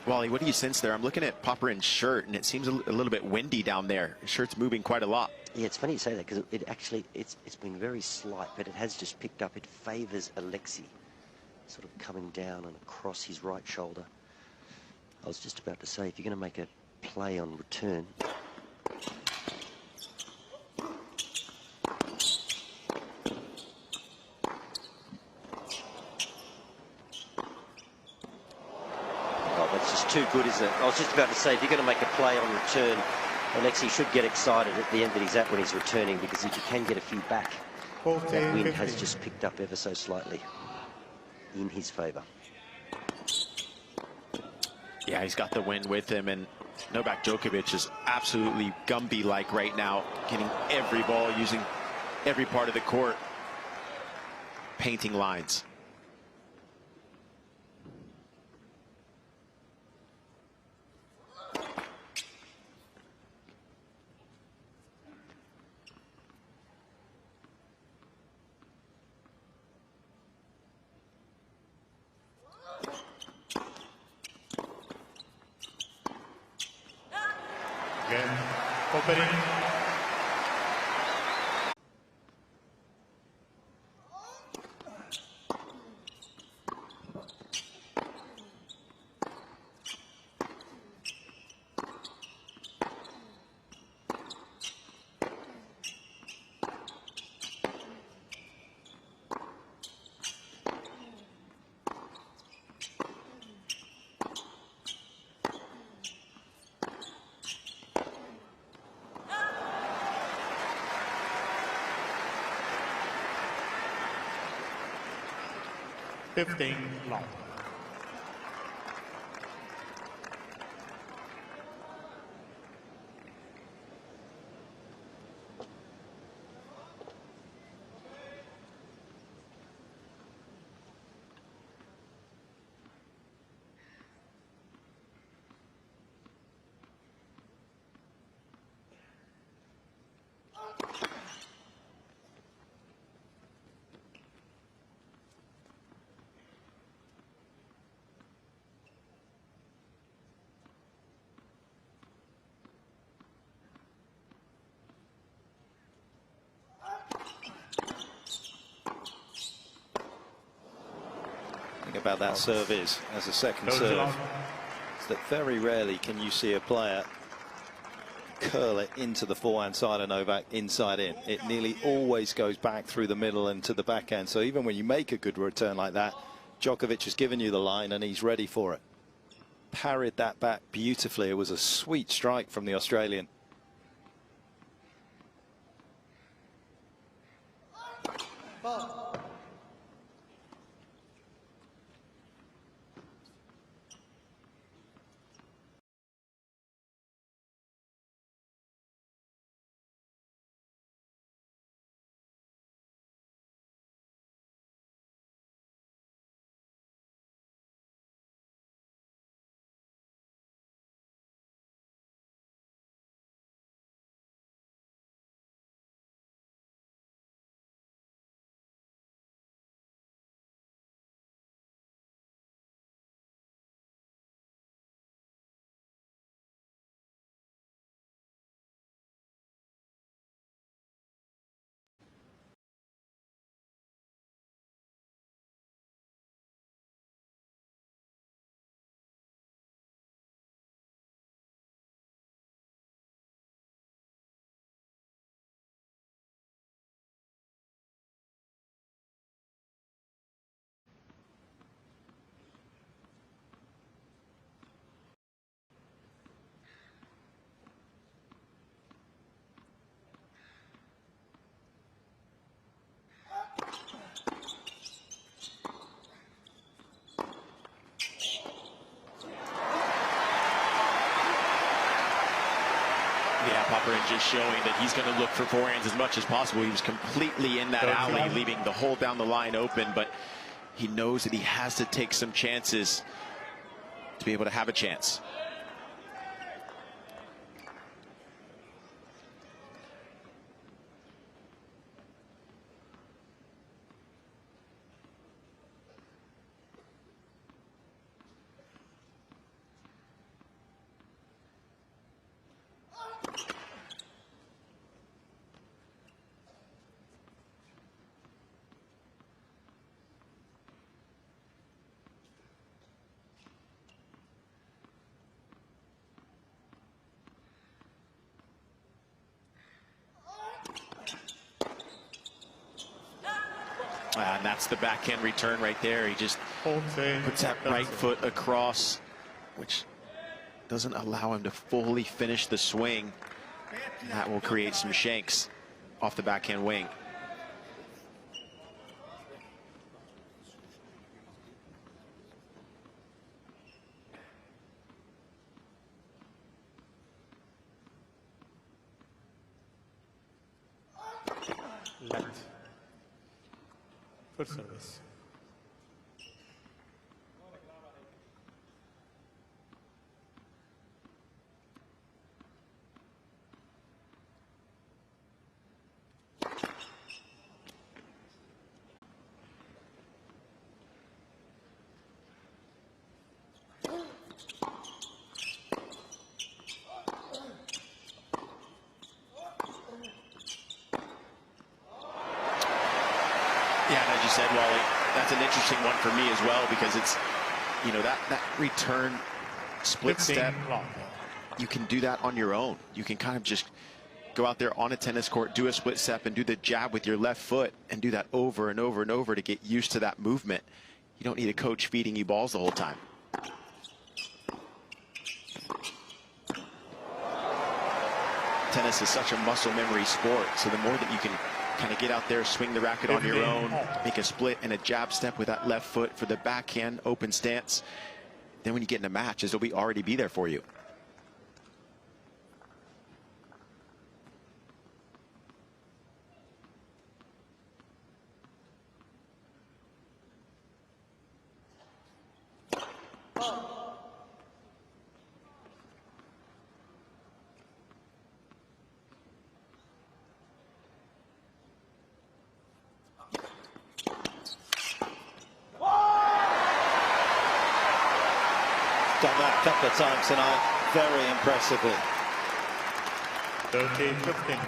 Wally, what do you sense there? I'm looking at Popyrin's shirt, and it seems a little bit windy down there. His shirt's moving quite a lot. Yeah, it's funny you say that, because it's been very slight, but it has just picked up. It favours Alexei, sort of coming down and across his right shoulder. I was just about to say, if you're going to make a play on return, too good, isn't it? I was just about to say, if you're going to make a play on return, Alexei should get excited at the end that he's at when he's returning, because if you can get a few back, that wind has just picked up ever so slightly in his favour. Yeah, he's got the wind with him, and Novak Djokovic is absolutely Gumby-like right now, getting every ball, using every part of the court, painting lines. Popyrin. Long. About that serve is, as a second serve, is that very rarely can you see a player curl it into the forehand side of Novak inside in. It nearly always goes back through the middle and to the backhand. So even when you make a good return like that, Djokovic has given you the line and he's ready for it. Parried that back beautifully. It was a sweet strike from the Australian. Yeah, Popyrin just showing that he's going to look for forehands as much as possible. He was completely in that alley, leaving the hole down the line open, but he knows that he has to take some chances to be able to have a chance. And that's the backhand return right there. He just puts that right foot across, which doesn't allow him to fully finish the swing. And that will create some shanks off the backhand wing. Left. Full service. Yeah, and as you said, Wally, that's an interesting one for me as well, because it's, you know, that return split step, you can do that on your own. You can kind of just go out there on a tennis court, do a split step, and do the jab with your left foot, and do that over and over and over to get used to that movement. You don't need a coach feeding you balls the whole time. Tennis is such a muscle memory sport, so the more that you can kind of get out there, swing the racket on your own, make a split and a jab step with that left foot for the backhand open stance, then when you get in a match, it'll already be there for you. Done that a couple of times tonight, very impressively. 13-15.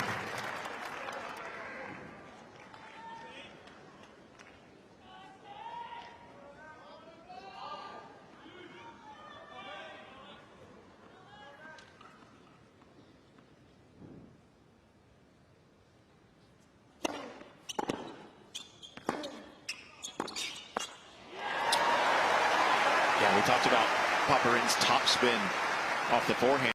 Yeah, we talked about Popyrin's top spin off the forehand.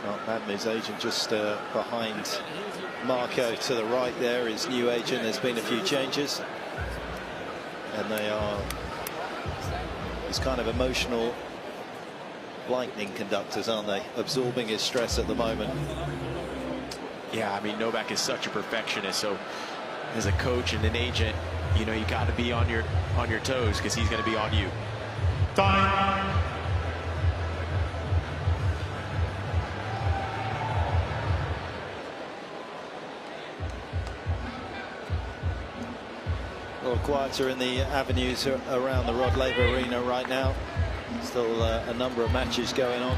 Well, Madden's agent just behind Marco to the right there, his new agent. There's been a few changes, and they are these kind of emotional lightning conductors, aren't they? Absorbing his stress at the moment. Yeah, I mean, Novak is such a perfectionist. So as a coach and an agent, you know, you got to be on your toes because he's going to be on you. Time. A little quieter in the avenues around the Rod Laver Arena right now. Still a number of matches going on.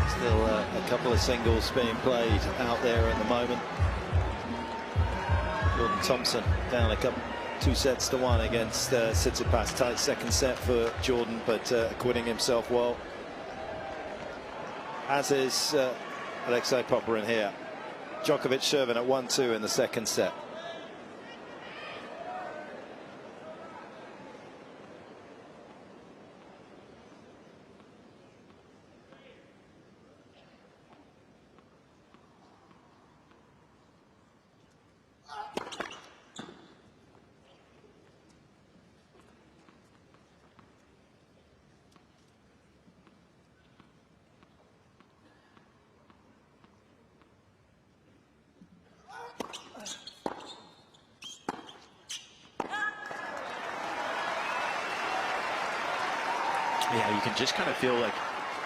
Still a couple of singles being played out there at the moment. Jordan Thompson down 2-1 against Tsitsipas. Tight second set for Jordan, but acquitting himself well. As is Alexei Popyrin here. Djokovic serving at 1-2 in the second set. Yeah, you can just kind of feel like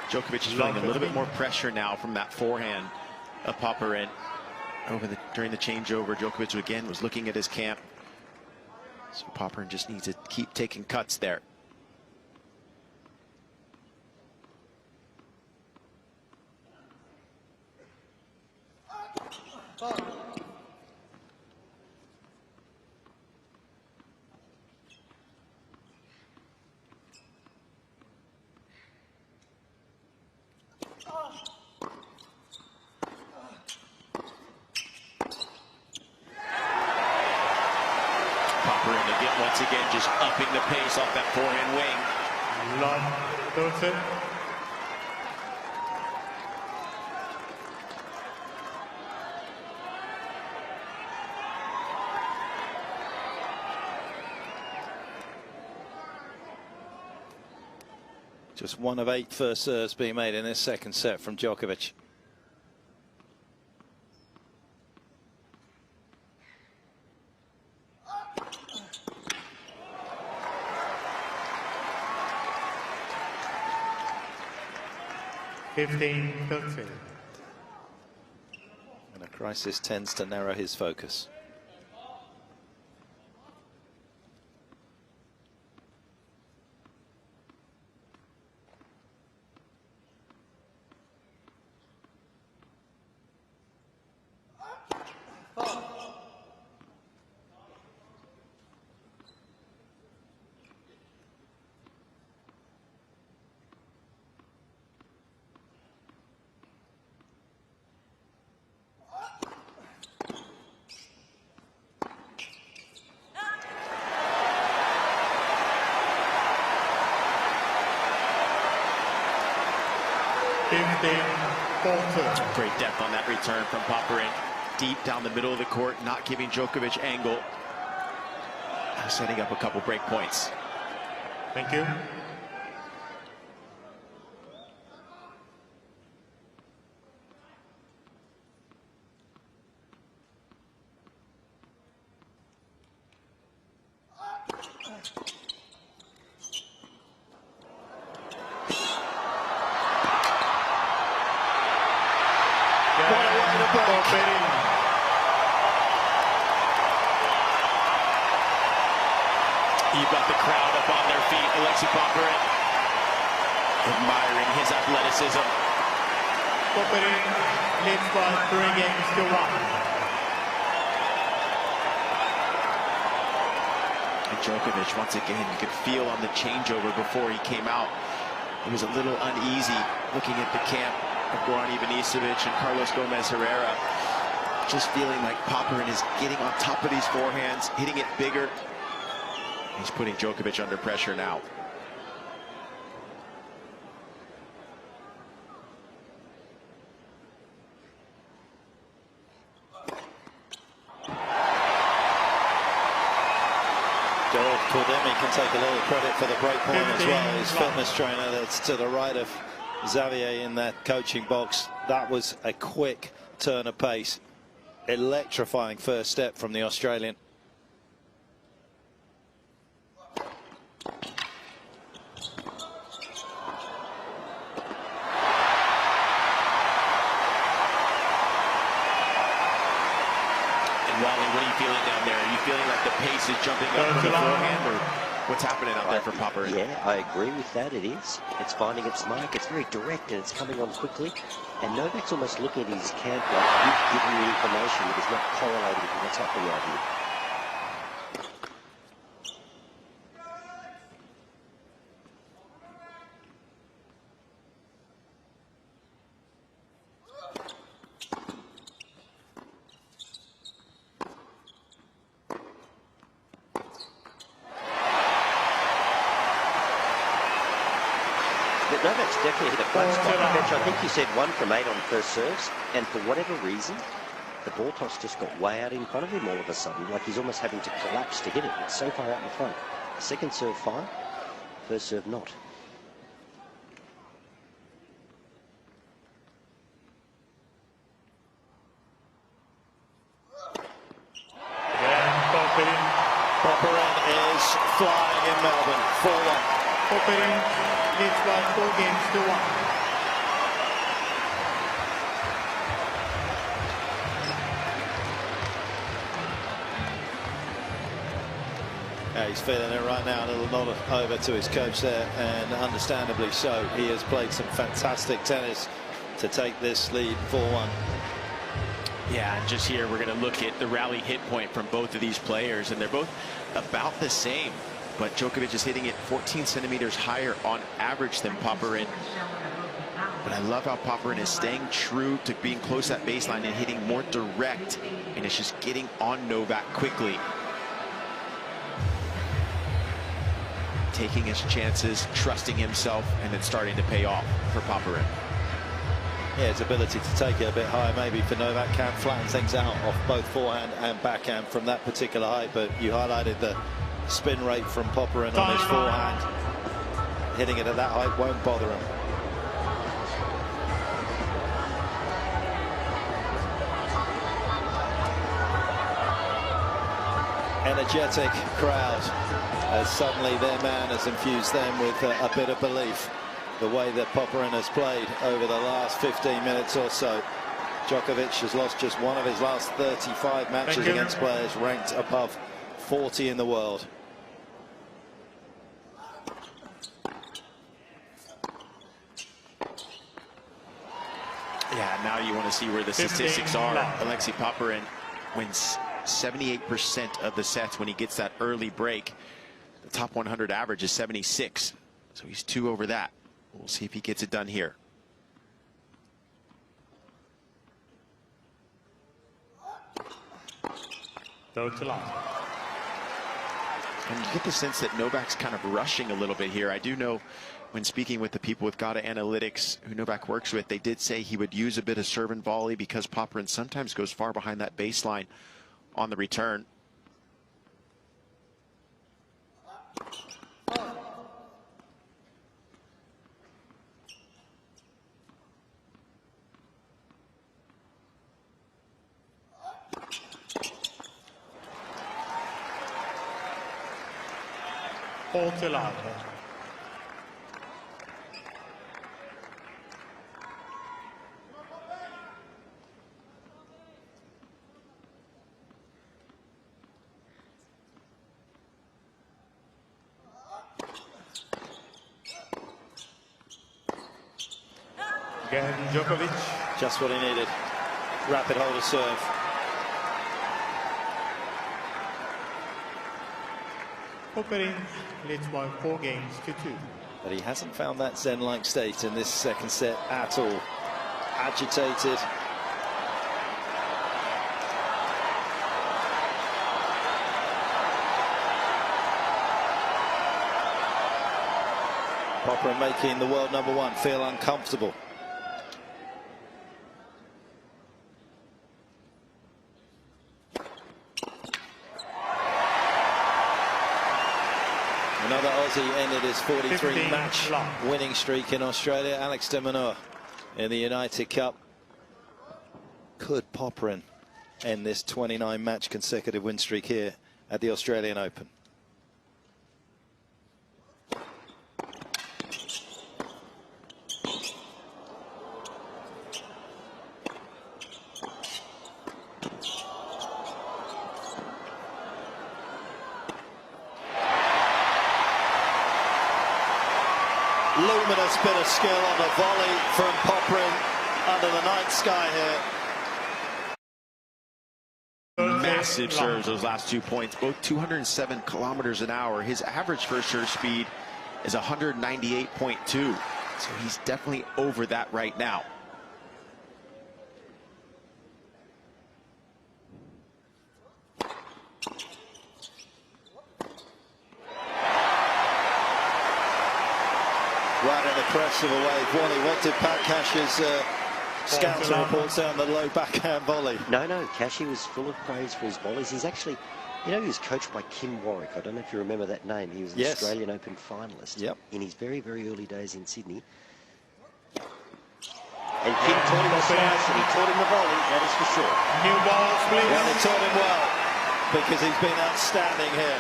Djokovic is feeling a little bit more pressure now from that forehand of Popyrin. During the changeover, Djokovic again was looking at his camp. So Popyrin just needs to keep taking cuts there. Once again, just upping the pace off that forehand wing. Just 1 of 8 first serves being made in this second set from Djokovic. $15-13. And a crisis tends to narrow his focus. Great depth on that return from Popyrin. Deep down the middle of the court, not giving Djokovic angle. Setting up a couple break points. Thank you. You've got the crowd up on their feet. Alexei Popyrin admiring his athleticism. Popyrin leads by 3 games to 1. And Djokovic, once again, you could feel on the changeover before he came out, he was a little uneasy looking at the camp of Goran Ivanisevic and Carlos Gomez Herrera. Just feeling like Popyrin is getting on top of these forehands, hitting it bigger. He's putting Djokovic under pressure now. Kordemi can take a little credit for the break point as well. His fitness trainer that's to the right of Xavier in that coaching box. That was a quick turn of pace. Electrifying first step from the Australian. What are you feeling down there? Are you feeling like the pace is jumping up on the forehand, or what's happening out there for Popyrin? Yeah, I agree with that. It is. It's finding its mark. It's very direct and it's coming on quickly. And Novak's almost looking at his camp like you've given me information that is not correlating with what's happening out here. Novak's definitely hit a flat spot. I think he said 1 from 8 on first serves, and for whatever reason, the ball toss just got way out in front of him all of a sudden, like he's almost having to collapse to hit it. It's so far out in front. Second serve fine, first serve not. Popyrin is flying in Melbourne, 4-1. Popyrin leads by 4 games to 1. Yeah, he's feeling it right now. A little nod over to his coach there, and understandably so. He has played some fantastic tennis to take this lead 4-1. Yeah, and just here we're going to look at the rally hit point from both of these players, and they're both about the same. But Djokovic is hitting it 14 centimeters higher on average than Popyrin. But I love how Popyrin is staying true to being close to that baseline and hitting more direct, and it's just getting on Novak quickly. Taking his chances, trusting himself, and then starting to pay off for Popyrin. Yeah, his ability to take it a bit higher maybe for Novak can flatten things out off both forehand and backhand from that particular height. But you highlighted the spin rate from Popyrin on his forehand. Hitting it at that height won't bother him. Energetic crowd as suddenly their man has infused them with a bit of belief. The way that Popyrin has played over the last 15 minutes or so. Djokovic has lost just one of his last 35 matches against players ranked above 40 in the world. Yeah, now you want to see where the statistics are. Alexei Popyrin wins 78% of the sets when he gets that early break. The top 100 average is 76, so he's 2 over that. We'll see if he gets it done here. Go to line. And you get the sense that Novak's kind of rushing a little bit here. I do know when speaking with the people with Gata Analytics, who Novak works with, they did say he would use a bit of serve and volley because Popyrin sometimes goes far behind that baseline on the return. Again, Djokovic. Just what he needed. Rapid hold of serve. Popyrin leads by 4 games to 2. But he hasn't found that zen-like state in this second set at all. Agitated. Popyrin making the world #1 feel uncomfortable. Another Aussie ended his 43-match winning streak in Australia. Alex de Minaur in the United Cup. could Popyrin end this 29-match consecutive win streak here at the Australian Open? Luminous bit of skill on a volley from Popyrin under the night sky here. Massive serves, those last 2 points, both 207 kilometers an hour. His average first serve speed is 198.2, so he's definitely over that right now. Right in the crest of a wave. Wally, what did Pat Cash's scouts report say on the low backhand volley? No, Cashy was full of praise for his volleys. He's actually, you know, he was coached by Kim Warwick. I don't know if you remember that name. He was an Australian Open finalist in his very, very early days in Sydney. And Kim taught him the slice and he taught him the volley, that is for sure. New balls, please. Well, he taught him well because he's been outstanding here.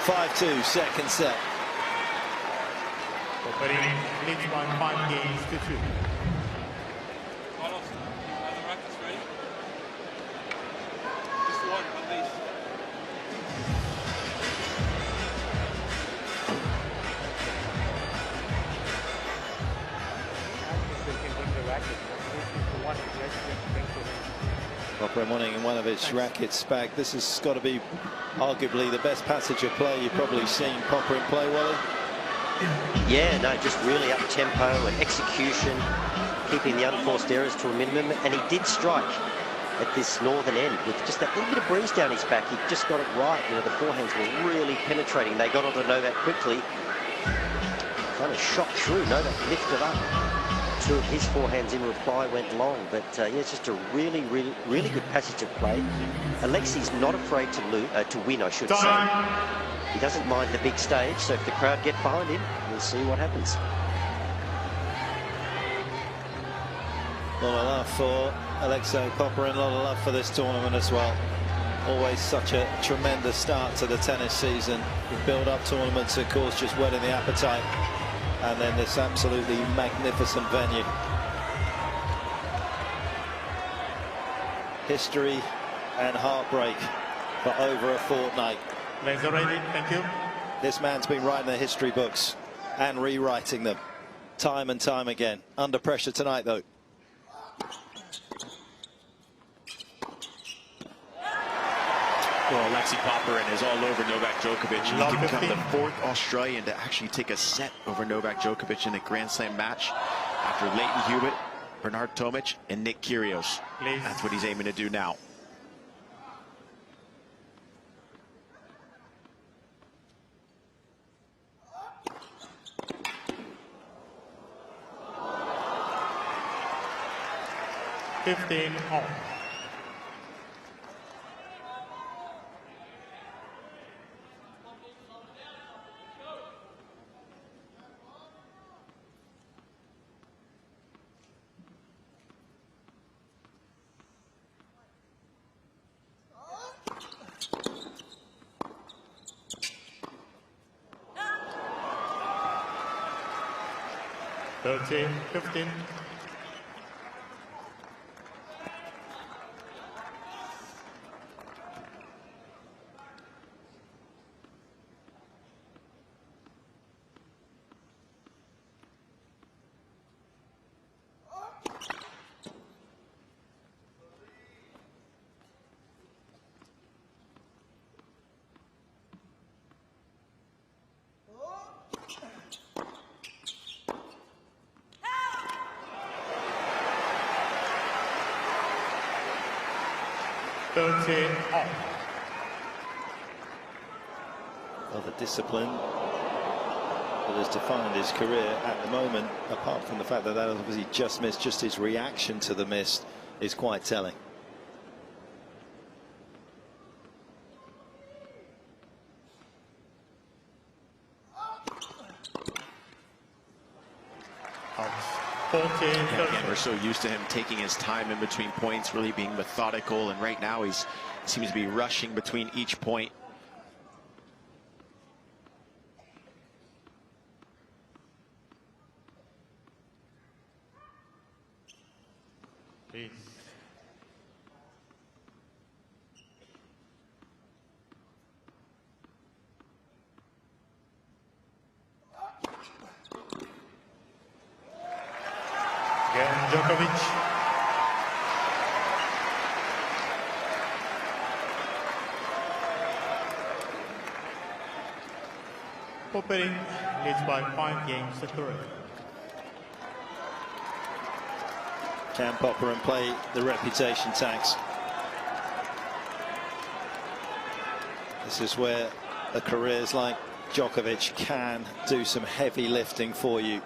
5-2, second set. Popyrin leads by 5 games to 2. Popyrin wanting one of his rackets back. This has got to be arguably the best passage of play you've probably seen Popyrin play, Wally. Yeah, no, just really up tempo and execution, keeping the unforced errors to a minimum. And he did strike at this northern end with just that little bit of breeze down his back. He just got it right. You know, the forehands were really penetrating. They got onto Novak quickly. Kind of shot through. Novak lifted up. 2 of his forehands in reply went long. But yeah, it's just a really, really, really good passage of play. Alexei's not afraid to win, I should say. He doesn't mind the big stage, so if the crowd get behind him, we'll see what happens. A lot of love for Alexei Popyrin, a lot of love for this tournament as well. Always such a tremendous start to the tennis season. Build-up tournaments, of course, just whetting the appetite. And then this absolutely magnificent venue. History and heartbreak for over a fortnight. Laser ready, thank you. This man's been writing the history books and rewriting them time and time again. Under pressure tonight, though. Well, Alexei Popyrin is all over Novak Djokovic. He can become the 4th Australian to actually take a set over Novak Djokovic in a Grand Slam match after Leighton Hewitt, Bernard Tomic, and Nick Kyrgios. That's what he's aiming to do now. All. $13, 15. Well, the discipline that has defined his career at the moment, apart from the fact that obviously just missed, just his reaction to the miss is quite telling. Again, we're so used to him taking his time in between points, really being methodical, and right now he seems to be rushing between each point. Please. Again, Djokovic. Popyrin leads by 5 games to 3. Can Popyrin play the reputation tax? This is where a careers like Djokovic can do some heavy lifting for you.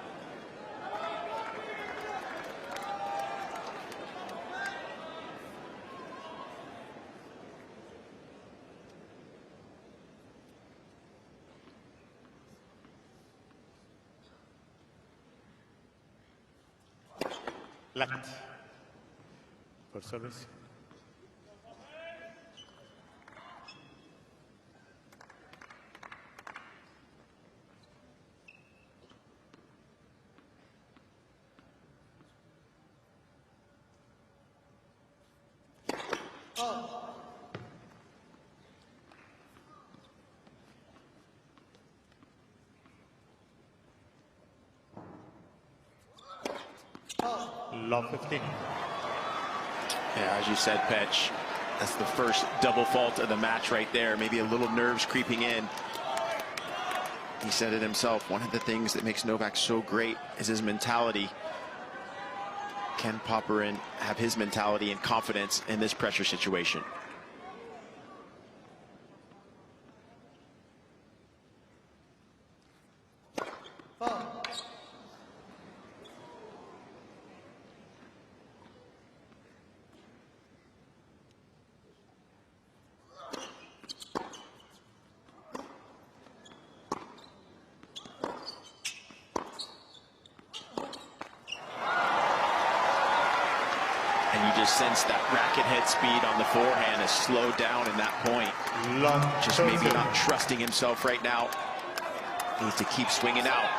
Left. For service. Love 15. Yeah, as you said, Petch, that's the first double fault of the match right there. Maybe a little nerves creeping in. He said it himself. One of the things that makes Novak so great is his mentality. Can Popyrin have his mentality and confidence in this pressure situation? Sense that racket head speed on the forehand has slowed down in that point. Just maybe not trusting himself right now. Needs to keep swinging out.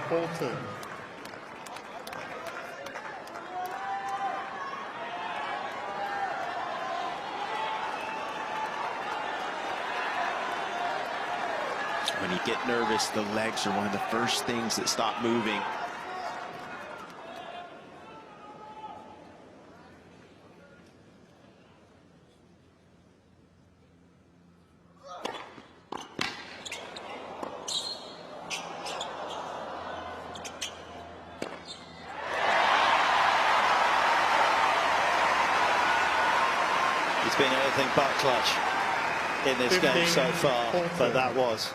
Bolton. When you get nervous, the legs are one of the first things that stop moving. It's been anything but clutch in this game so far, but that was.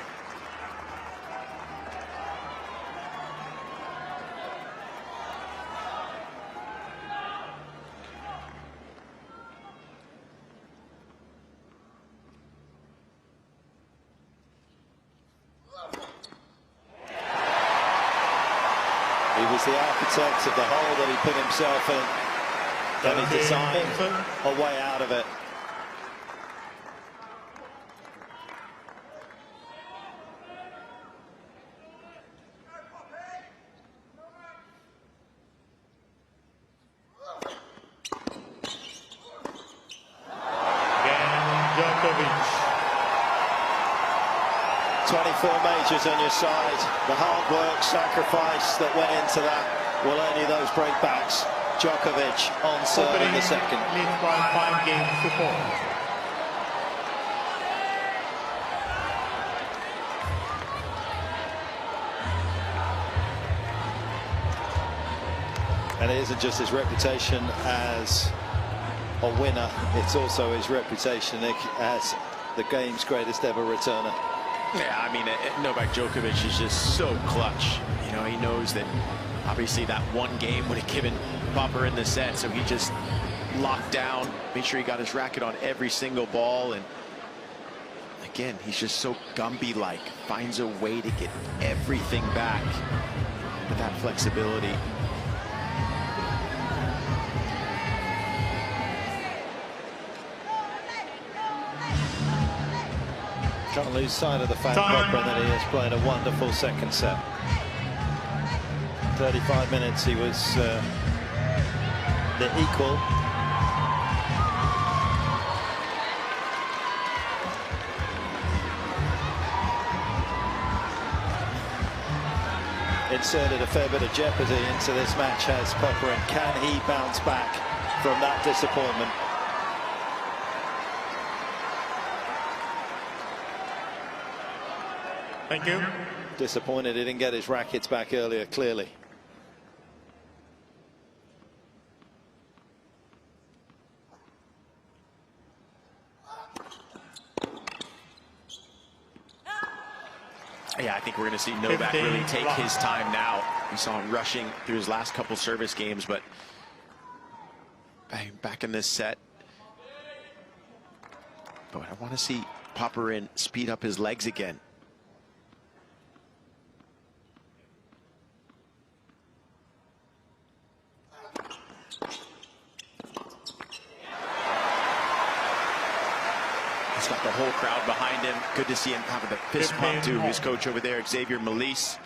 He was the architect of the hole that he put himself in, and he designed a way out of it. Djokovic. 24 majors on your side. The hard work, sacrifice that went into that will earn you those breakbacks. Djokovic on serve in the second. Leads by 5 games to 4. And it isn't just his reputation as a winner, it's also his reputation as the game's greatest ever returner. Yeah, I mean, Novak Djokovic is just so clutch. You know, he knows that obviously that one game would have given Popyrin the set, so he just locked down, made sure he got his racket on every single ball, and again, he's just so Gumby-like, finds a way to get everything back with that flexibility. Can't lose sight of the fact, Popyrin, that he has played a wonderful second set. 35 minutes, he was the equal. Inserted a fair bit of jeopardy into this match as Popyrin. Can he bounce back from that disappointment? Thank you. Disappointed he didn't get his rackets back earlier, clearly. Yeah, I think we're going to see Novak really take his time now. We saw him rushing through his last couple service games, but back in this set. But I want to see Popyrin speed up his legs again. He's got the whole crowd behind him. Good to see him having the fist pump to his coach over there, Xavier Malisse.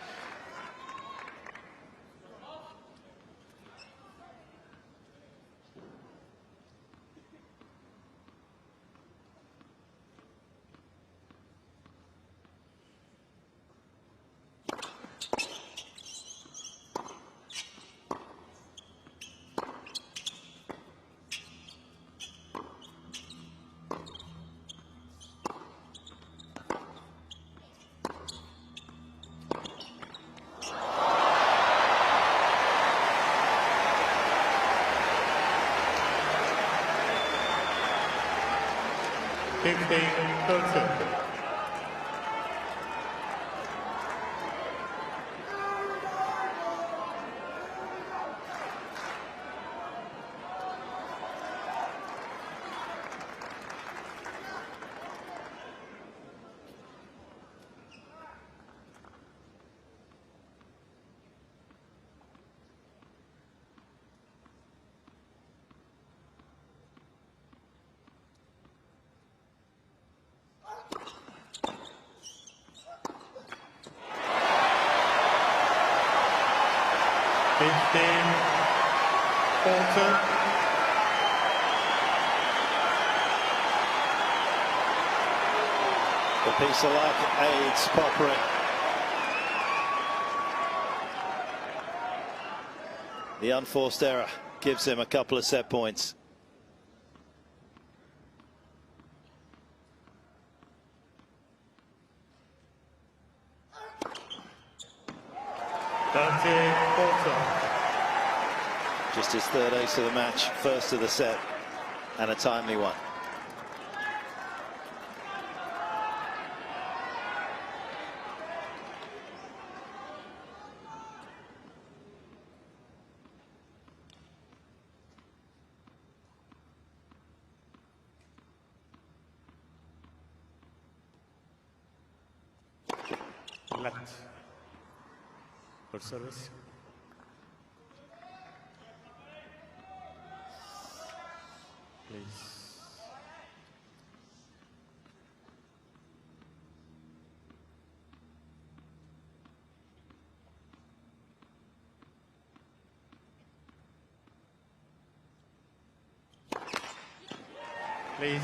The piece of luck aids Popyrin. The unforced error gives him a couple of set points. Just his third ace of the match, first of the set, and a timely one. Left. For service. Please. Please.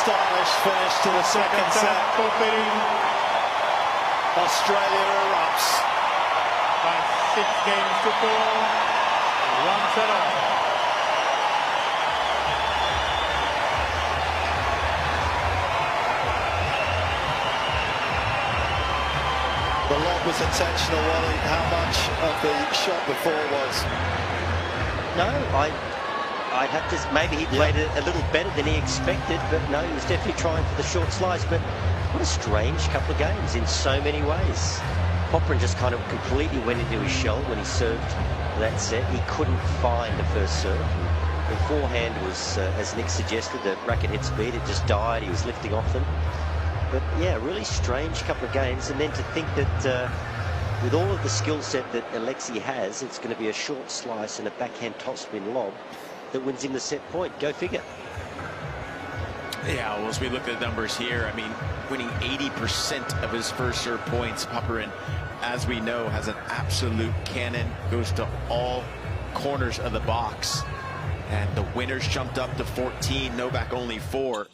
stylish finish to the second set. Australia erupts. By 6 games to 4. 1 set off. The lob was intentional, Wally. How much of the shot before was? No, I'd have to, maybe he played it a little better than he expected, but no, he was definitely trying for the short slice. But what a strange couple of games in so many ways. Popyrin just kind of completely went into his shell when he served that set. He couldn't find the first serve. The forehand was, as Nick suggested, the racket head speed, it just died. He was lifting off them. But yeah, really strange couple of games. And then to think that with all of the skill set that Alexei has, it's going to be a short slice and a backhand topspin lob that wins him the set point. Go figure. Yeah, well, as we look at the numbers here, I mean, winning 80% of his first serve points. Popyrin, as we know, has an absolute cannon, goes to all corners of the box. And the winners jumped up to 14, Novak only 4.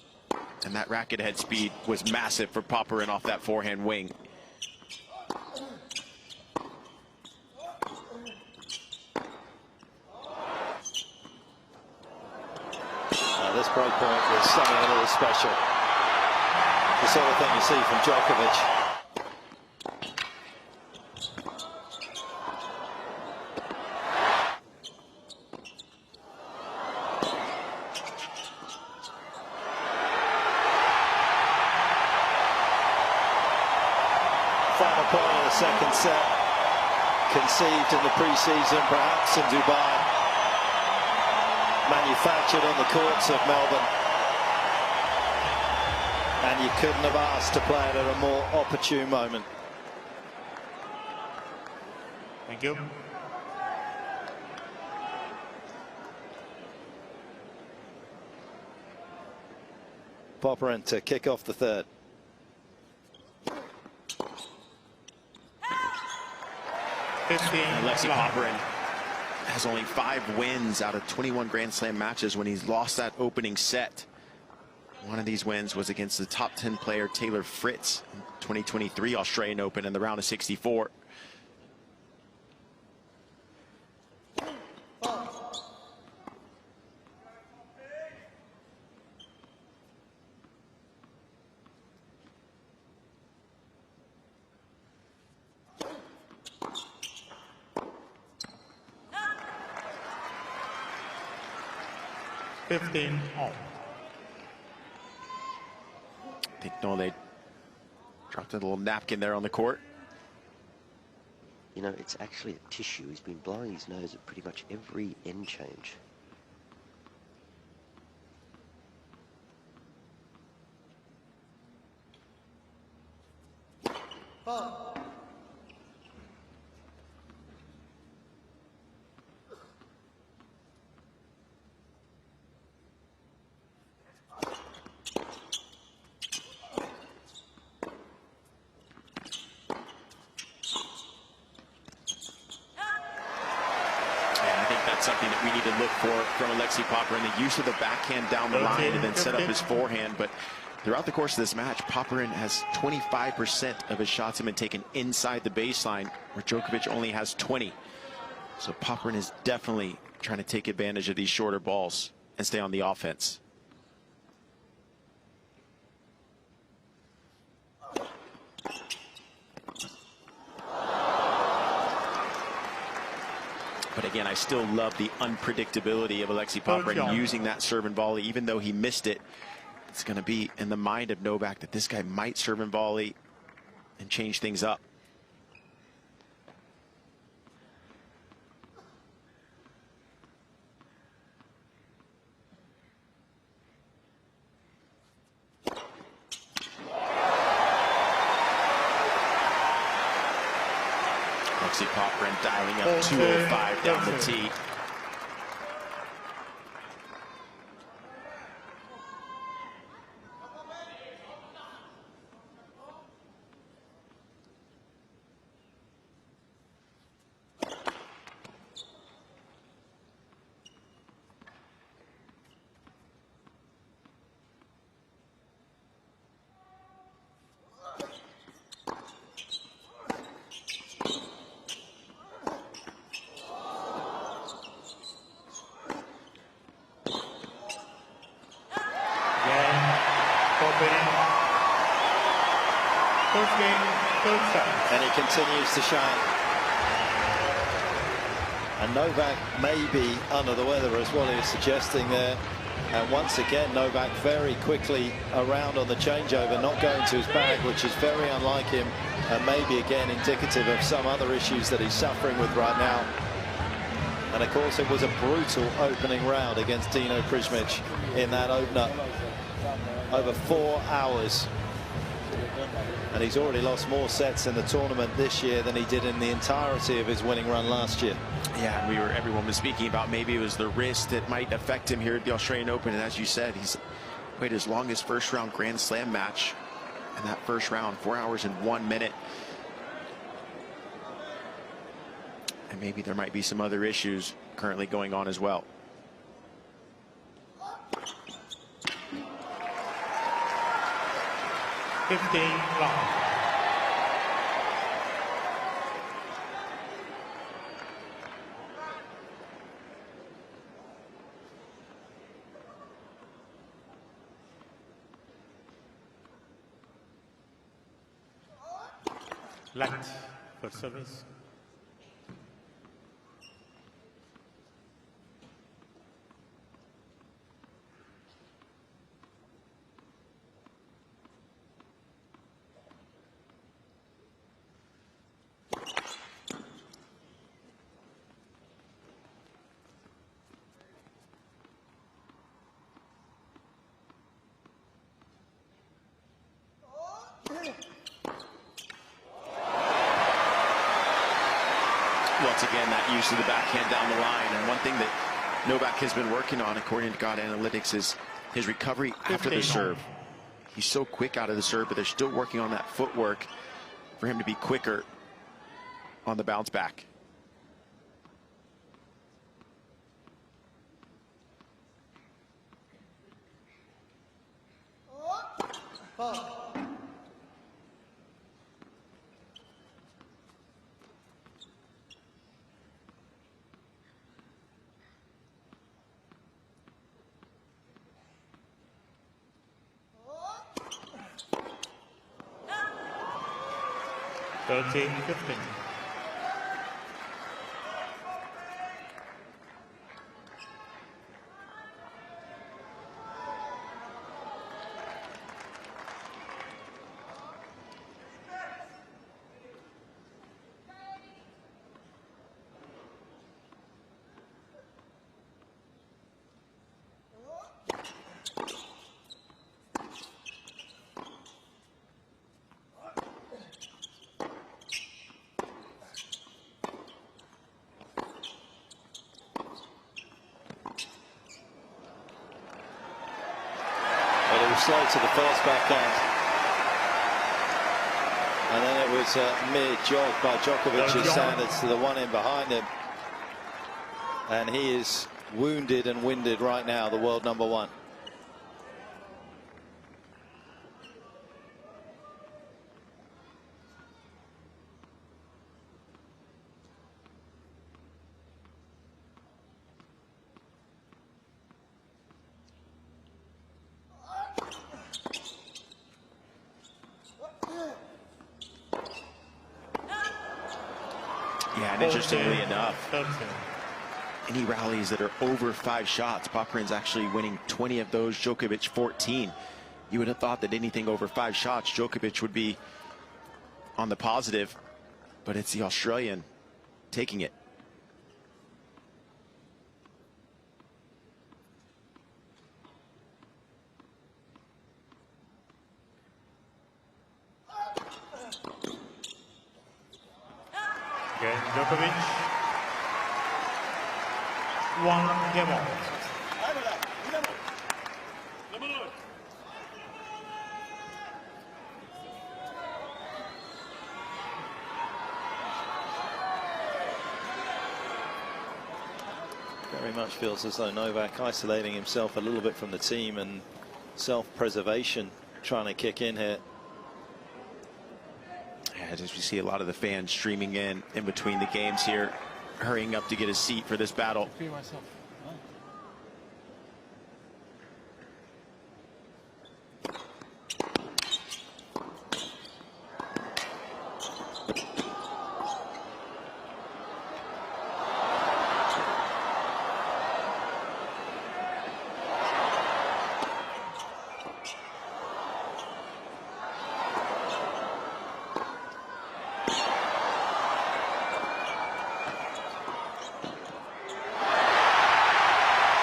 And that racket head speed was massive for Popyrin off that forehand wing. This break point was something a little special. The sort of thing you see from Djokovic. Final point of the second set. Conceived in the pre-season, perhaps in Dubai. Manufactured on the courts of Melbourne, and you couldn't have asked to play it at a more opportune moment. Thank you. Popyrin to kick off the third. Alexei Popyrin has only 5 wins out of 21 Grand Slam matches when he's lost that opening set. One of these wins was against the top 10 player Taylor Fritz in 2023 Australian Open in the round of 64. All. I think they dropped a little napkin there on the court. You know, it's actually a tissue. He's been blowing his nose at pretty much every end change. Something that we need to look for from Alexei Popyrin, the use of the backhand down the line and then set up his forehand. But throughout the course of this match, Popyrin has 25% of his shots have been taken inside the baseline, where Djokovic only has 20. So Popyrin is definitely trying to take advantage of these shorter balls and stay on the offense. But again, I still love the unpredictability of Alexei Popyrin using that serve and volley. Even though he missed it, it's going to be in the mind of Novak that this guy might serve and volley and change things up. Alexei Popyrin dialing up 205 down the tee. First game, third set. And he continues to shine. And Novak may be under the weather as well, he was suggesting there. And once again, Novak very quickly around on the changeover, not going to his bag, which is very unlike him, and maybe again indicative of some other issues that he's suffering with right now. And of course, it was a brutal opening round against Dino Prismic in that opener. Over 4 hours. And he's already lost more sets in the tournament this year than he did in the entirety of his winning run last year. Yeah, everyone was speaking about maybe it was the wrist that might affect him here at the Australian Open. And as you said, he's played his longest first round Grand Slam match. And that first round, 4 hours and 1 minute. And maybe there might be some other issues currently going on as well. Light for service. Once again, that use of the backhand down the line. And one thing that Novak has been working on, according to God Analytics, is his recovery after the serve. He's so quick out of the serve, but they're still working on that footwork for him to be quicker on the bounce back. Thirteen, 15. Slow to the first backhand, and then it was a mere jog by Djokovic's standards to the one in behind him, and he is wounded and winded right now, the world number one. Yeah, and interestingly enough, any rallies that are over 5 shots, Popyrin's actually winning 20 of those, Djokovic 14. You would have thought that anything over 5 shots, Djokovic would be on the positive, but it's the Australian taking it. Djokovic, 1 game on. Very much feels as though Novak isolating himself a little bit from the team and self-preservation trying to kick in here. As we see a lot of the fans streaming in between the games here, hurrying up to get a seat for this battle.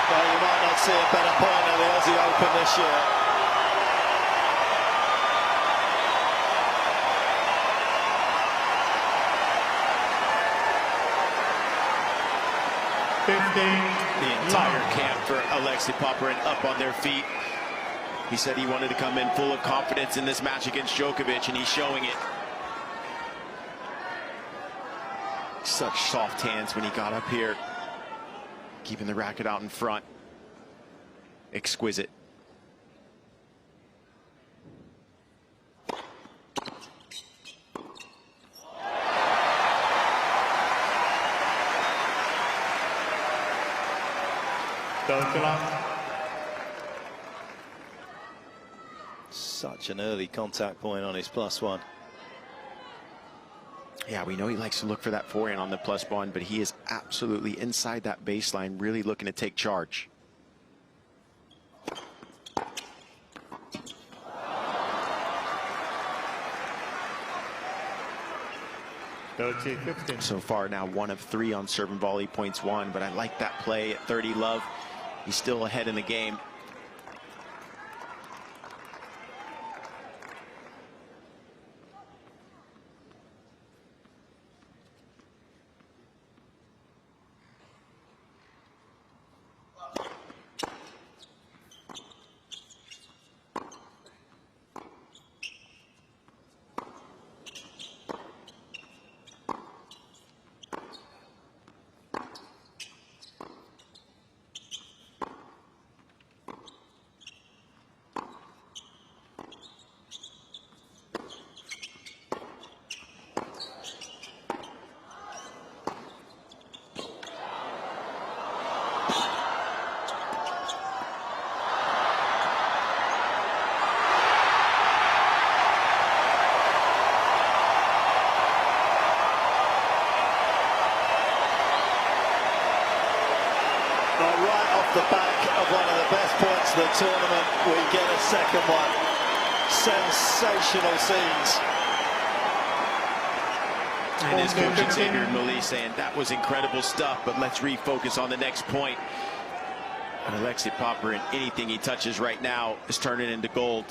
Well, you might not see a better point at the Aussie Open this year. The entire camp for Alexei Popyrin up on their feet. He said he wanted to come in full of confidence in this match against Djokovic, and he's showing it. Such soft hands when he got up here, keeping the racket out in front. Exquisite. Such an early contact point on his +1. Yeah, we know he likes to look for that forehand on the +1, but he is absolutely inside that baseline, really looking to take charge. So far now 1 of 3 on serve and volley, points won, but I like that play at 30 love. He's still ahead in the game. The back of one of the best points of the tournament, we get a second one. Sensational scenes. And his coach Xavier Millie saying that was incredible stuff, but let's refocus on the next point. And Alexei Popyrin, anything he touches right now is turning into gold.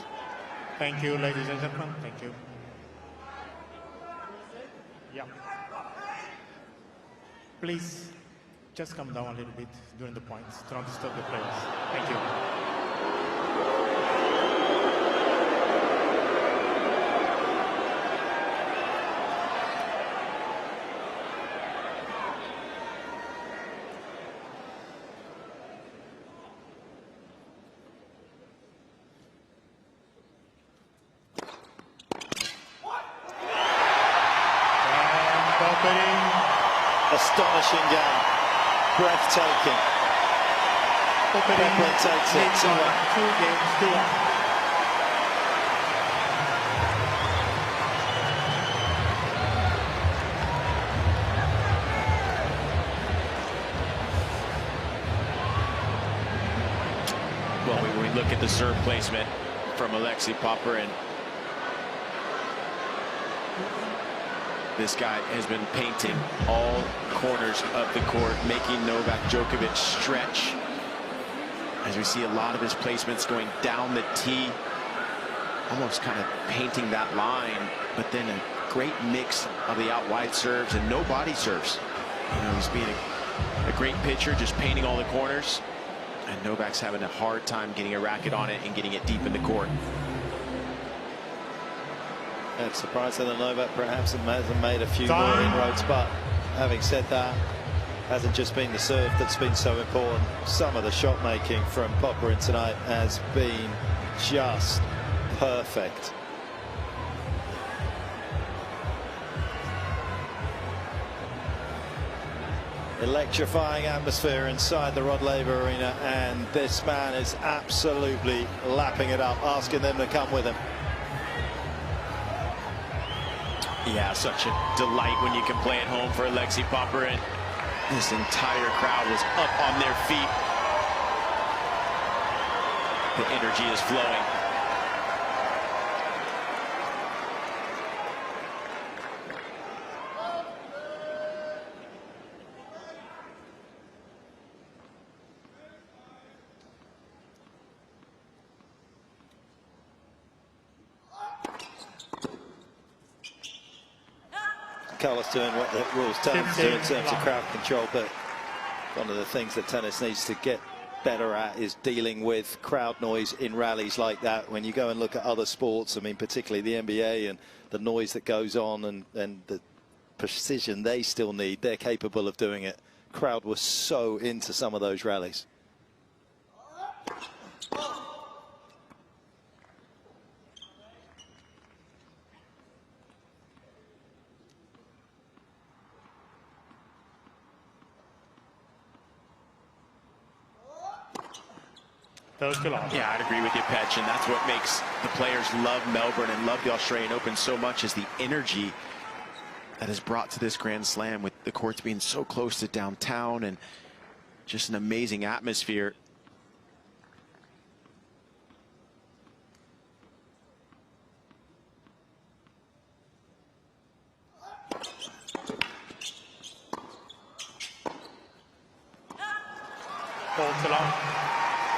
Thank you, ladies and gentlemen. Thank you. Yeah. Please. Just come down a little bit during the points to not disturb the players. Thank you. Astonishing game. Breathtaking. Popyrin takes it 2-1. 2 games, 2-1. Well, when we look at the serve placement from Alexei Popyrin, this guy has been painting all corners of the court, making Novak Djokovic stretch. As we see a lot of his placements going down the tee, almost kind of painting that line, but then a great mix of the out wide serves and no body serves. You know, he's being a great pitcher, just painting all the corners, and Novak's having a hard time getting a racket on it and getting it deep in the court. It's surprising that Novak perhaps hasn't made a few more inroads, but having said that, hasn't just been the serve that's been so important. Some of the shot making from Popyrin tonight has been just perfect. Electrifying atmosphere inside the Rod Laver Arena, and this man is absolutely lapping it up, asking them to come with him. Yeah, such a delight when you can play at home for Alexei Popyrin. This entire crowd was up on their feet. The energy is flowing. Carlos doing what the rules tell him to do in terms of crowd control, but one of the things that tennis needs to get better at is dealing with crowd noise in rallies like that. When you go and look at other sports, I mean, particularly the NBA and the noise that goes on and the precision they still need, they're capable of doing it. Crowd was so into some of those rallies. Yeah, I'd agree with you, Petch, and that's what makes the players love Melbourne and love the Australian Open so much, is the energy that is brought to this Grand Slam, with the courts being so close to downtown and just an amazing atmosphere.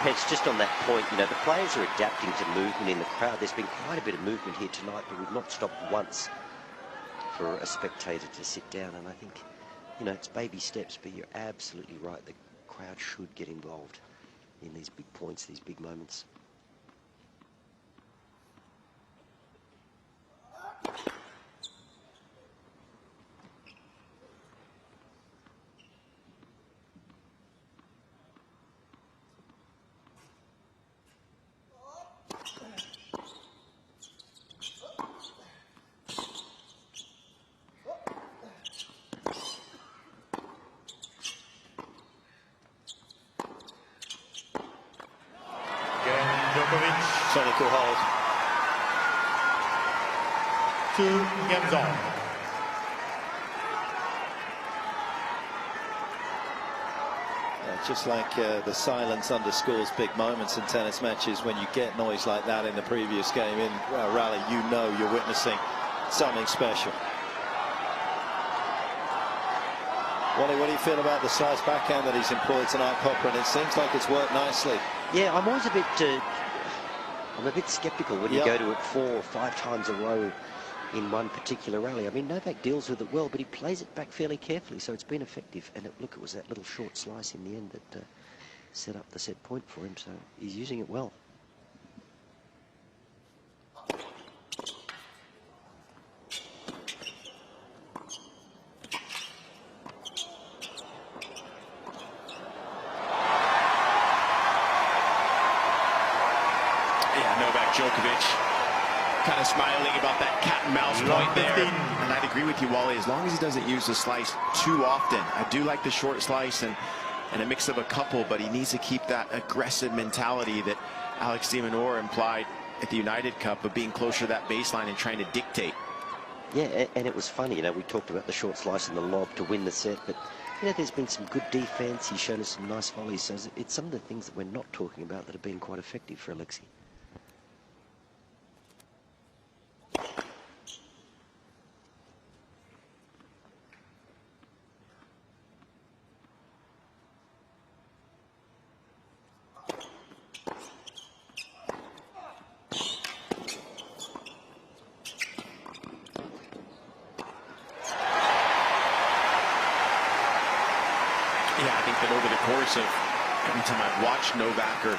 It's just on that point, you know, the players are adapting to movement in the crowd. There's been quite a bit of movement here tonight, but we've not stopped once for a spectator to sit down. And I think, you know, it's baby steps, but you're absolutely right. The crowd should get involved in these big points, these big moments. Djokovic. Technical hold. 2 games on. Just like the silence underscores big moments in tennis matches, when you get noise like that in the previous game in a rally, you know you're witnessing something special. Wally, what do you feel about the slice backhand that he's employed tonight, Popyrin? It seems like it's worked nicely. Yeah, I'm always a bit sceptical when you go to it 4 or 5 times a row in one particular rally. I mean, Novak deals with it well, but he plays it back fairly carefully, so it's been effective. And look, it was that little short slice in the end that set up the set point for him, so he's using it well. Djokovic kind of smiling about that cat and mouse point there. And I'd agree with you, Wally, as long as he doesn't use the slice too often. I do like the short slice and a mix of a couple, but he needs to keep that aggressive mentality that Alex de Minaur implied at the United Cup, of being closer to that baseline and trying to dictate. Yeah, and it was funny, you know, we talked about the short slice and the lob to win the set, but, you know, there's been some good defense. He's shown us some nice volleys, so it's some of the things that we're not talking about that have been quite effective for Alexei. Over the course of every time I've watched Novak or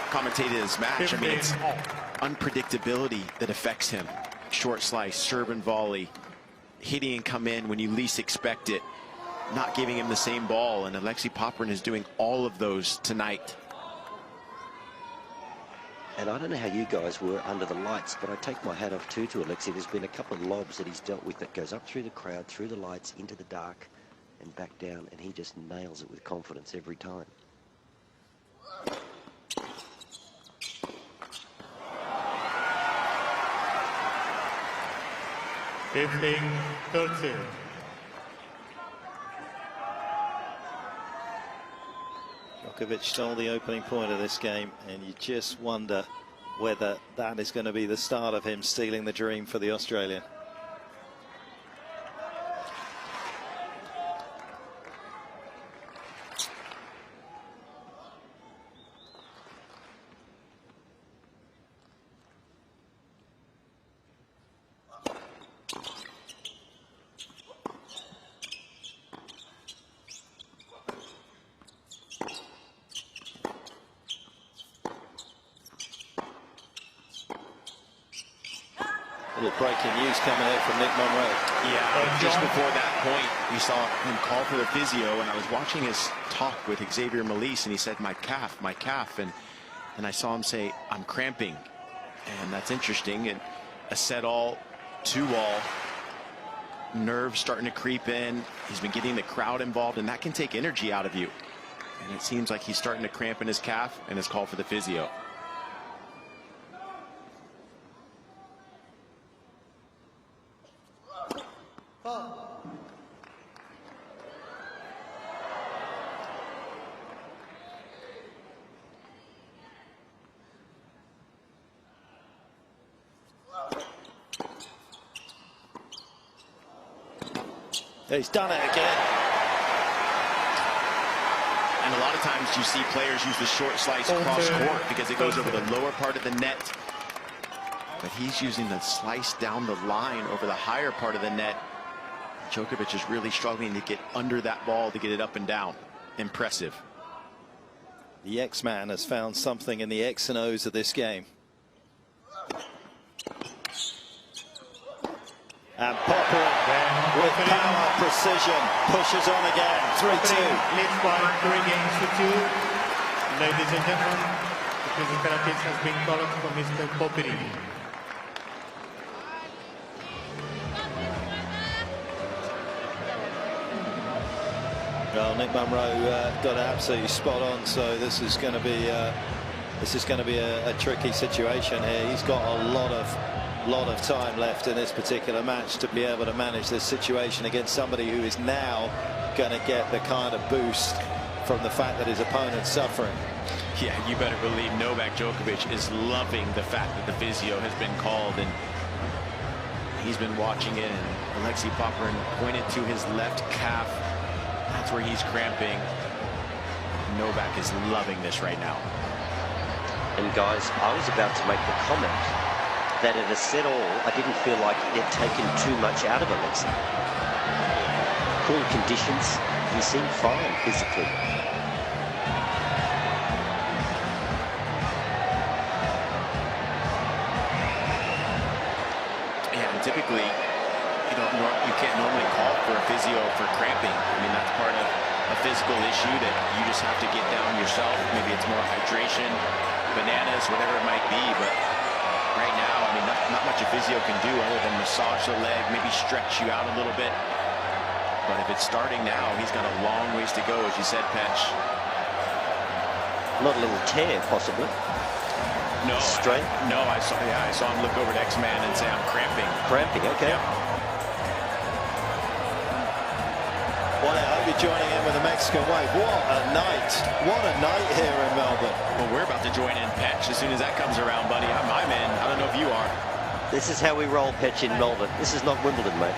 commentated his match, I mean, it's unpredictability that affects him. Short slice, serve and volley, hitting and come in when you least expect it, not giving him the same ball, and Alexei Popyrin is doing all of those tonight. And I don't know how you guys were under the lights, but I take my hat off too to Alexei. There's been a couple of lobs that he's dealt with that goes up through the crowd, through the lights, into the dark, and back down, and he just nails it with confidence every time. Djokovic stole the opening point of this game, and you just wonder whether that is going to be the start of him stealing the dream for the Australian. with breaking news coming out from Nick Monroe. Yeah, just before that point, we saw him call for the physio, and I was watching his talk with Xavier Malisse, and he said, my calf, and I saw him say, I'm cramping. And that's interesting. And a set all, 2-all, nerves starting to creep in. He's been getting the crowd involved, and that can take energy out of you. And it seems like he's starting to cramp in his calf, and has called for the physio. He's done it again. And a lot of times you see players use the short slice cross court because it goes over the lower part of the net. But he's using the slice down the line over the higher part of the net. Djokovic is really struggling to get under that ball to get it up and down. Impressive. The X-Man has found something in the X and O's of this game. And Popyrin with power, precision, pushes on again. 3-2. Leads by 3 games to 2. Ladies and gentlemen, the prison penalties has been called for Mr. Popyrin. Well, Nick Monroe got it absolutely spot on. So this is going to be a tricky situation here. He's got a lot of time left in this particular match to be able to manage this situation against somebody who is now going to get the kind of boost from the fact that his opponent's suffering. Yeah, you better believe Novak Djokovic is loving the fact that the physio has been called, and he's been watching it, and Alexei Popyrin pointed to his left calf. That's where he's cramping. Novak is loving this right now. And guys, I was about to make the comment that at a set all, I didn't feel like it had taken too much out of Alexei. Cool conditions, he seemed fine physically. Yeah, and typically, you can't normally call for a physio for cramping. I mean, that's part of a physical issue that you just have to get down yourself. Maybe it's more hydration, bananas, whatever it might be, but right now, I mean, not much a physio can do other than massage the leg, maybe stretch you out a little bit. But if it's starting now, he's got a long ways to go, as you said, Petch. Not a little tear, possibly. No, straight. I saw him look over to X-Man and say, "I'm cramping." Cramping, okay. Yeah. Well, I hope you're joining in with the Mexican wave. What a night! What a night here in Melbourne. Well, we're about to join in, Petch. As soon as that comes around, buddy, I'm in. I don't know if you are. This is how we roll, Petch, in Melbourne. This is not Wimbledon, mate.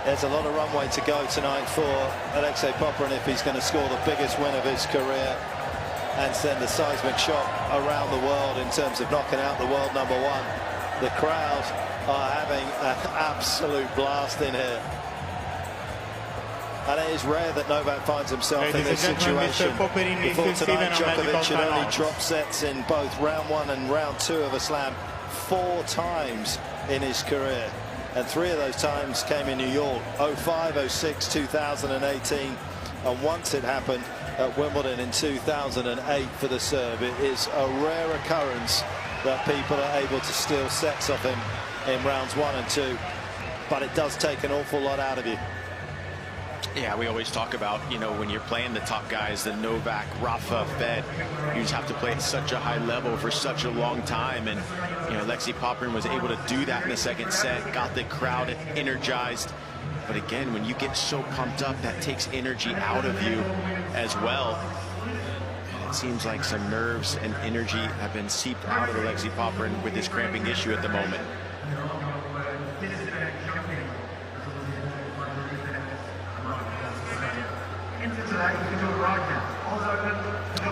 There's a lot of runway to go tonight for Alexei Popyrin if he's going to score the biggest win of his career and send a seismic shot around the world in terms of knocking out the world #1. The crowd are having an absolute blast in here. And it is rare that Novak finds himself in this situation. Before tonight, Djokovic had only dropped sets in both round 1 and round 2 of a slam 4 times in his career. And 3 of those times came in New York, 05, 06, 2018. And once it happened at Wimbledon in 2008 for the Serb. It is a rare occurrence that people are able to steal sets off him in rounds 1 and 2. But it does take an awful lot out of you. Yeah, we always talk about, when you're playing the top guys, the Novak, Rafa, Fed, you just have to play at such a high level for such a long time. And, Alexei Popyrin was able to do that in the second set, got the crowd energized. But again, when you get so pumped up, that takes energy out of you as well. And it seems like some nerves and energy have been seeped out of Alexei Popyrin with this cramping issue at the moment.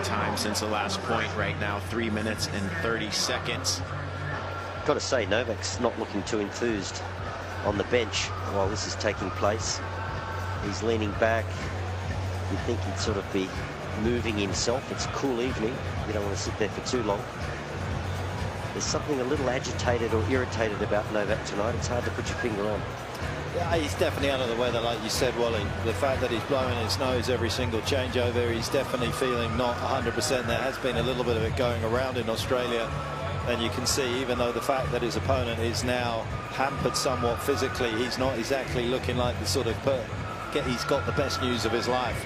Time since the last point right now, 3 minutes and 30 seconds. Got to say, Novak's not looking too enthused on the bench while this is taking place. He's leaning back. You'd think he'd sort of be moving himself. It's a cool evening. You don't want to sit there for too long. There's something a little agitated or irritated about Novak tonight. It's hard to put your finger on. Yeah, he's definitely under the weather, like you said, Wally. The fact that he's blowing his nose every single changeover, he's definitely feeling not 100%. There has been a little bit of it going around in Australia. And you can see, even though the fact that his opponent is now hampered somewhat physically, he's not exactly looking like the sort of he's got the best news of his life.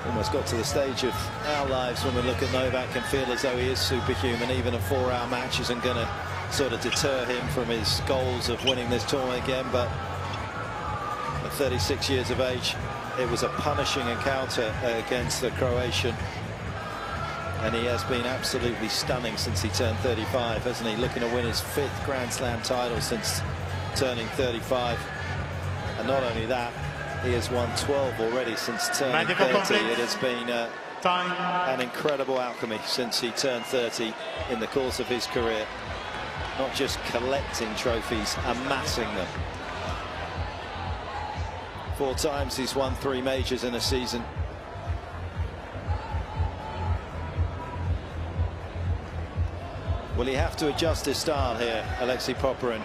Almost got to the stage of our lives when we look at Novak and feel as though he is superhuman. Even a 4-hour match isn't going to sort of deter him from his goals of winning this tournament again. But at 36 years of age, it was a punishing encounter against the Croatian, and he has been absolutely stunning since he turned 35, hasn't he? Looking to win his 5th Grand Slam title since turning 35. And not only that, he has won 12 already since turning 30. It has been an incredible alchemy since he turned 30 in the course of his career. Not just collecting trophies, amassing them. 4 times he's won 3 majors in a season. Will he have to adjust his style here, Alexei Popyrin?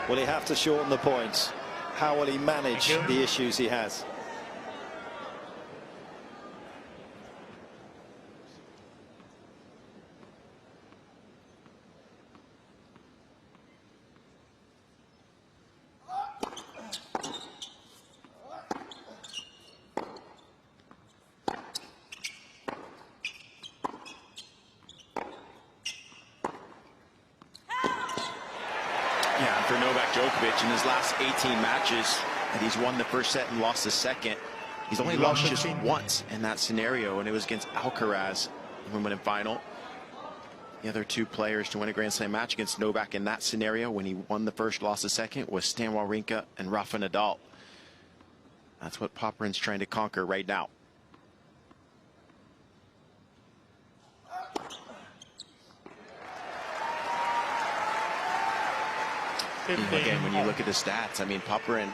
Will he have to shorten the points? How will he manage the issues he has? Yeah, for Novak Djokovic, in his last 18 matches, and he's won the first set and lost the second. He's only lost just once in that scenario, and it was against Alcaraz in the women's final. The other 2 players to win a Grand Slam match against Novak in that scenario, when he won the first, lost the second, was Stan Wawrinka and Rafa Nadal. That's what Popyrin's trying to conquer right now. Again, when you look at the stats, I mean, Popyrin,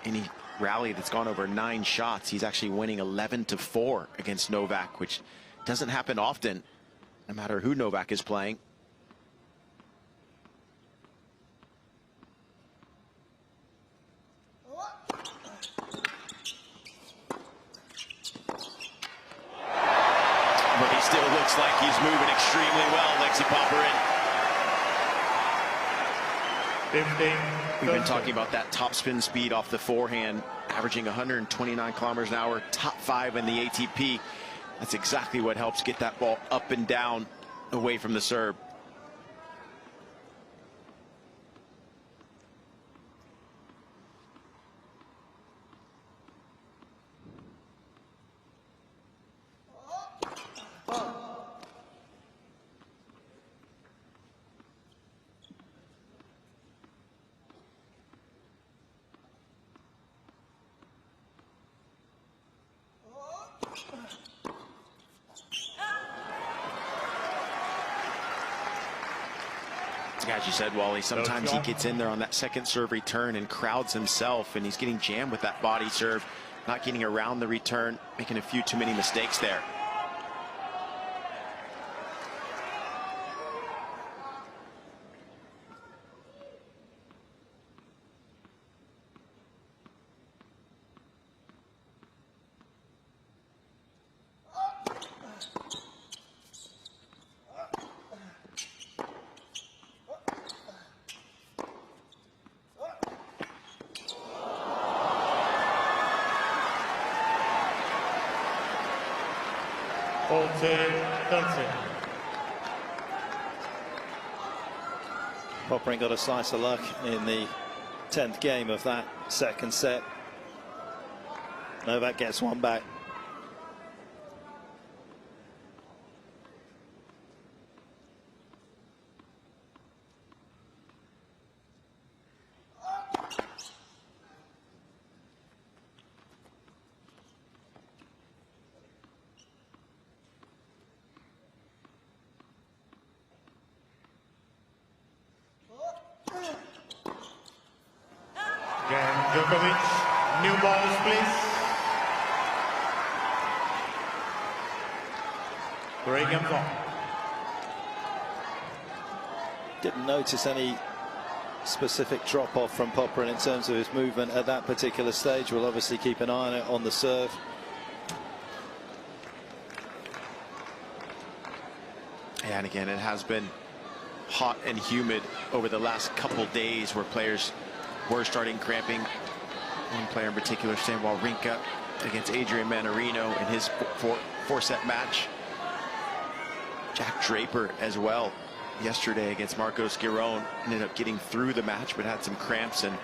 any rally that's gone over 9 shots, he's actually winning 11-4 against Novak, which doesn't happen often, no matter who Novak is playing. But he still looks like he's moving extremely well, Alexei Popyrin. We've been talking about that top spin speed off the forehand, averaging 129 kilometers an hour, top 5 in the ATP. That's exactly what helps get that ball up and down away from the serve. As you said, Wally, sometimes he gets in there on that second serve return and crowds himself, and he's getting jammed with that body serve, not getting around the return, making a few too many mistakes there. Popyrin got a slice of luck in the 10th game of that second set. Novak gets one back. Djokovic, new balls, please. Three games on. Didn't notice any specific drop-off from Popyrin in terms of his movement at that particular stage. We'll obviously keep an eye on it on the serve. And again, it has been hot and humid over the last couple days where players were starting cramping. One player in particular, Stan Wawrinka, against Adrian Manarino in his four-set match. Jack Draper as well yesterday against Marcos Giron, ended up getting through the match but had some cramps. And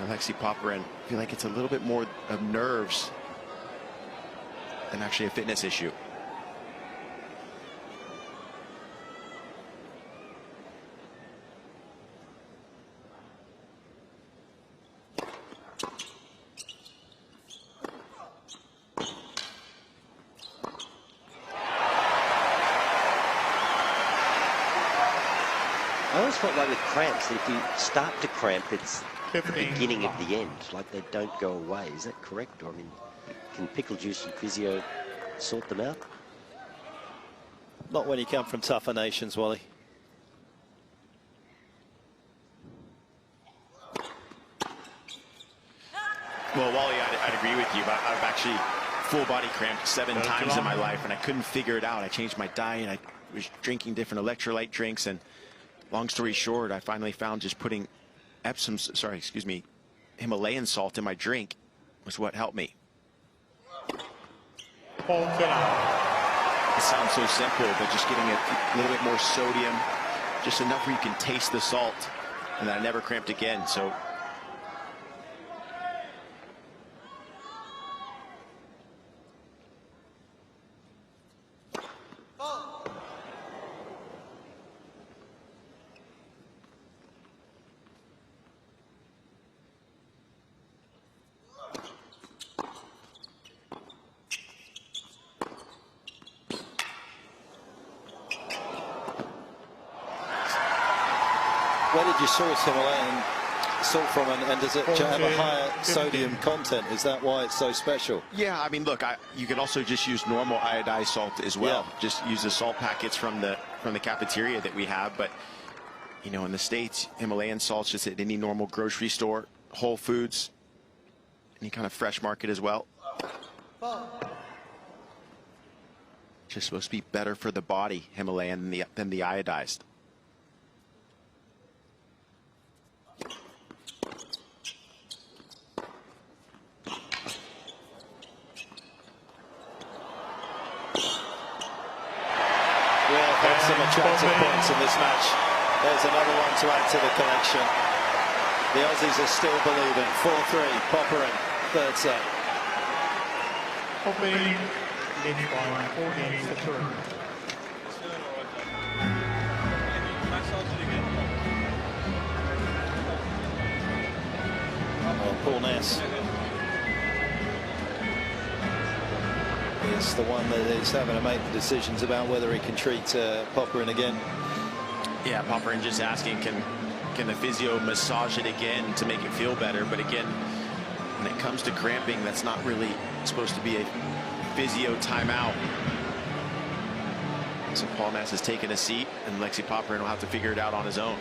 Alexei Popyrin, I feel like it's a little bit more of nerves than actually a fitness issue. I always felt like with cramps that if you start to cramp, it's the beginning of the end, like they don't go away. Is that correct? Or, I mean, can pickle juice and physio sort them out? Not when you come from tougher nations, Wally. Well, Wally, I'd agree with you, but I've actually full body cramped 7 times in my life, and I couldn't figure it out. I changed my diet. I was drinking different electrolyte drinks, and long story short, I finally found just putting Himalayan salt in my drink was what helped me. It sounds so simple, but just getting a little bit more sodium, just enough where you can taste the salt, and I never cramped again. So Where did you source Himalayan salt from, and does it have a higher sodium content? Is that why it's so special? yeah, I mean, look, you can also just use normal iodized salt as well. Yeah. Just use the salt packets from the cafeteria that we have. But you know, in the States, Himalayan salt's just at any normal grocery store, Whole Foods, any kind of fresh market as well. Just supposed to be better for the body, Himalayan, than the iodized. Some attractive points in this match. There's another one to add to the collection. The Aussies are still believing. 4-3, Popyrin, third set. Popyrin leads by 4 games to 3. Well, Paul Ness is the one that is having to make the decisions about whether he can treat Popyrin again. Yeah, Popyrin just asking, can the physio massage it again to make it feel better? But again, when it comes to cramping, that's not really supposed to be a physio timeout. So Paul Ness has taken a seat, and Alexei Popyrin will have to figure it out on his own.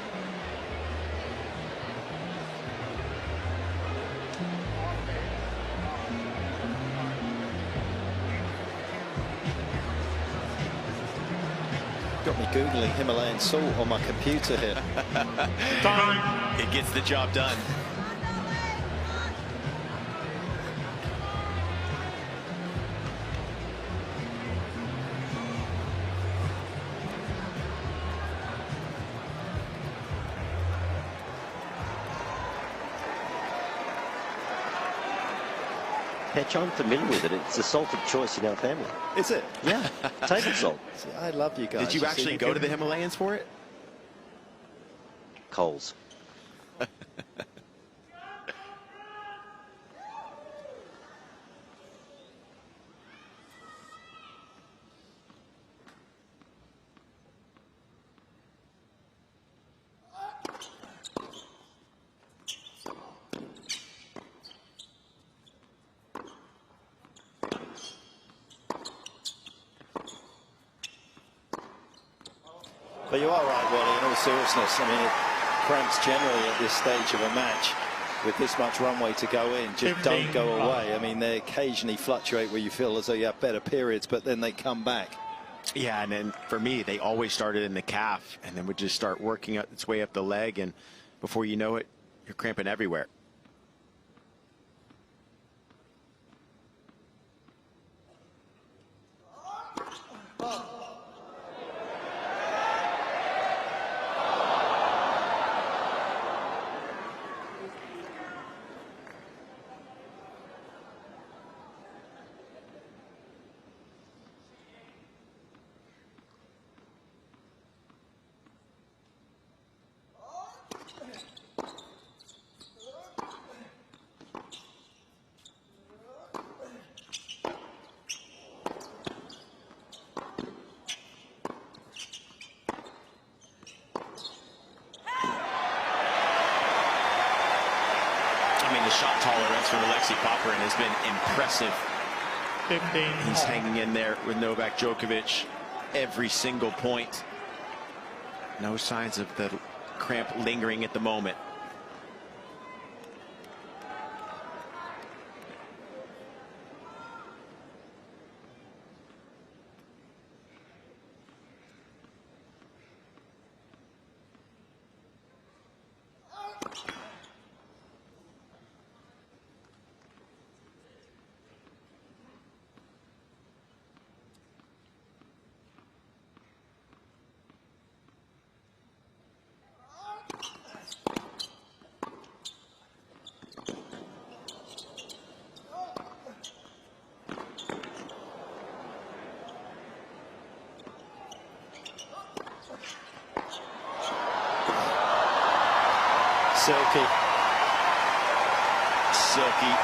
Got me Googling Himalayan salt on my computer here. It gets the job done. Patch, I'm familiar with it. It's a salt of choice in our family. Is it? Yeah, table salt. See, I love you guys. Did you actually go to the Himalayas for it? Coles. But you are right, Wally, in all seriousness. I mean, cramps generally at this stage of a match with this much runway to go in just don't go away. I mean, they occasionally fluctuate where you feel as though you have better periods, but then they come back. Yeah, and then for me, they always started in the calf and then would just start working its way up the leg, and before you know it, you're cramping everywhere. The shot tolerance from Alexei Popyrin has been impressive. 15. He's hanging in there with Novak Djokovic every single point. No signs of the cramp lingering at the moment.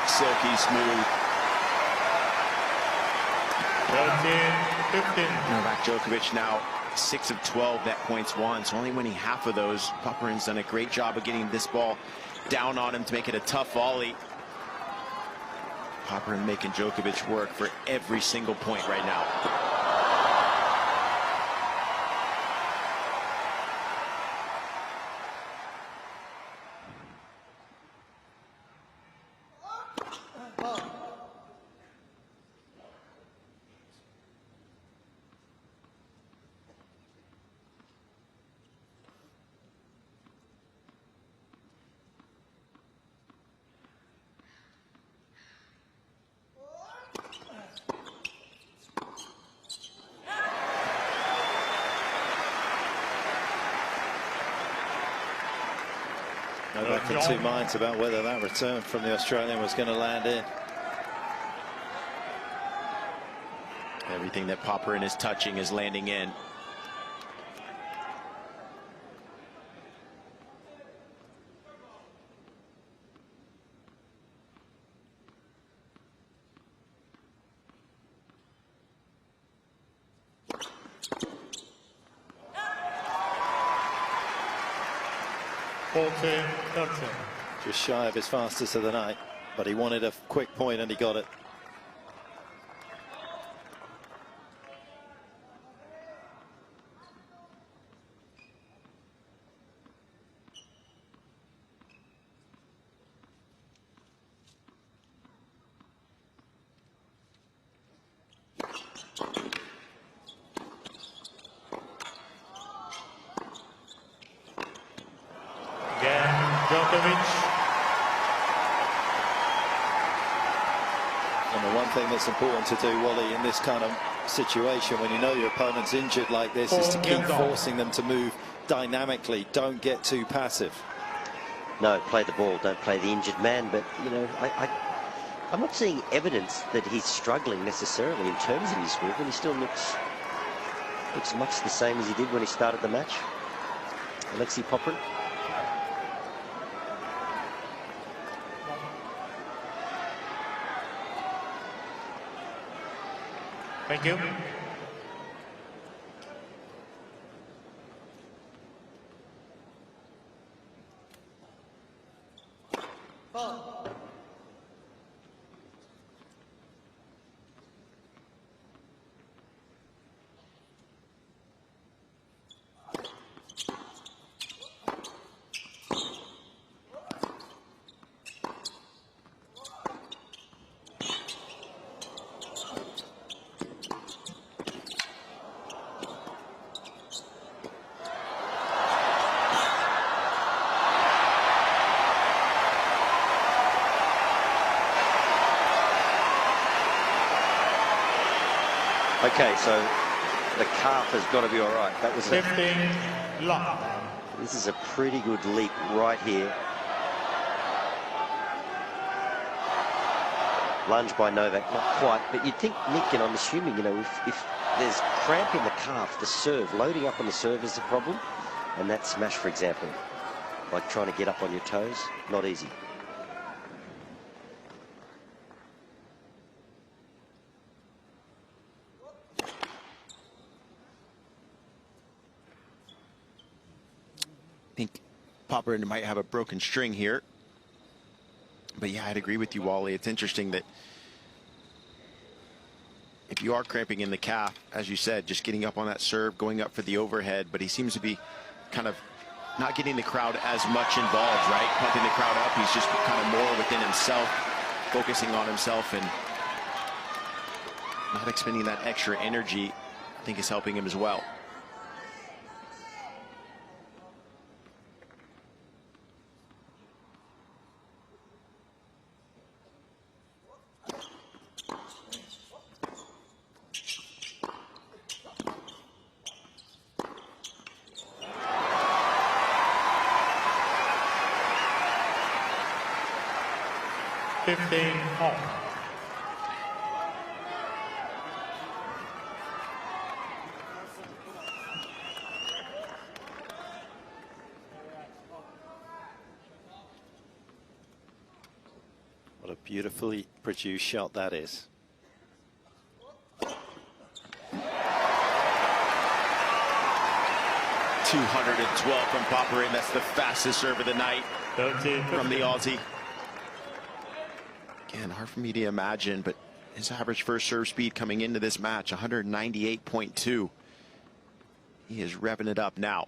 Silky smooth. 13-15. Novak Djokovic now 6 of 12 net points won, so only winning half of those. Popyrin's done a great job of getting this ball down on him to make it a tough volley. Popyrin making Djokovic work for every single point right now. Novak in two minds about whether that return from the Australian was going to land in. Everything that Popyrin is touching is landing in. Just shy of his fastest of the night, but he wanted a quick point and he got it. Djokovic. And the one thing that's important to do, Wally, in this kind of situation, when you know your opponent's injured like this, is to keep forcing them to move dynamically. Don't get too passive. No, play the ball, don't play the injured man. But, you know, I'm not seeing evidence that he's struggling necessarily in terms of his movement. He still looks much the same as he did when he started the match. Alexei Popyrin. Thank you. Okay, so the calf has got to be all right. That was 15 lock. This is a pretty good leap right here. Lunge by Novak, not quite, but you'd think, Nick, and I'm assuming, you know, if there's cramp in the calf, the serve, loading up on the serve is the problem, and that smash, for example, like trying to get up on your toes, not easy. I think Popyrin might have a broken string here. But yeah, I'd agree with you, Wally. It's interesting that if you are cramping in the calf, as you said, just getting up on that serve, going up for the overhead, but he seems to be kind of not getting the crowd as much involved, right? Pumping the crowd up. He's just kind of more within himself, focusing on himself, and not expending that extra energy, I think, is helping him as well. What a beautifully produced shot that is. .212 from Popyrin. That's the fastest serve of the night from the Aussie. Again, hard for me to imagine, but his average first serve speed coming into this match, 198.2. He is revving it up now.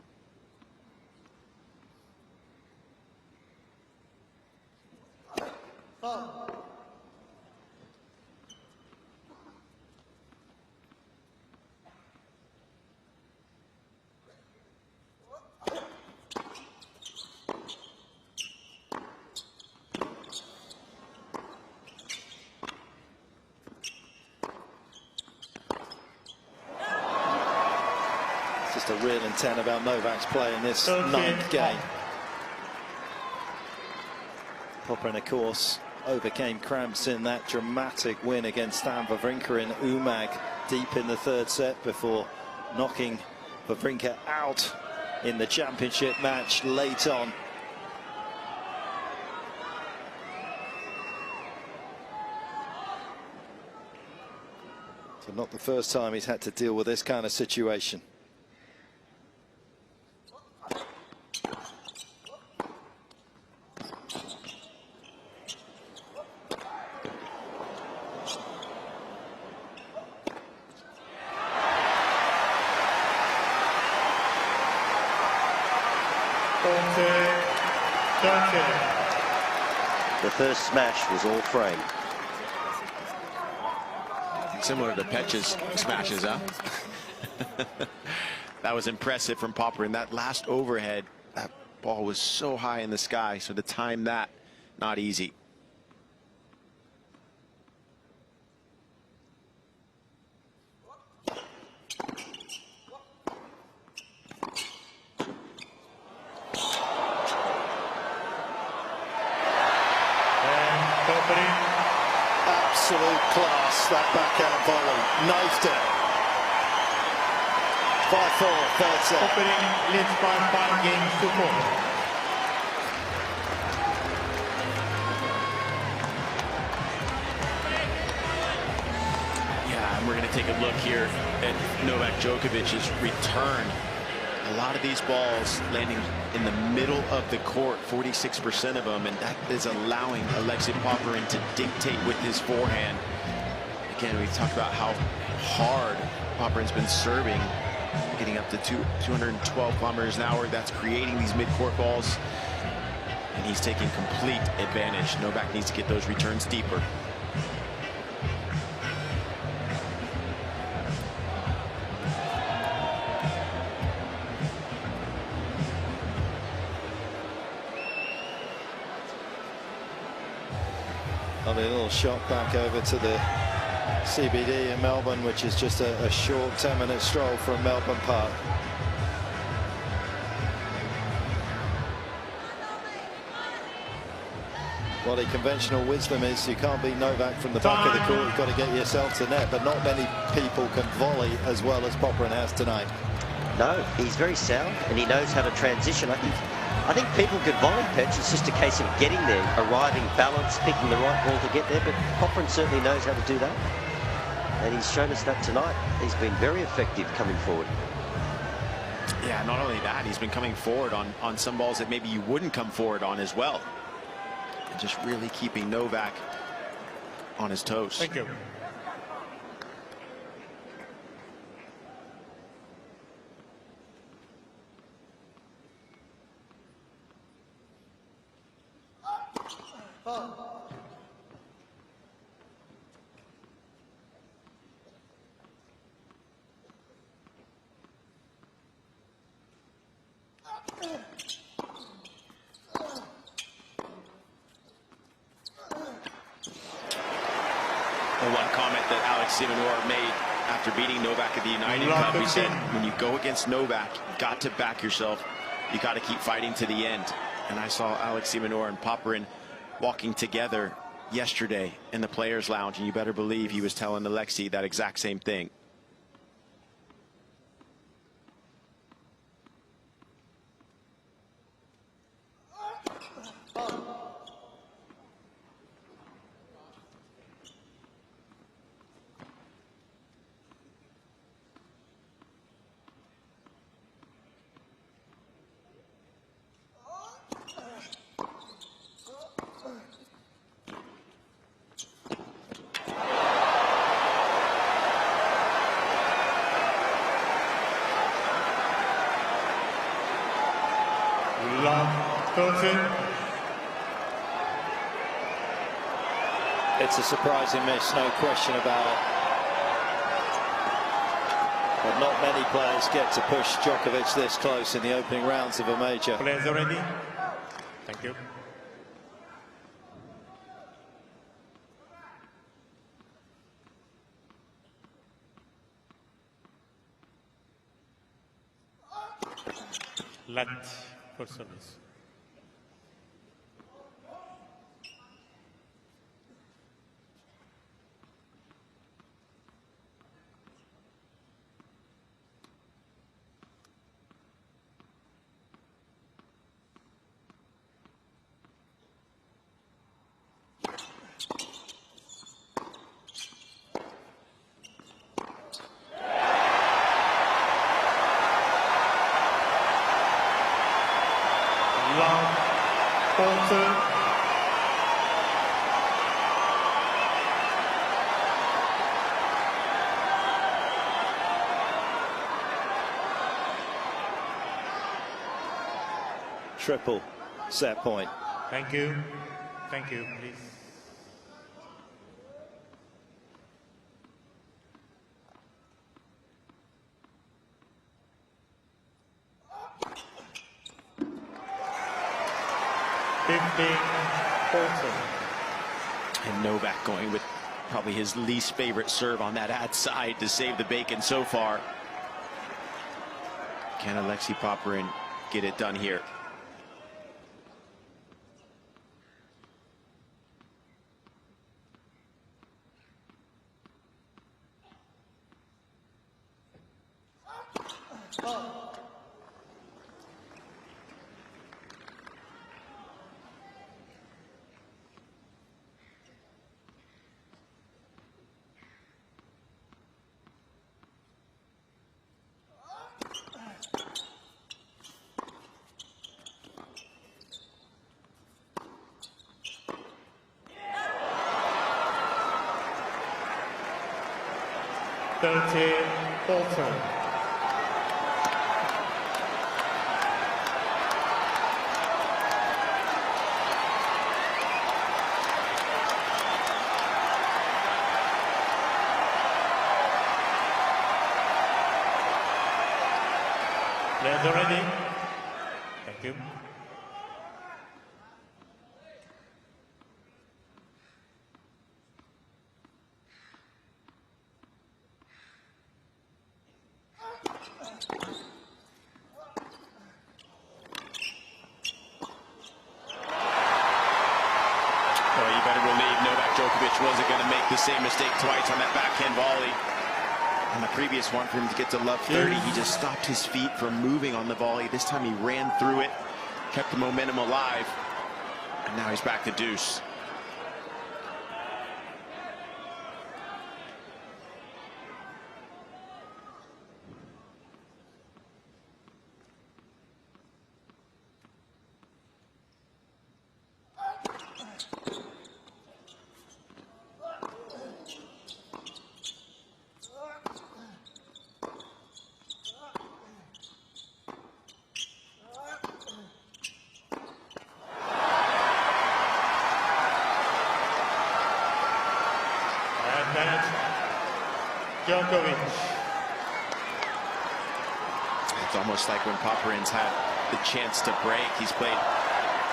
Just a real intent about Novak's play in this ninth game. Popyrin, of course, overcame cramps in that dramatic win against Stan Wawrinka in Umag deep in the third set before knocking Wawrinka out in the championship match late on. So not the first time he's had to deal with this kind of situation. The first smash was all frame. Similar to Petch's smashes, huh? That was impressive from Popyrin. That last overhead, that ball was so high in the sky, so to time that, not easy. Absolute class, that backhand volley. Knifed it. 5-4, third set. Popyrin leads by 5 games to 4. Yeah, and we're going to take a look here at Novak Djokovic's return. A lot of these balls landing in the middle of the court, 46% of them, and that is allowing Alexei Popyrin to dictate with his forehand. Again, we talked about how hard Popyrin's been serving, getting up to 212 kilometers an hour. That's creating these mid-court balls, and he's taking complete advantage. Novak needs to get those returns deeper. A little shot back over to the CBD in Melbourne, which is just a short 10-minute stroll from Melbourne Park. Well, the conventional wisdom is you can't beat Novak from the back of the court. You've got to get yourself to net, but not many people can volley as well as Popyrin has tonight. No, he's very sound and he knows how to transition. I think people can volley, Petch. It's just a case of getting there, arriving, balance, picking the right ball to get there. But Popyrin certainly knows how to do that, and he's shown us that tonight. He's been very effective coming forward. Yeah, not only that, he's been coming forward on some balls that maybe you wouldn't come forward on as well. And just really keeping Novak on his toes. Thank you. One comment that Alexei Popyrin made after beating Novak at the United Cup, he said, when you go against Novak, you've got to back yourself. You got to keep fighting to the end. And I saw Alexei Popyrin and Popyrin walking together yesterday in the Players' Lounge, and you better believe he was telling Alexei that exact same thing. It's a surprising miss, no question about it. But not many players get to push Djokovic this close in the opening rounds of a major. Players are ready. Thank you. Let for service. Triple set point. Thank you. Thank you, please. And Novak going with probably his least favorite serve on that outside to save the bacon so far. Can Alexei Popyrin get it done here? Players are ready. Thank you. Djokovic wasn't going to make the same mistake twice on that backhand volley. On the previous one, for him to get to love 30, he just stopped his feet from moving on the volley. This time he ran through it, kept the momentum alive, and now he's back to deuce. Djokovic. It's almost like when Popyrin's had the chance to break, he's played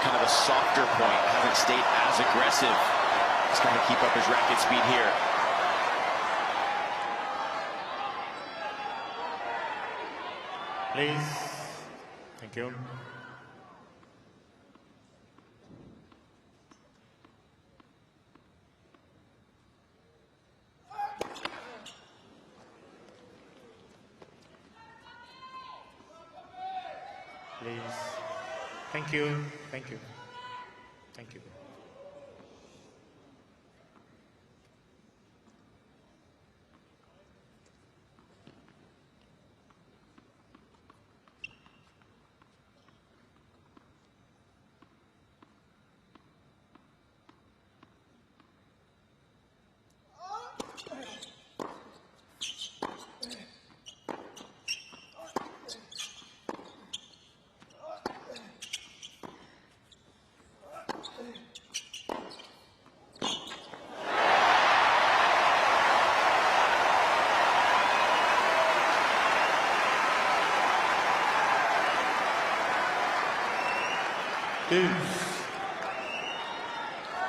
kind of a softer point, hasn't stayed as aggressive. He's got to keep up his racket speed here. Please. Thank you. Please. Thank you. Thank you. Thank you.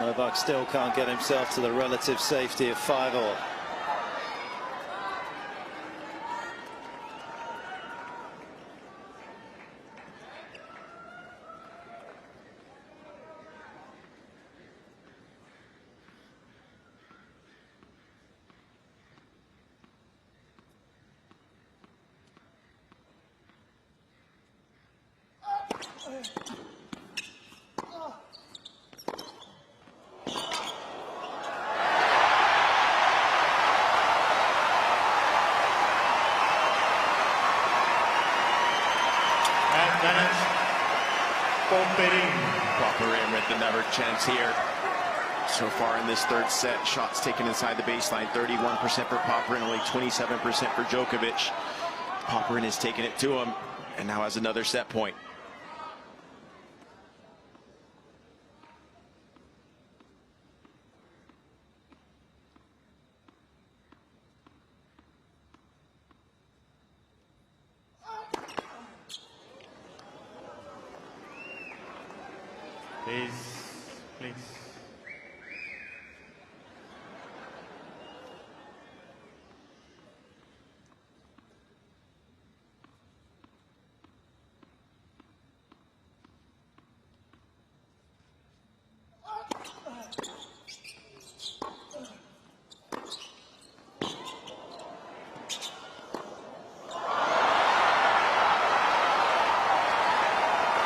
Novak still can't get himself to the relative safety of 5-all. Popyrin with another chance here. So far in this third set, shots taken inside the baseline, 31% for Popyrin, only 27% for Djokovic. Popyrin has taken it to him and now has another set point. Please, please.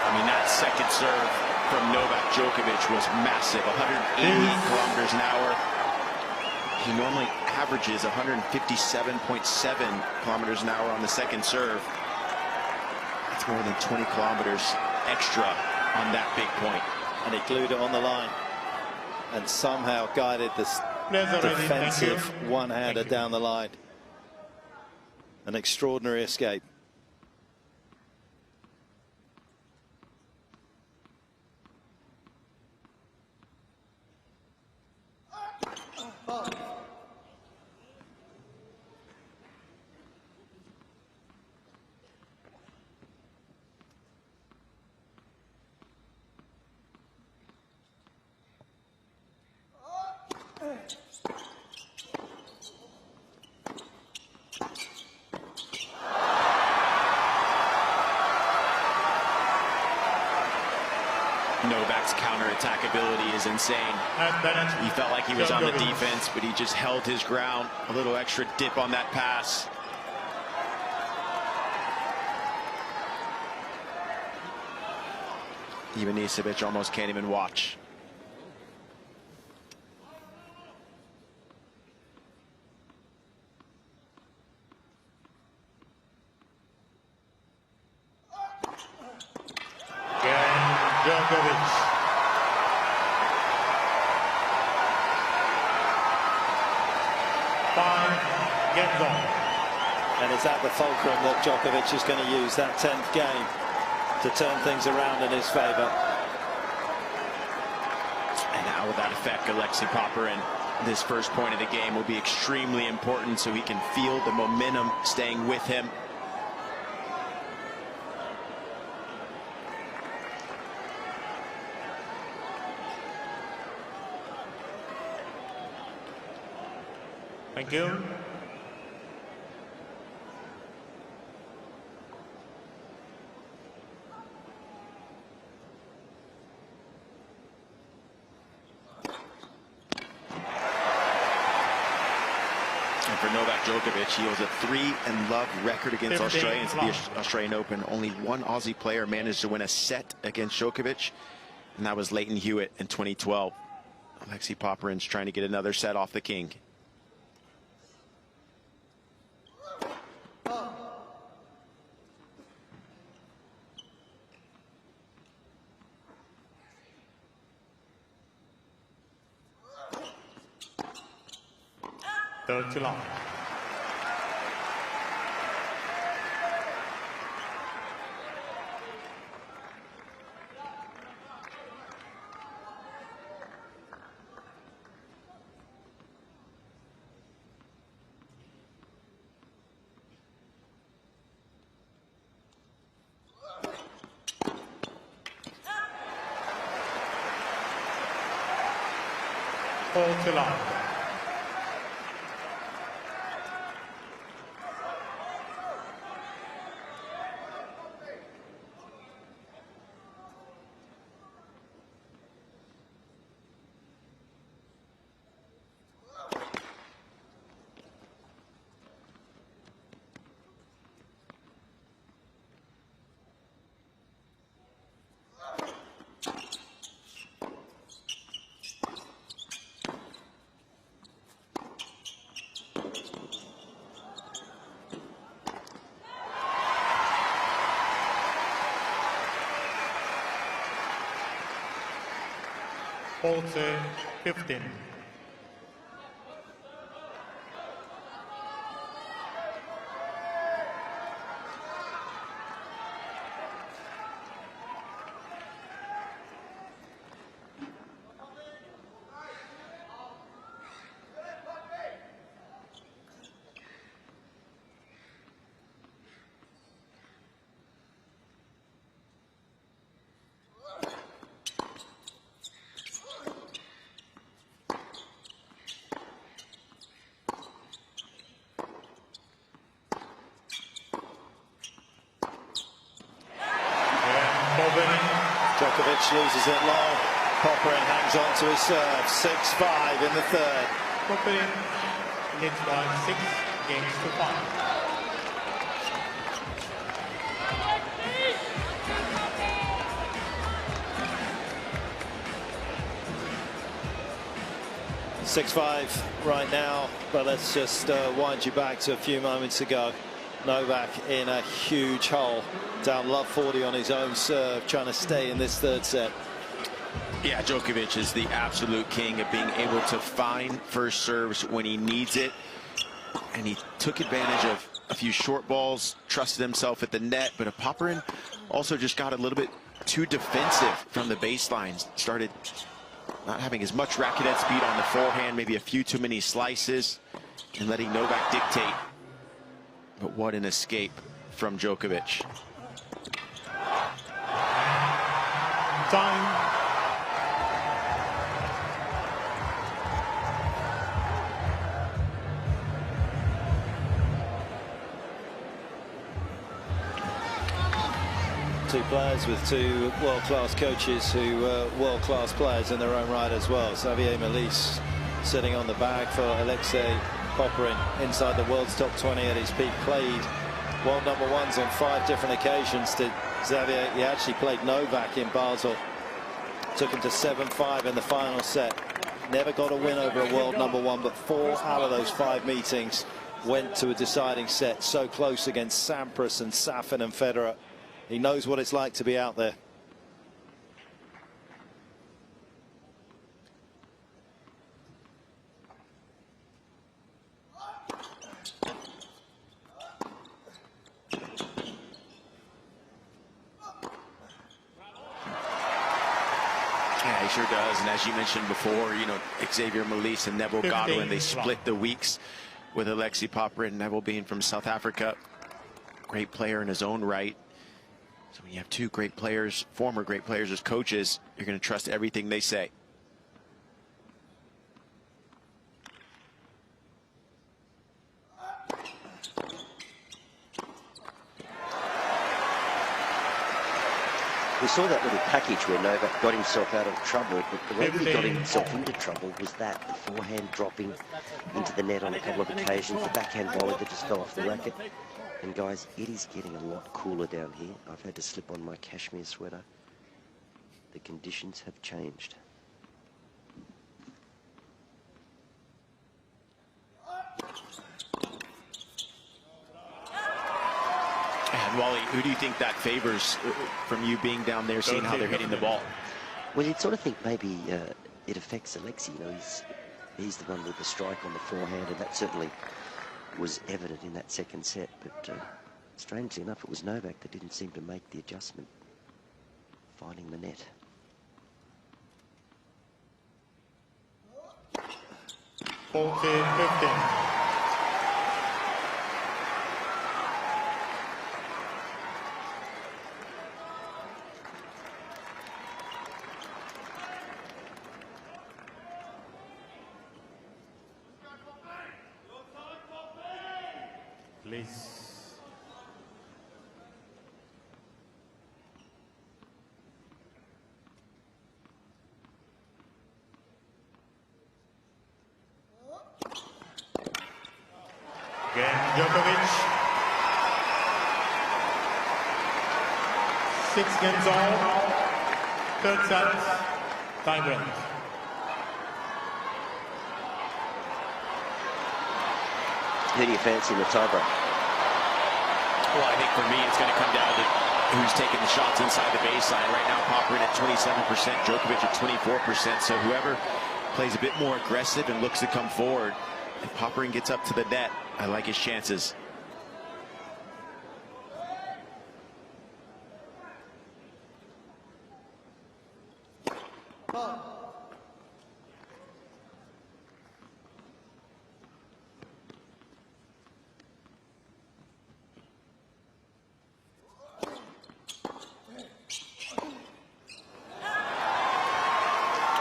I mean, that second serve from Novak Djokovic was massive, 188 kilometers an hour. He normally averages 157.7 kilometers an hour on the second serve. That's more than 20 kilometers extra on that big point. And he glued it on the line and somehow guided this defensive one-hander down the line. An extraordinary escape. Novak's counter-attack ability is insane. He felt like he was on the defense, but he just held his ground. A little extra dip on that pass. Even Isabic almost can't even watch. Djokovic. Games on. And it's at the fulcrum that Djokovic is going to use that 10th game to turn things around in his favor. And how will that affect Alexei Popyrin? This first point of the game will be extremely important so he can feel the momentum staying with him. Thank you. And for Novak Djokovic, he holds a 3-0 record against Australians at the Australian Open. Only one Aussie player managed to win a set against Djokovic, and that was Leighton Hewitt in 2012. Alexei Popyrin's trying to get another set off the king. Third to long. Four to long. Forty 15. Djokovic loses it long. Popyrin hangs on to his serve. 6-5 in the third. Popyrin leads by 6 games to 5. Right now, but let's just wind you back to a few moments ago. Novak in a huge hole, down love 40 on his own serve, trying to stay in this third set. Yeah, Djokovic is the absolute king of being able to find first serves when he needs it, and he took advantage of a few short balls, trusted himself at the net, but Popyrin also just got a little bit too defensive from the baseline, started not having as much racket speed on the forehand, maybe a few too many slices, and letting Novak dictate. But what an escape from Djokovic. Time. two players with two world-class coaches who are world-class players in their own right as well. Xavier Malisse sitting on the bag for Alexei Popyrin inside the world's top 20 at his peak. Played world #1s on 5 different occasions. Did Xavier? He actually played Novak in Basel. Took him to 7-5 in the final set. Never got a win over a world #1, but 4 out of those 5 meetings went to a deciding set. So close against Sampras and Safin and Federer. He knows what it's like to be out there. Yeah, he sure does. And as you mentioned before, you know, Xavier Malisse and Neville Godwin, they split the weeks with Alexei Popyrin. Neville being from South Africa, great player in his own right. So when you have 2 great players, former great players as coaches, you're going to trust everything they say. We saw that little package where Novak got himself out of trouble, but the way he got himself into trouble was that the forehand dropping into the net on a couple of occasions, the backhand volley that just fell off the racket. And guys, it is getting a lot cooler down here. I've had to slip on my cashmere sweater. The conditions have changed. And Wally, who do you think that favors from you being down there, seeing how they're hitting the ball? Well, you'd sort of think maybe it affects Alexei. You know, he's the one with the strike on the forehand, and that certainly was evident in that second set. But strangely enough, it was Novak that didn't seem to make the adjustment, finding the net. Please. Again, Djokovic. 6 games all. Third set. Time break. Who do you fancy in the tiebreak? Well, I think for me, it's going to come down to who's taking the shots inside the baseline. Right now, Popyrin at 27%, Djokovic at 24%. So whoever plays a bit more aggressive and looks to come forward, if Popyrin gets up to the net, I like his chances.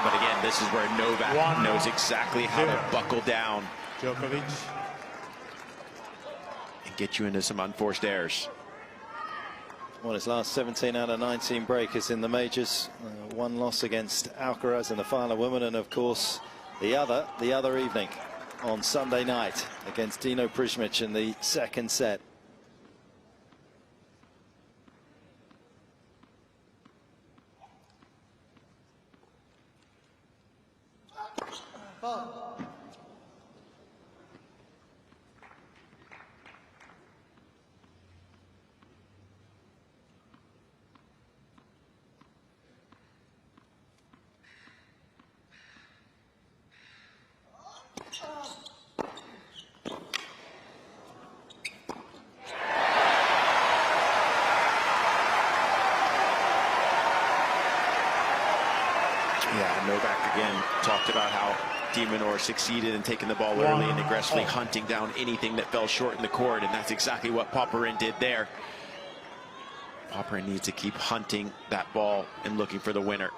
But again, this is where Novak knows exactly how to buckle down. Djokovic. And get you into some unforced errors. Well, his last 17 out of 19 breakers in the majors. 1 loss against Alcaraz in the final woman, and of course the other evening on Sunday night against Dino Prismic in the second set. Yeah, Novak again talked about how de Minaur succeeded in taking the ball early and aggressively hunting down anything that fell short in the court, and that's exactly what Popyrin did there. Popyrin needs to keep hunting that ball and looking for the winner.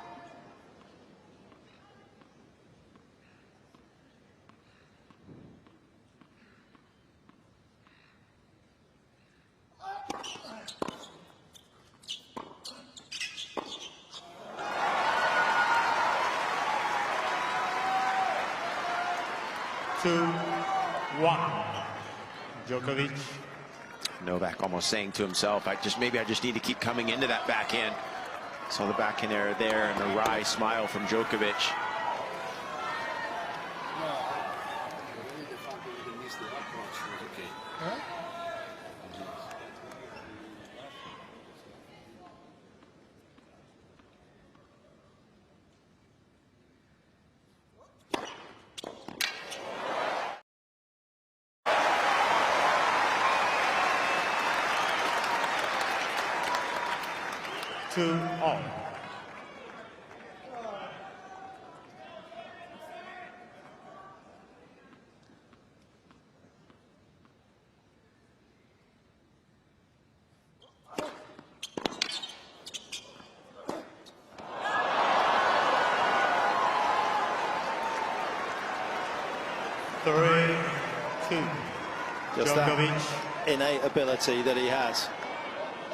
2-1. Djokovic. Novak almost saying to himself, maybe I just need to keep coming into that backhand. Saw the backhand error there and the wry smile from Djokovic. Two all. Just that innate ability that he has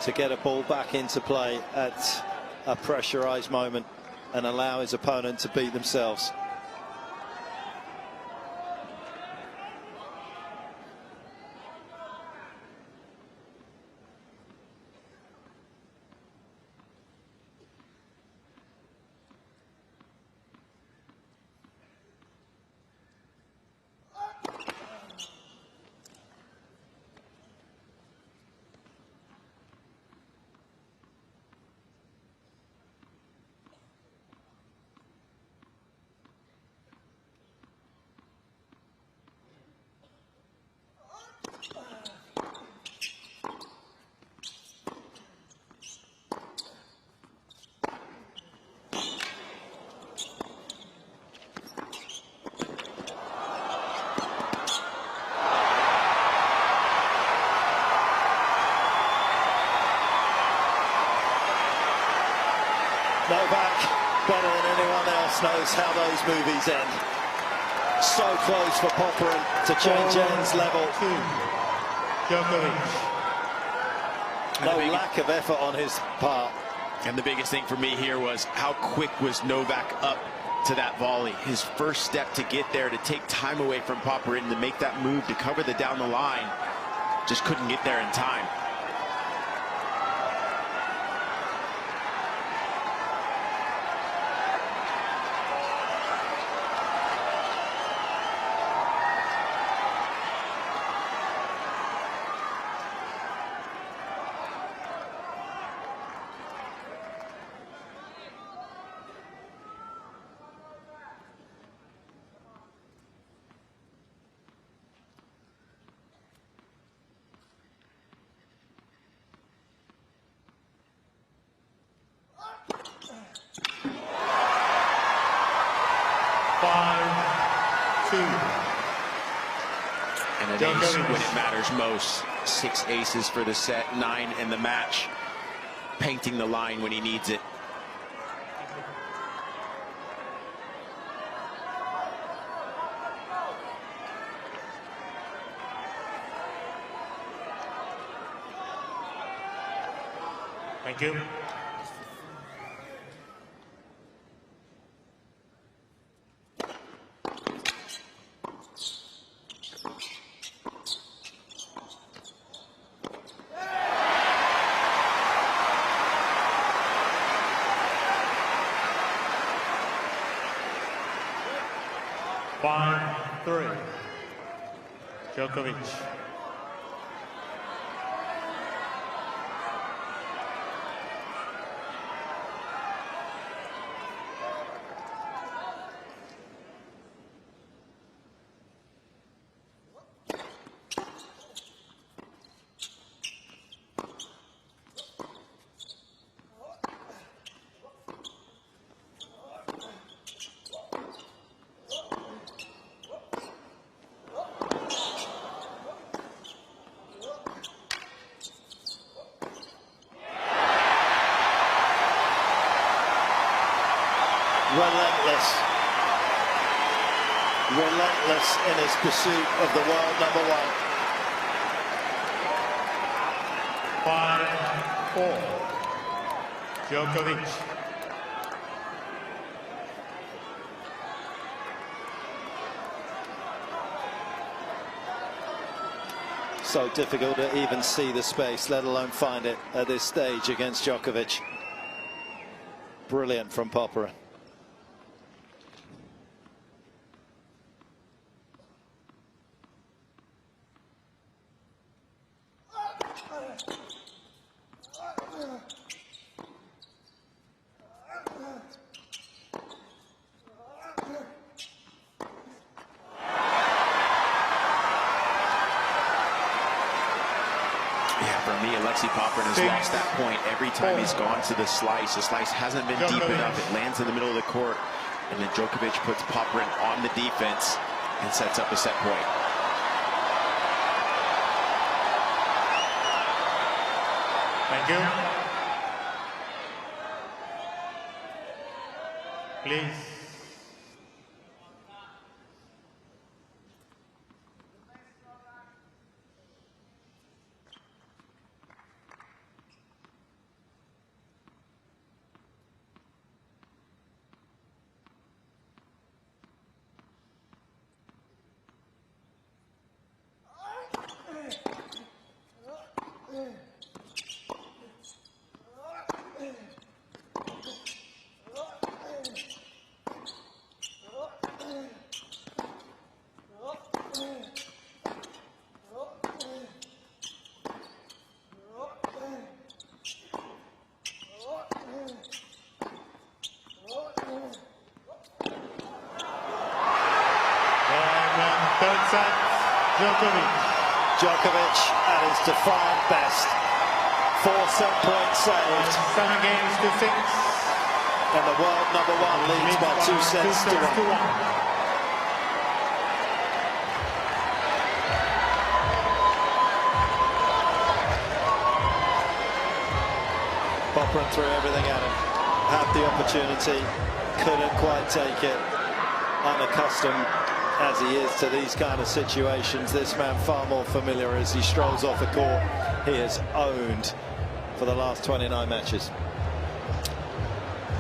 to get a ball back into play at a pressurized moment and allow his opponent to beat themselves. Novak, better than anyone else, knows how those movies end. So close for Popyrin to change ends level. Djokovic. No lack of effort on his part. And the biggest thing for me here was how quick was Novak up to that volley. His first step to get there, to take time away from Popyrin, to make that move, to cover the down the line. Just couldn't get there in time. And an ace when it matters most. 6 aces for the set, 9 in the match. Painting the line when he needs it. Thank you. Djokovic. Relentless in his pursuit of the world #1. 5-4. Djokovic. So difficult to even see the space, let alone find it at this stage against Djokovic. Brilliant from Popyrin. Alexei Popyrin has lost that point every time he's gone to the slice. The slice hasn't been deep enough. It lands in the middle of the court, and then Djokovic puts Popyrin on the defense and sets up a set point. Thank you. Please. Djokovic at his defiant best. 4 set points saved. 7 games to 6. And the world #1 leads by 2 sets to 1. Popyrin threw everything at him. Had the opportunity, couldn't quite take it. Unaccustomed as he is to these kind of situations, this man far more familiar as he strolls off the court. He has owned for the last 29 matches.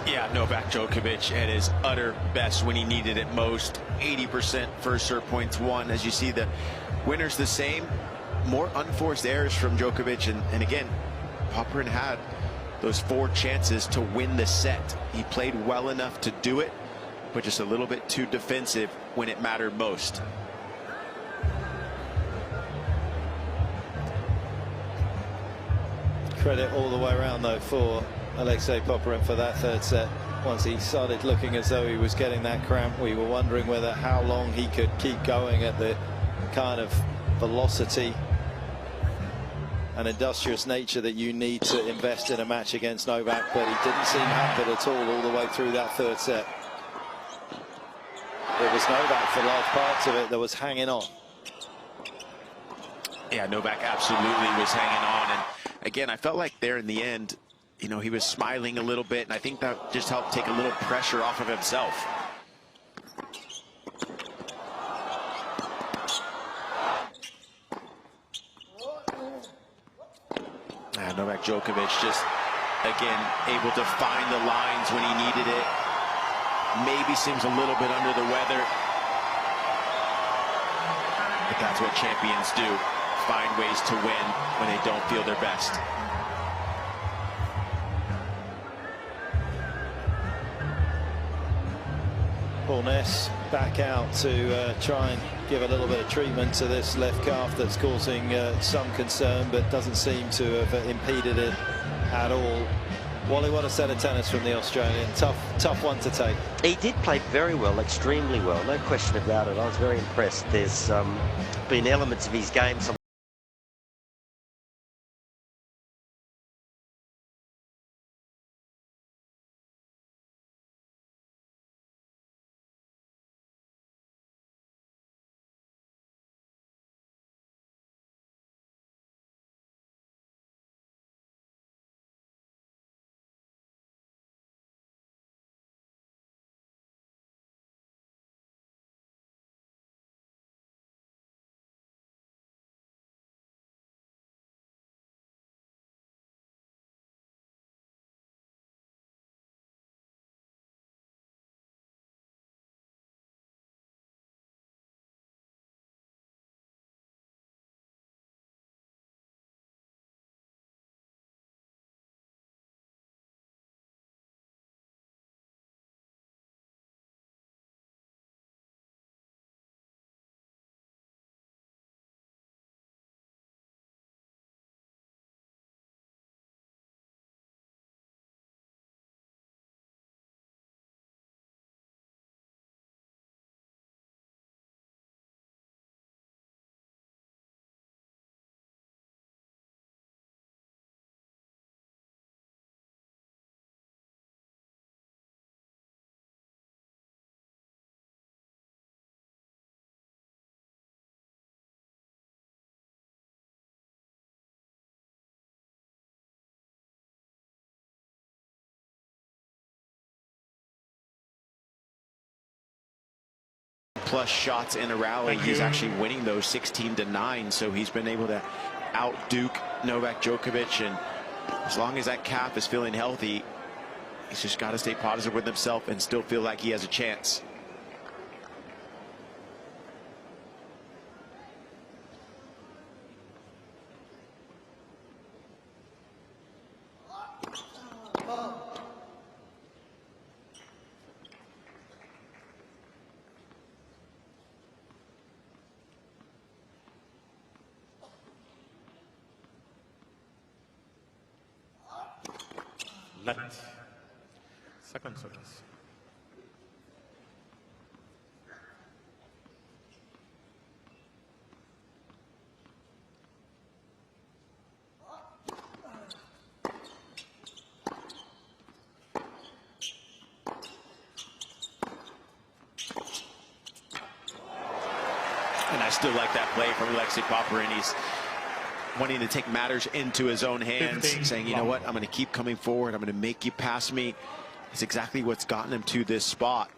Yeah, Novak Djokovic at his utter best when he needed it most. 80% first serve points won. As you see, the winner's the same. More unforced errors from Djokovic, and again, Popyrin had those 4 chances to win the set. He played well enough to do it, but just a little bit too defensive when it mattered most. Credit all the way around though for Alexei Popyrin for that 3rd set. Once he started looking as though he was getting that cramp, we were wondering whether how long he could keep going at the kind of velocity and industrious nature that you need to invest in a match against Novak, but he didn't seem hampered at all the way through that 3rd set. It was Novak for large parts of it that was hanging on. Yeah, Novak absolutely was hanging on, and again, I felt like there in the end, you know, he was smiling a little bit, and I think that just helped take a little pressure off of himself. Novak Djokovic just, again, able to find the lines when he needed it. Maybe seems a little bit under the weather, but that's what champions do. Find ways to win when they don't feel their best. Paul Ness back out to try and give a little bit of treatment to this left calf that's causing some concern, but doesn't seem to have impeded it at all. Wally, what a set of tennis from the Australian. Tough one to take. He did play very well, extremely well, no question about it. I was very impressed. There's been elements of his game, some plus shots in a rally. He's actually winning those 16-9, so he's been able to out-duke Novak Djokovic, and as long as that calf is feeling healthy, he's just got to stay positive with himself and still feel like he has a chance. Left. Second service. And I still like that play from Alexei Popyrin. He's wanting to take matters into his own hands, saying, you know what, I'm going to keep coming forward. I'm going to make you pass me. It's exactly what's gotten him to this spot.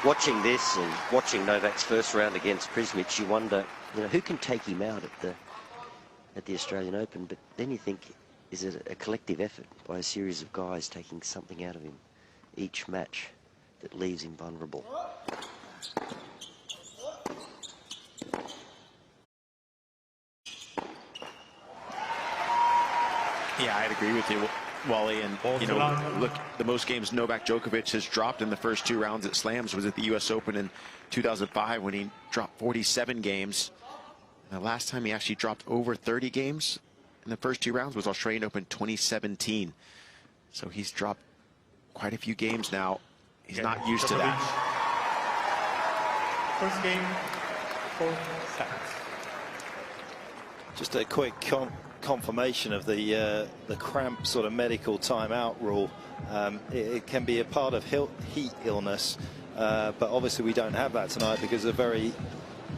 Watching this and watching Novak's first round against Prismic, you wonder, who can take him out at the Australian Open? But then you think, is it a collective effort by a series of guys taking something out of him each match that leaves him vulnerable? Yeah, I'd agree with you, Wally. And, look, the most games Novak Djokovic has dropped in the first 2 rounds at Slams was at the U.S. Open in 2005 when he dropped 47 games. The last time he actually dropped over 30 games in the first 2 rounds was Australian Open 2017. So he's dropped quite a few games now. He's not used to that. First game, 4 seconds. Just a quick confirmation of the cramp sort of medical timeout rule. It can be a part of heat illness, but obviously we don't have that tonight because of a very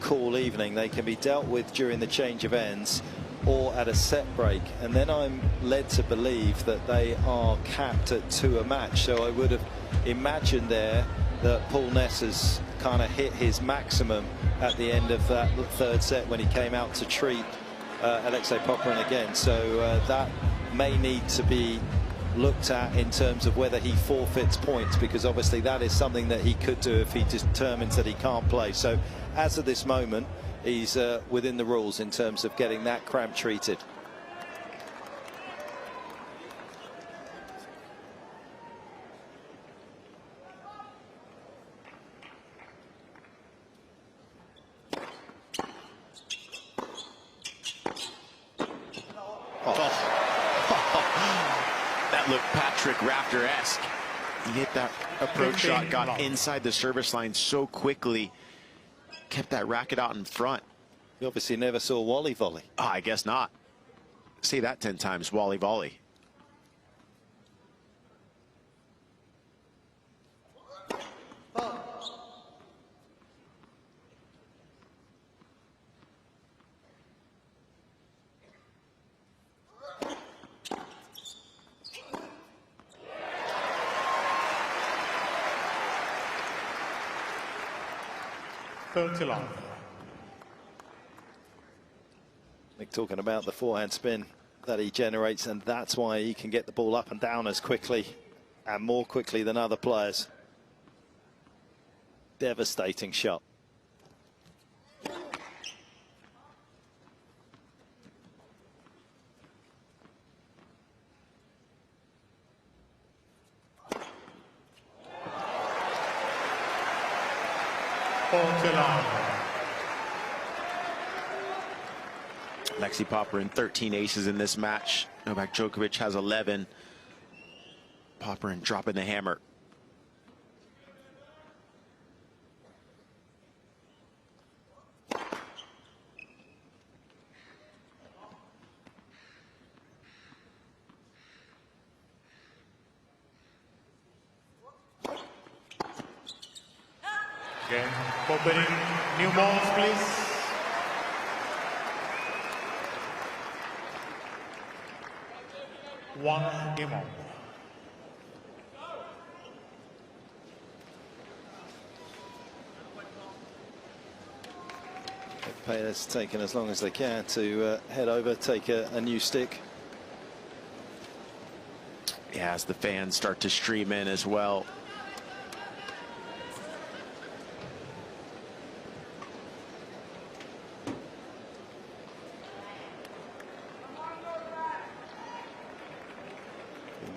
cool evening. They can be dealt with during the change of ends or at a set break, and then I'm led to believe that they are capped at 2 a match. So I would have imagined there that Paul Ness has kind of hit his maximum at the end of that 3rd set when he came out to treat Alexei Popyrin again. So that may need to be looked at in terms of whether he forfeits points, because obviously that is something that he could do if he determines that he can't play. So as of this moment, he's within the rules in terms of getting that cramp treated. That looked Patrick Rafter-esque. He hit that approach shot, got inside the service line so quickly, kept that racket out in front. You obviously never saw Wally volley. Oh, I guess not. Say that 10 times, Wally volley. Nick talking about the forehand spin that he generates, and that's why he can get the ball up and down as quickly and more quickly than other players. Devastating shot. Alexei Popyrin 13 aces in this match. Novak Djokovic has 11. Popyrin dropping the hammer. Okay, Popyrin, new balls, please. One game on. Players taking as long as they can to head over, take a new stick. Yeah, as the fans start to stream in as well.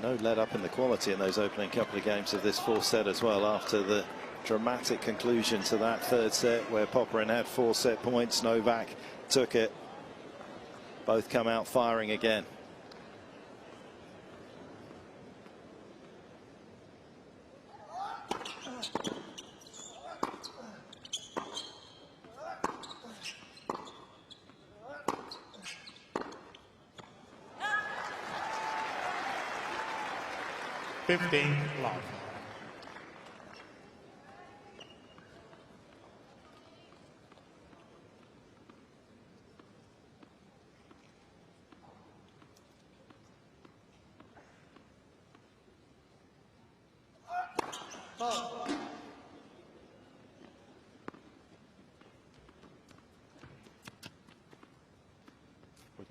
No let up in the quality in those opening couple of games of this fourth set as well, after the dramatic conclusion to that third set where Popyrin had 4 set points. Novak took it. Both come out firing again. Love.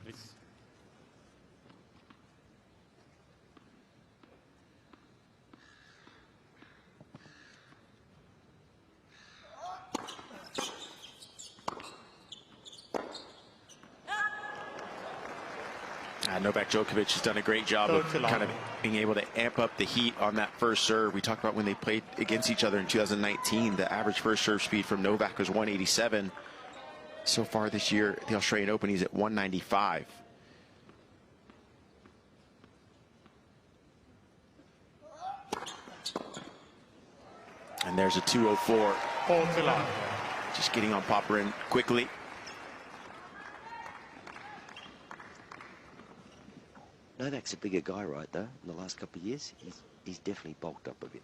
Please. Novak Djokovic has done a great job of kind of being able to amp up the heat on that first serve. We talked about when they played against each other in 2019, the average first serve speed from Novak was 187. So far this year, the Australian Open, he's at 195. And there's a 204. Just getting on Popyrin quickly. Novak's a bigger guy, right, though, in the last couple of years. He's definitely bulked up a bit.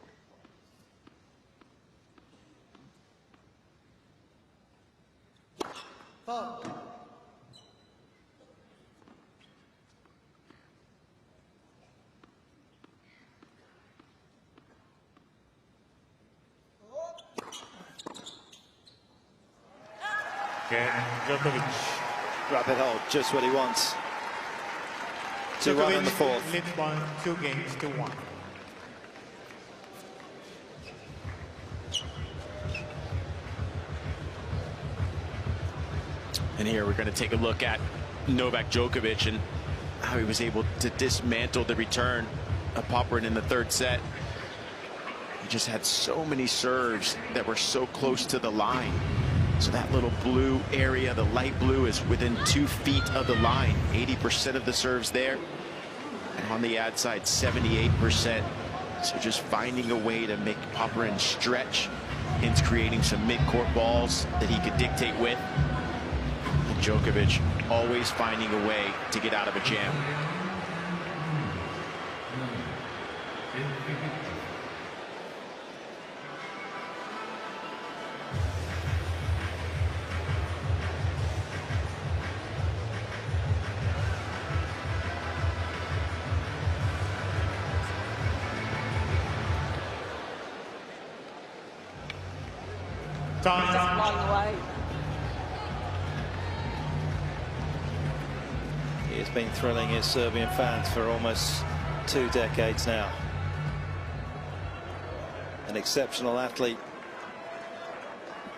Djokovic. Rapid hold, just what he wants. 2-1 in the fourth. Leads by 2 games to 1. And here we're going to take a look at Novak Djokovic and how he was able to dismantle the return of Popyrin in the third set. He just had so many serves that were so close to the line. So that little blue area, the light blue, is within 2 feet of the line. 80% of the serves there. And on the ad side, 78%. So just finding a way to make Popyrin stretch into creating some mid-court balls that he could dictate with. And Djokovic always finding a way to get out of a jam. He has been thrilling his Serbian fans for almost 2 decades now. An exceptional athlete,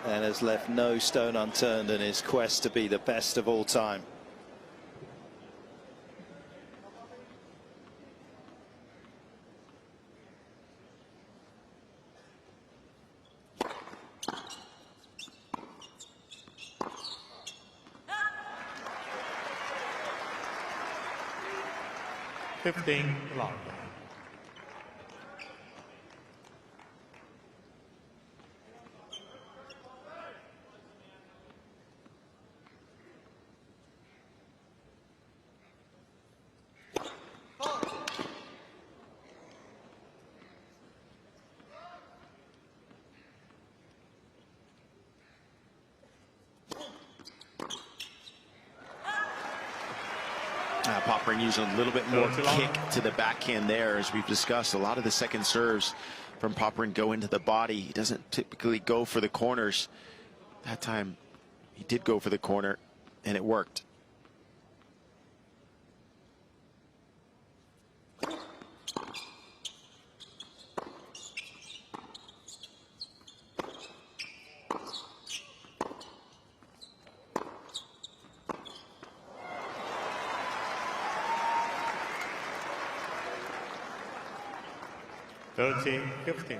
and has left no stone unturned in his quest to be the best of all time. Love. Popyrin using a little bit more kick to the backhand there. As we've discussed, a lot of the second serves from Popyrin go into the body. He doesn't typically go for the corners. That time he did go for the corner, and it worked. Thirteen, 15.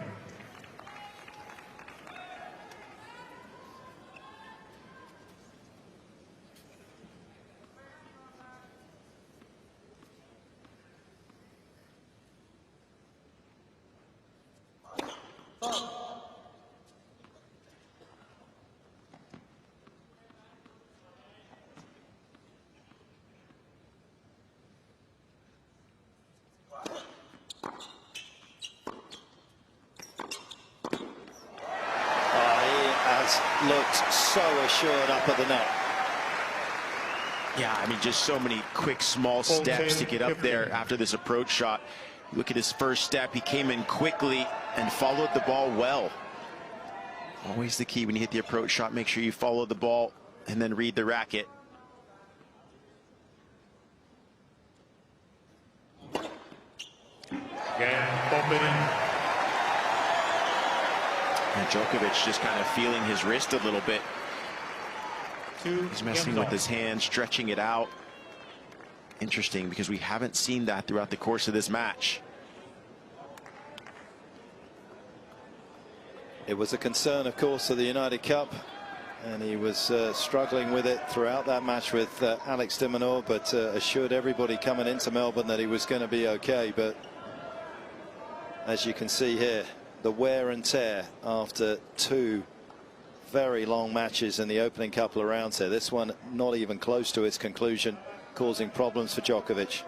Looked so assured up at the net. Yeah, I mean, just so many quick, small steps to get up there after this approach shot. Look at his first step. He came in quickly and followed the ball well. Always the key when you hit the approach shot. Make sure you follow the ball and then read the racket. Popyrin. And Djokovic just kind of feeling his wrist a little bit. He's messing with his hand, stretching it out. Interesting, because we haven't seen that throughout the course of this match. It was a concern, of course, of the United Cup, and he was struggling with it throughout that match with Alex de Minaur, but assured everybody coming into Melbourne that he was going to be okay. But as you can see here, the wear and tear after two very long matches in the opening couple of rounds here. This one not even close to its conclusion, causing problems for Djokovic.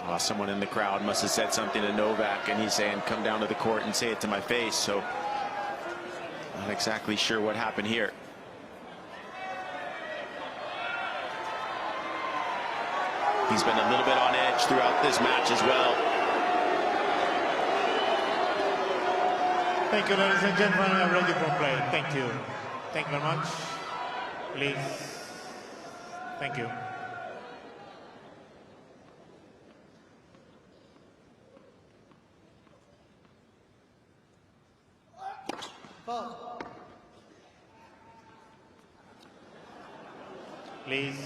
Oh, someone in the crowd must have said something to Novak, and he's saying, come down to the court and say it to my face. So not exactly sure what happened here. He's been a little bit on edge throughout this match as well. Thank you, ladies and gentlemen. We are ready for play. Thank you. Thank you very much. Please. Thank you. Please.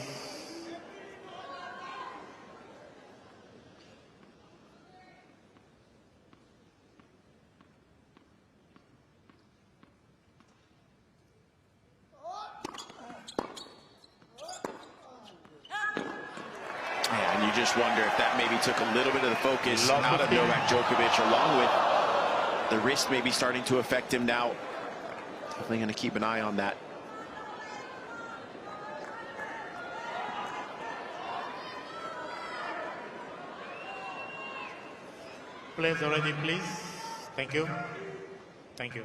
And you just wonder if that maybe took a little bit of the focus out of Novak Djokovic, along with the wrist maybe starting to affect him now. Definitely going to keep an eye on that. Players already, please. Thank you. Thank you.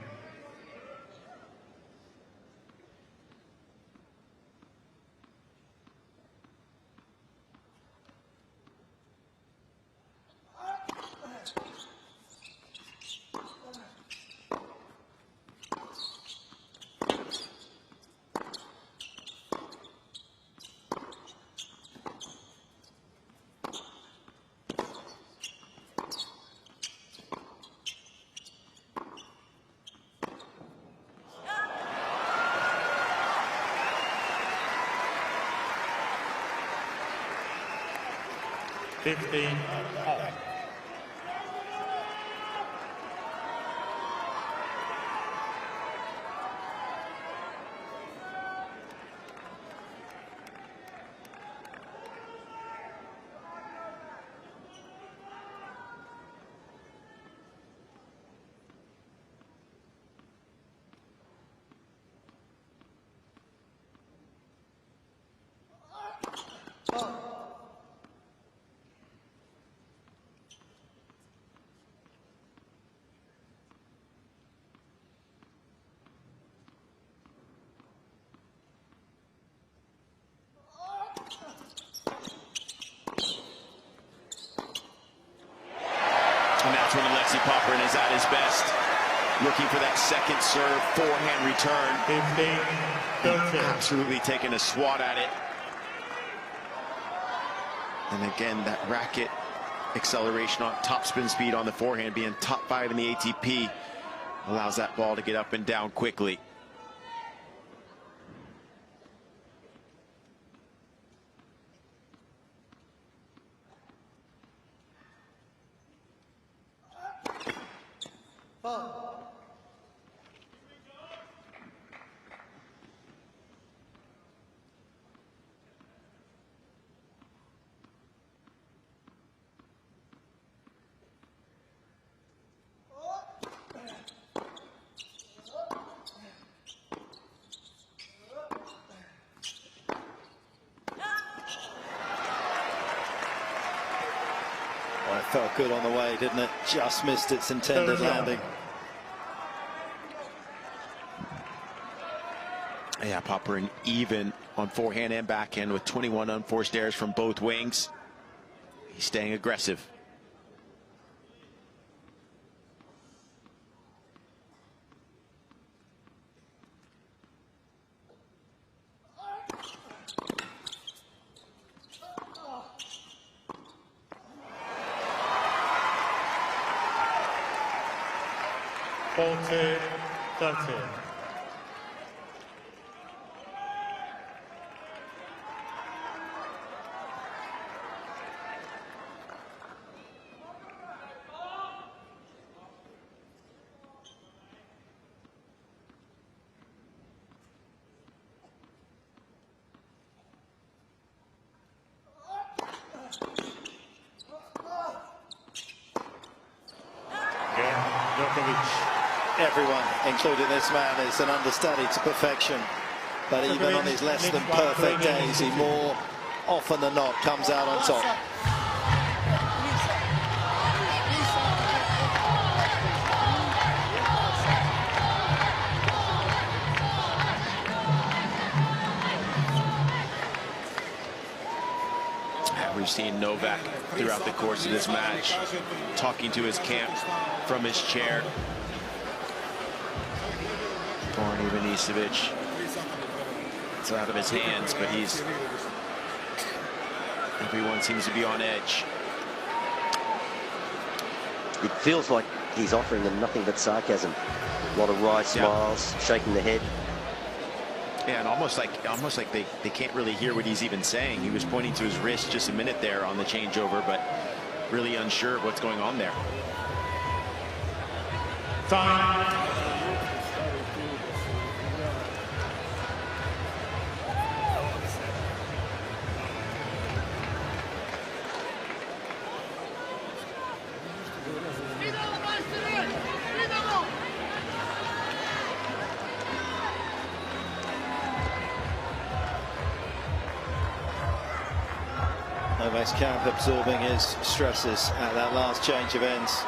And that's when Alexei Popyrin is at his best. Looking for that second serve, forehand return. 15-13. Absolutely taking a swat at it. And again, that racket acceleration on top spin speed on the forehand, being top 5 in the ATP, allows that ball to get up and down quickly. Well, it felt good on the way, didn't it? Just missed its intended landing. Yeah, Popyrin even on forehand and backhand with 21 unforced errors from both wings. He's staying aggressive. Everyone, including this man, is an understudy to perfection. But even on his less than perfect days, he more often than not comes out on top. We've seen Novak throughout the course of this match talking to his camp from his chair. Ivanisevic, it's out of his hands, but everyone seems to be on edge. It feels like he's offering them nothing but sarcasm. A lot of wry smiles, shaking the head. Yeah, and almost like they can't really hear what he's even saying. He was pointing to his wrist just a minute there on the changeover, but really unsure of what's going on there. Time. Novak's camp absorbing his stresses at that last change of ends.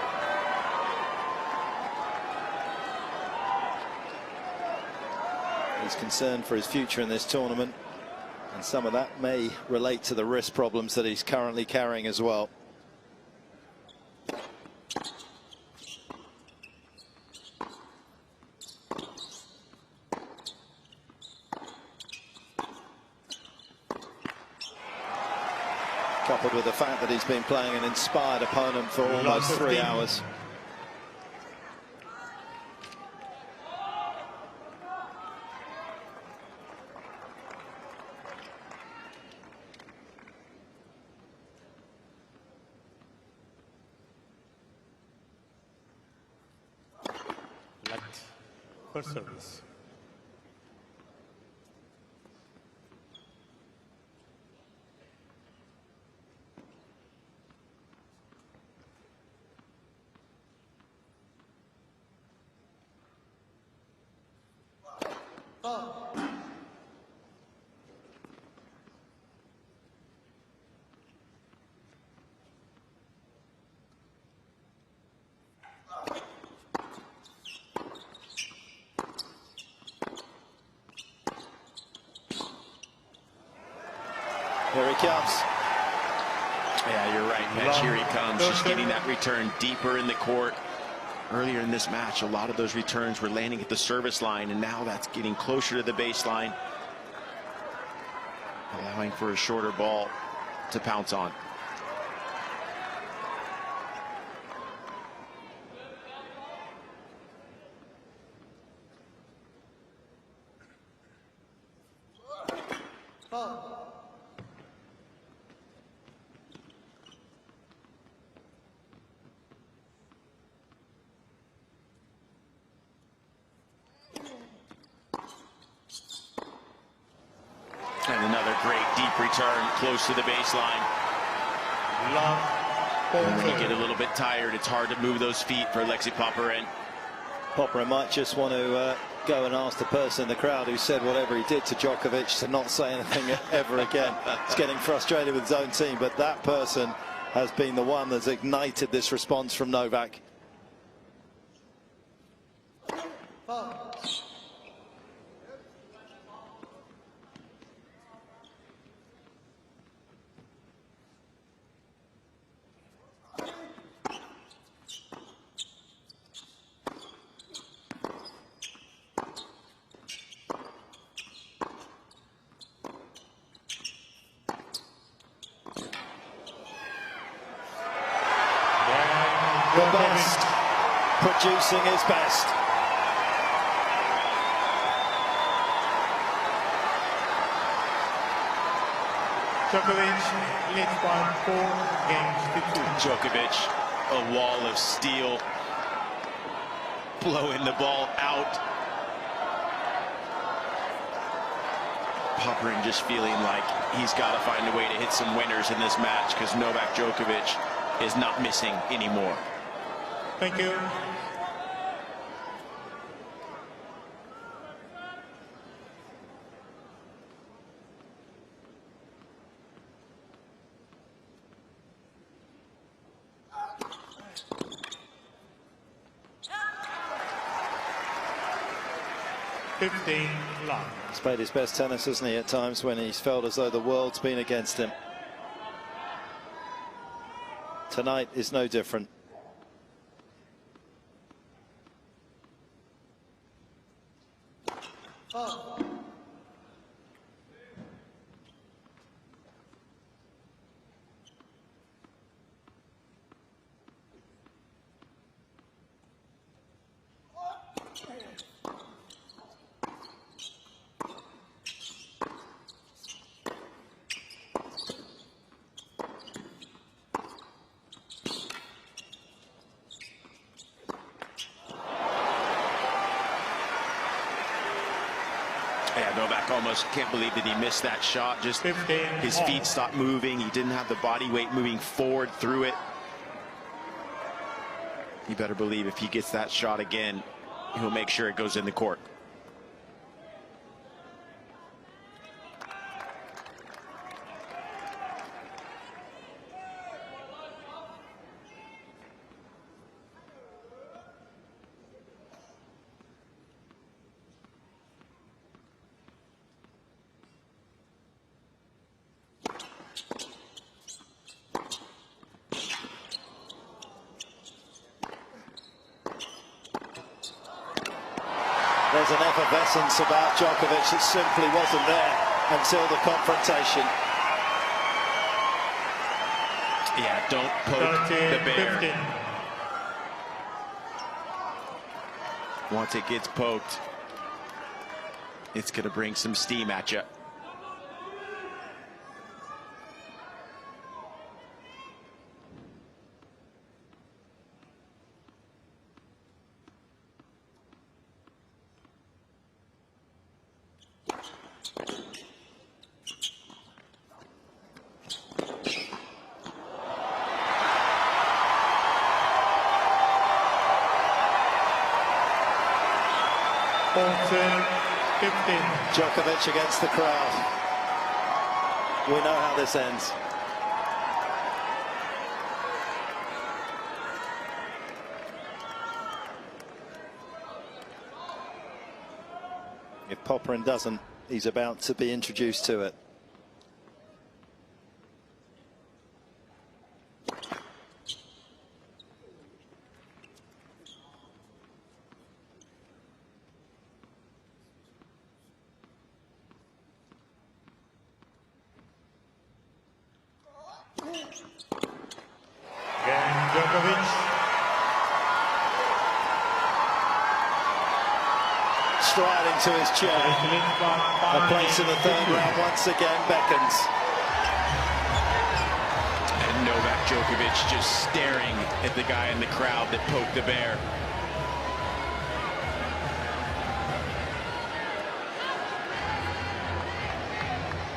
He's concerned for his future in this tournament, and some of that may relate to the wrist problems that he's currently carrying as well. Coupled with the fact that he's been playing an inspired opponent for almost 3 hours. First service. Here he comes. Yeah, you're right, Mitch. Here he comes, just getting that return deeper in the court. Earlier in this match, a lot of those returns were landing at the service line, and now that's getting closer to the baseline, allowing for a shorter ball to pounce on. And another great deep return close to the baseline. And when you get a little bit tired, it's hard to move those feet for Alexei Popyrin. Popyrin might just want to go and ask the person in the crowd who said whatever he did to Djokovic to not say anything ever again. He's getting frustrated with his own team, but that person has been the one that's ignited this response from Novak. The best producing his best. Djokovic leads by 4 games to 2. Djokovic, a wall of steel, blowing the ball out. Popyrin just feeling like he's got to find a way to hit some winners in this match, because Novak Djokovic is not missing anymore. Thank you. He's played his best tennis, hasn't he, at times when he's felt as though the world's been against him. Tonight is no different. Yeah, Novak almost can't believe that he missed that shot. Just his feet stopped moving. He didn't have the body weight moving forward through it. You better believe if he gets that shot again, he'll make sure it goes in the court. There's an effervescence about Djokovic that simply wasn't there until the confrontation. Yeah, don't poke the bear. Once it gets poked, it's going to bring some steam at you. Djokovic against the crowd. We know how this ends. If Popyrin doesn't, he's about to be introduced to it. Again, Djokovic. Striding to his chair. A place in the third round once again beckons. And Novak Djokovic just staring at the guy in the crowd that poked the bear.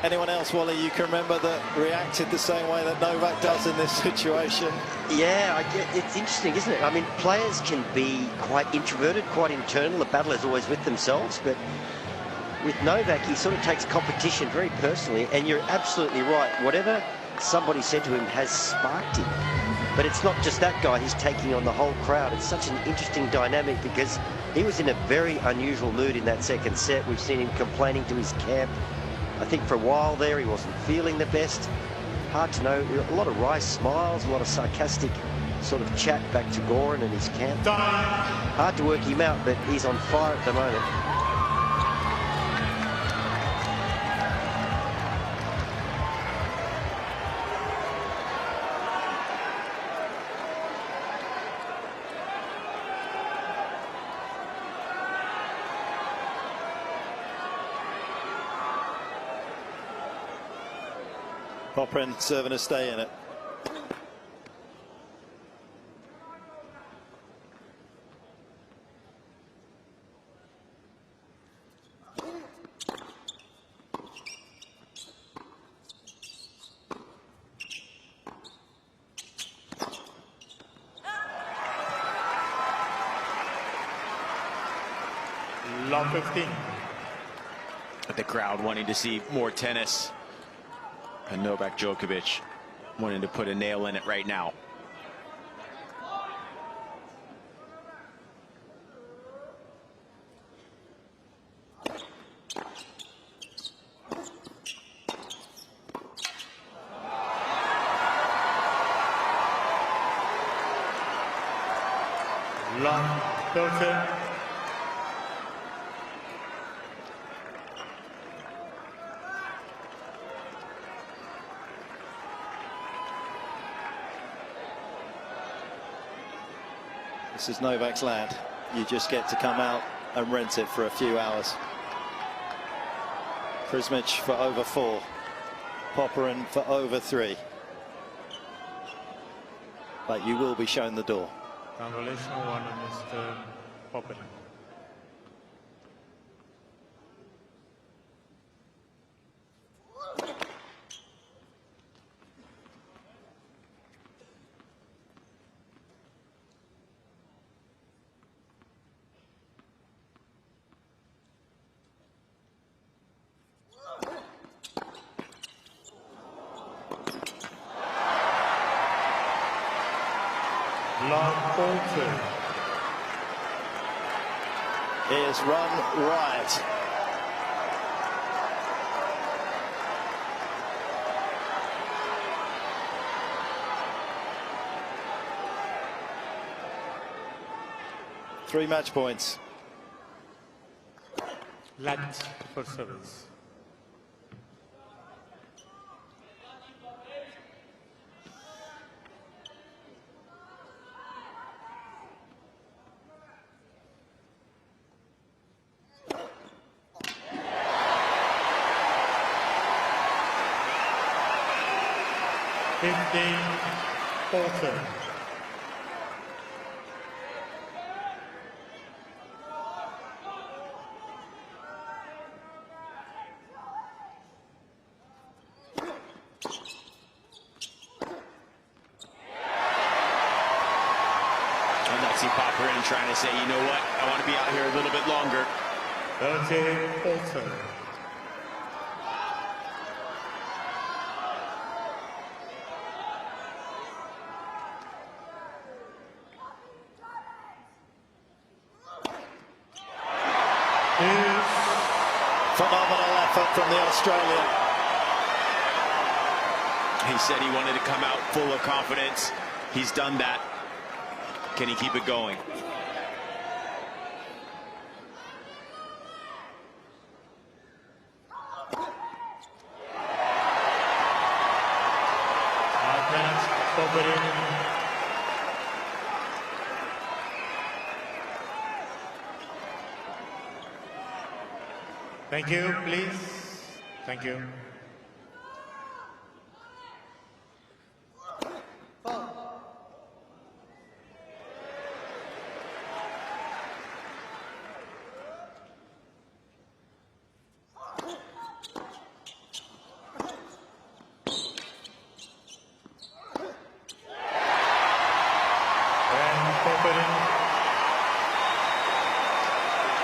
Anyone else, Wally, you can remember that reacted the same way that Novak does in this situation? Yeah, it's interesting, isn't it? I mean, players can be quite introverted, quite internal. The battle is always with themselves, but with Novak, he sort of takes competition very personally, and you're absolutely right. Whatever somebody said to him has sparked him. But it's not just that guy, he's taking on the whole crowd. It's such an interesting dynamic because he was in a very unusual mood in that second set. We've seen him complaining to his camp. I think for a while there he wasn't feeling the best. Hard to know. A lot of wry smiles, a lot of sarcastic sort of chat back to Goran and his camp. Hard to work him out, but he's on fire at the moment. Popyrin serving a stay in it. Long 15. But the crowd wanting to see more tennis. And Novak Djokovic wanting to put a nail in it right now. Long 13. This is Novak's land. You just get to come out and rent it for a few hours. Krizmic for over 4. Popyrin for over 3. But you will be shown the door. Congratulations, one of Mr. Popyrin. Long 14. Is run right. Three match points. Lat for service. Porter. Alexei Popyrin trying to say, you know what, I want to be out here a little bit longer. Porter. Phenomenal effort from the Australian. He said he wanted to come out full of confidence. He's done that. Can he keep it going? That's Popyrin. Thank you, please. Thank you.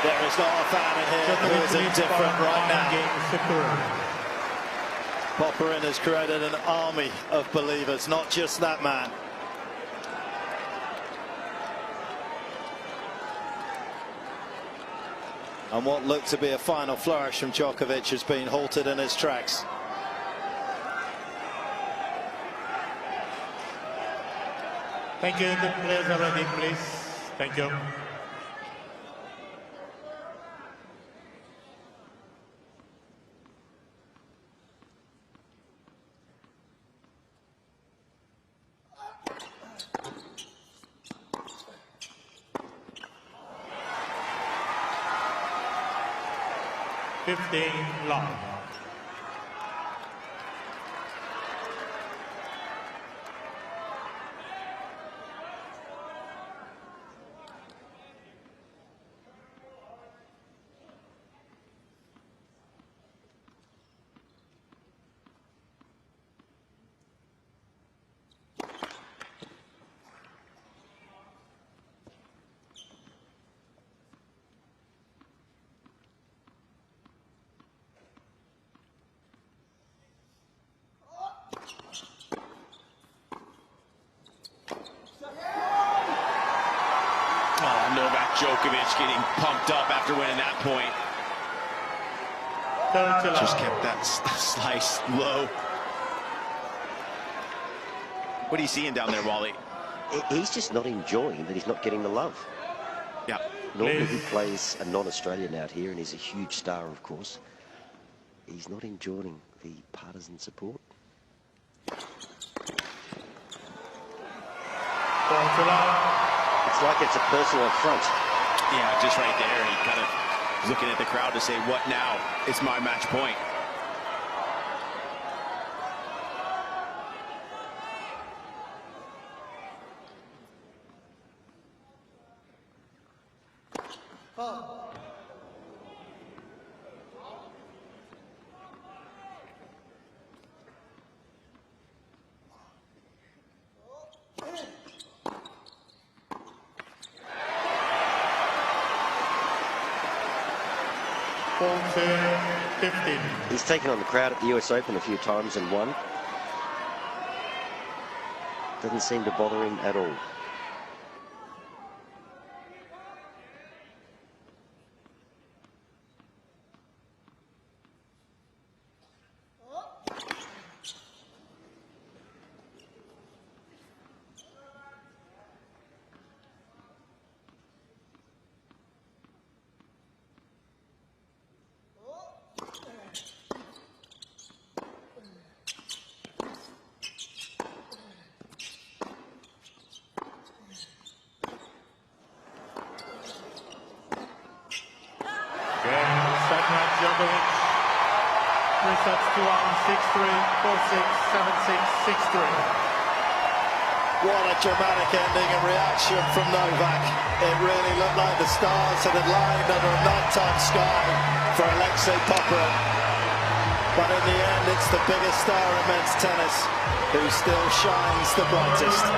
There is not a fan in here who is indifferent right now. Popyrin has created an army of believers, not just that man. And what looked to be a final flourish from Djokovic has been halted in its tracks. Thank you. The players are ready, please. Thank you. Long. Novak Djokovic getting pumped up after winning that point. Just kept that slice low. What are you seeing down there, Wally? He's just not enjoying that he's not getting the love. Yeah. Normally he plays a non-Australian out here, and he's a huge star, of course. He's not enjoying the partisan support. It's like it's a personal affront. Yeah, just right there. He kind of looking at the crowd to say, what now? It's my match point. He's taken on the crowd at the US Open a few times and won. Doesn't seem to bother him at all. Djokovic. 3 sets to 1, 6-3, 4-6, 7-6, 6-3. What a dramatic ending and reaction from Novak. It really looked like the stars had aligned under a nighttime sky for Alexei Popyrin. But in the end, it's the biggest star in men's tennis who still shines the brightest.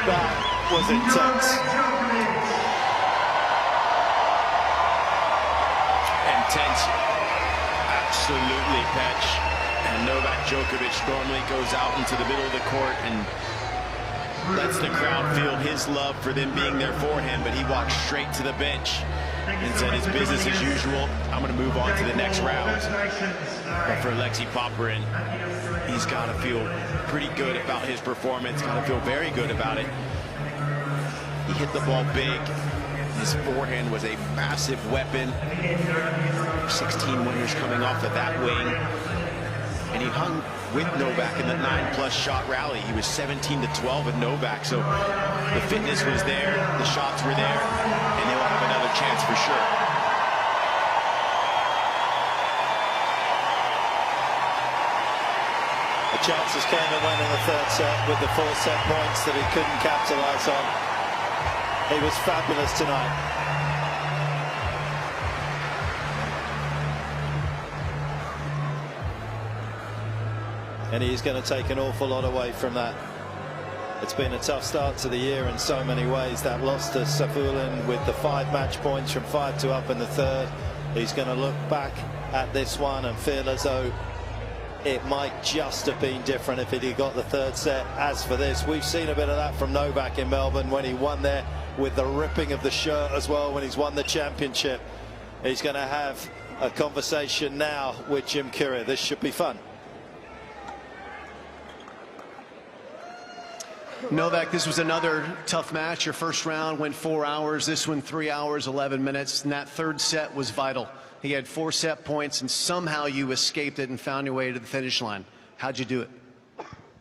That was intense. Intense. Absolutely, Petch. And Novak Djokovic normally goes out into the middle of the court and lets the crowd feel his love for them being there for him, but he walked straight to the bench and said it's business as usual. I'm going to move on to the next round. But for Alexei Popyrin, he's got to feel pretty good about his performance, got to feel very good about it. He hit the ball big. His forehand was a massive weapon. 16 winners coming off of that wing. And he hung with Novak in the 9+ shot rally. He was 17-12 with Novak, so the fitness was there, the shots were there, and he'll have another chance for sure. The chances came and went in the third set with the 4 set points that he couldn't capitalise on. He was fabulous tonight. And he's going to take an awful lot away from that. It's been a tough start to the year in so many ways. That loss to Sabalenka with the 5 match points from 5 up in the third. He's going to look back at this one and feel as though it might just have been different if he'd got the third set. As for this, we've seen a bit of that from Novak in Melbourne when he won there with the ripping of the shirt as well when he's won the championship. He's going to have a conversation now with Jim Courier. This should be fun. Novak, this was another tough match. Your first round went 4 hours. This one 3 hours, 11 minutes. And that third set was vital. He had 4 set points, and somehow you escaped it and found your way to the finish line. How'd you do it?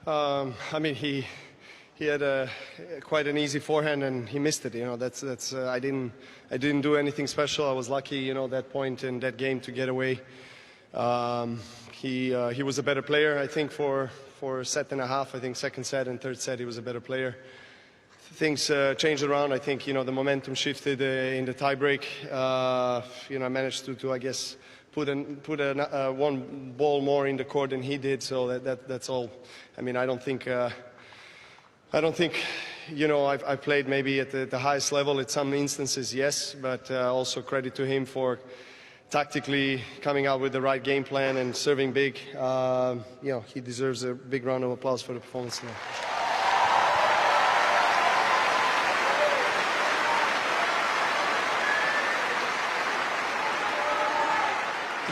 I mean, he had quite an easy forehand, and he missed it. You know, that's I didn't do anything special. I was lucky, you know, that point in that game to get away. He was a better player, I think, for a set and a half. I think second set and third set he was a better player. Things changed around. I think, you know, the momentum shifted in the tiebreak. You know, I managed to I guess put one ball more in the court than he did. So that's all. I mean, I don't think you know, I played maybe at the highest level at some instances, yes, but also credit to him for tactically coming out with the right game plan and serving big. You know, he deserves a big round of applause for the performance tonight.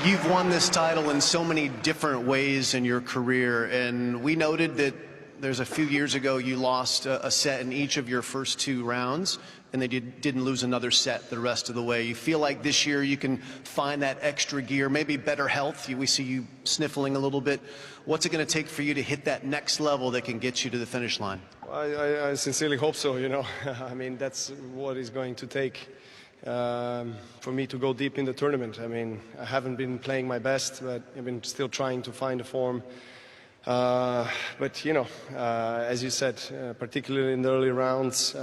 You've won this title in so many different ways in your career, and we noted that there's a few years ago you lost a set in each of your first 2 rounds, and they didn't lose another set the rest of the way. You feel like this year you can find that extra gear, maybe better health. We see you sniffling a little bit. What's it going to take for you to hit that next level that can get you to the finish line? I sincerely hope so, you know. I mean, that's what it's going to take for me to go deep in the tournament. I mean, I haven't been playing my best, but I've been still trying to find a form. But, you know, as you said, particularly in the early rounds,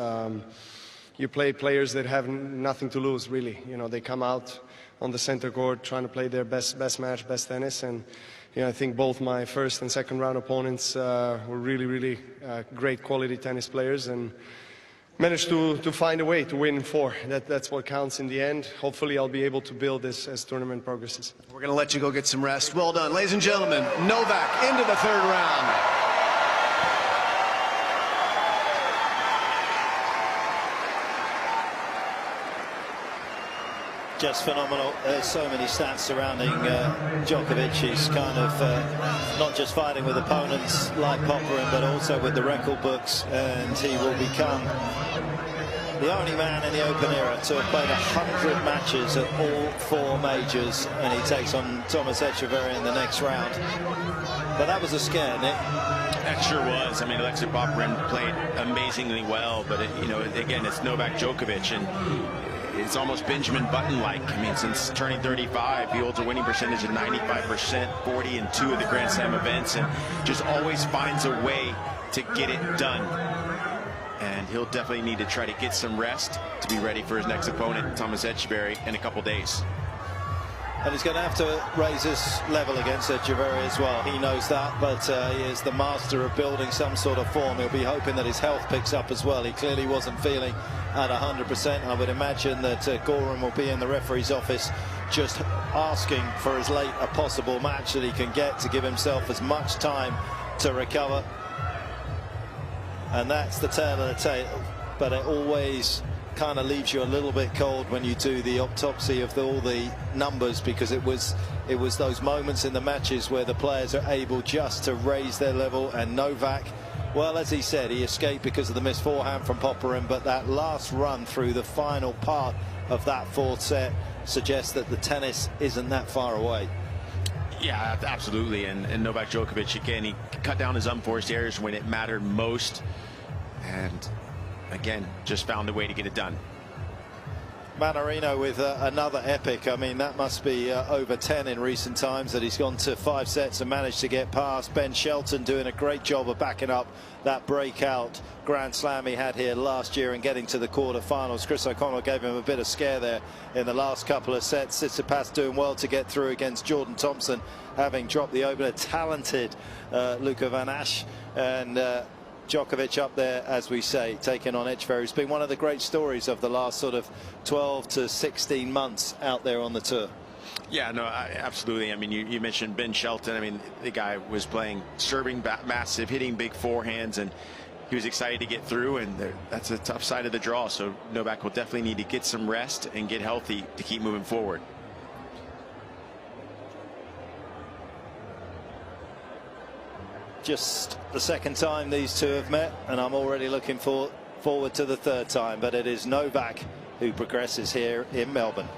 you play players that have nothing to lose, really. You know, they come out on the center court trying to play their best match, best tennis. And, you know, I think both my first and second round opponents were really great quality tennis players and managed to find a way to win 4. That's what counts in the end. Hopefully I'll be able to build this as tournament progresses. We're going to let you go get some rest. Well done. Ladies and gentlemen, Novak into the third round. Just phenomenal. There's so many stats surrounding Djokovic. He's kind of not just fighting with opponents like Popyrin, but also with the record books, and he will become the only man in the Open era to have played 100 matches at all 4 majors, and he takes on Thomas Echeverry in the next round. But that was a scare, Nick. That sure was. I mean, Alexei Popyrin played amazingly well, but you know, again, it's Novak Djokovic, and it's almost Benjamin Button-like. I mean, since turning 35, he holds a winning percentage of 95%, 40 in 2 of the Grand Slam events, and just always finds a way to get it done. And he'll definitely need to try to get some rest to be ready for his next opponent, Thomas Echeverry, in a couple days. And he's going to have to raise his level against Echeverry as well. He knows that, but he is the master of building some sort of form. He'll be hoping that his health picks up as well. He clearly wasn't feeling at 100%. I would imagine that Gorham will be in the referee's office just asking for as late a possible match that he can get to give himself as much time to recover. And that's the tale of the tale, but it always kind of leaves you a little bit cold when you do the autopsy of all the numbers, because it was those moments in the matches where the players are able just to raise their level. And Novak, well, as he said, he escaped because of the missed forehand from Popyrin, but that last run through the final part of that 4th set suggests that the tennis isn't that far away. Yeah, absolutely. And Novak Djokovic, again, he cut down his unforced errors when it mattered most. And again, just found a way to get it done. Bangarra with another epic. I mean, that must be over 10 in recent times that he's gone to 5 sets and managed to get past. Ben Shelton doing a great job of backing up that breakout Grand Slam he had here last year and getting to the quarterfinals. Chris O'Connell gave him a bit of scare there in the last couple of sets. Tsitsipas doing well to get through against Jordan Thompson, having dropped the opener. Talented Luca Van Asch, and Djokovic up there, as we say, taking on Etcheverry. It's been one of the great stories of the last sort of 12 to 16 months out there on the tour. Yeah, no, absolutely. I mean, you mentioned Ben Shelton. I mean, the guy was playing, serving massive, hitting big forehands, and he was excited to get through, and that's a tough side of the draw. So Novak will definitely need to get some rest and get healthy to keep moving forward. Just the second time these two have met, and I'm already looking forward to the third time, but it is Novak who progresses here in Melbourne.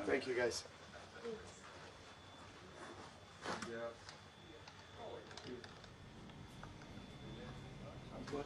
Thank you, guys. I'm good.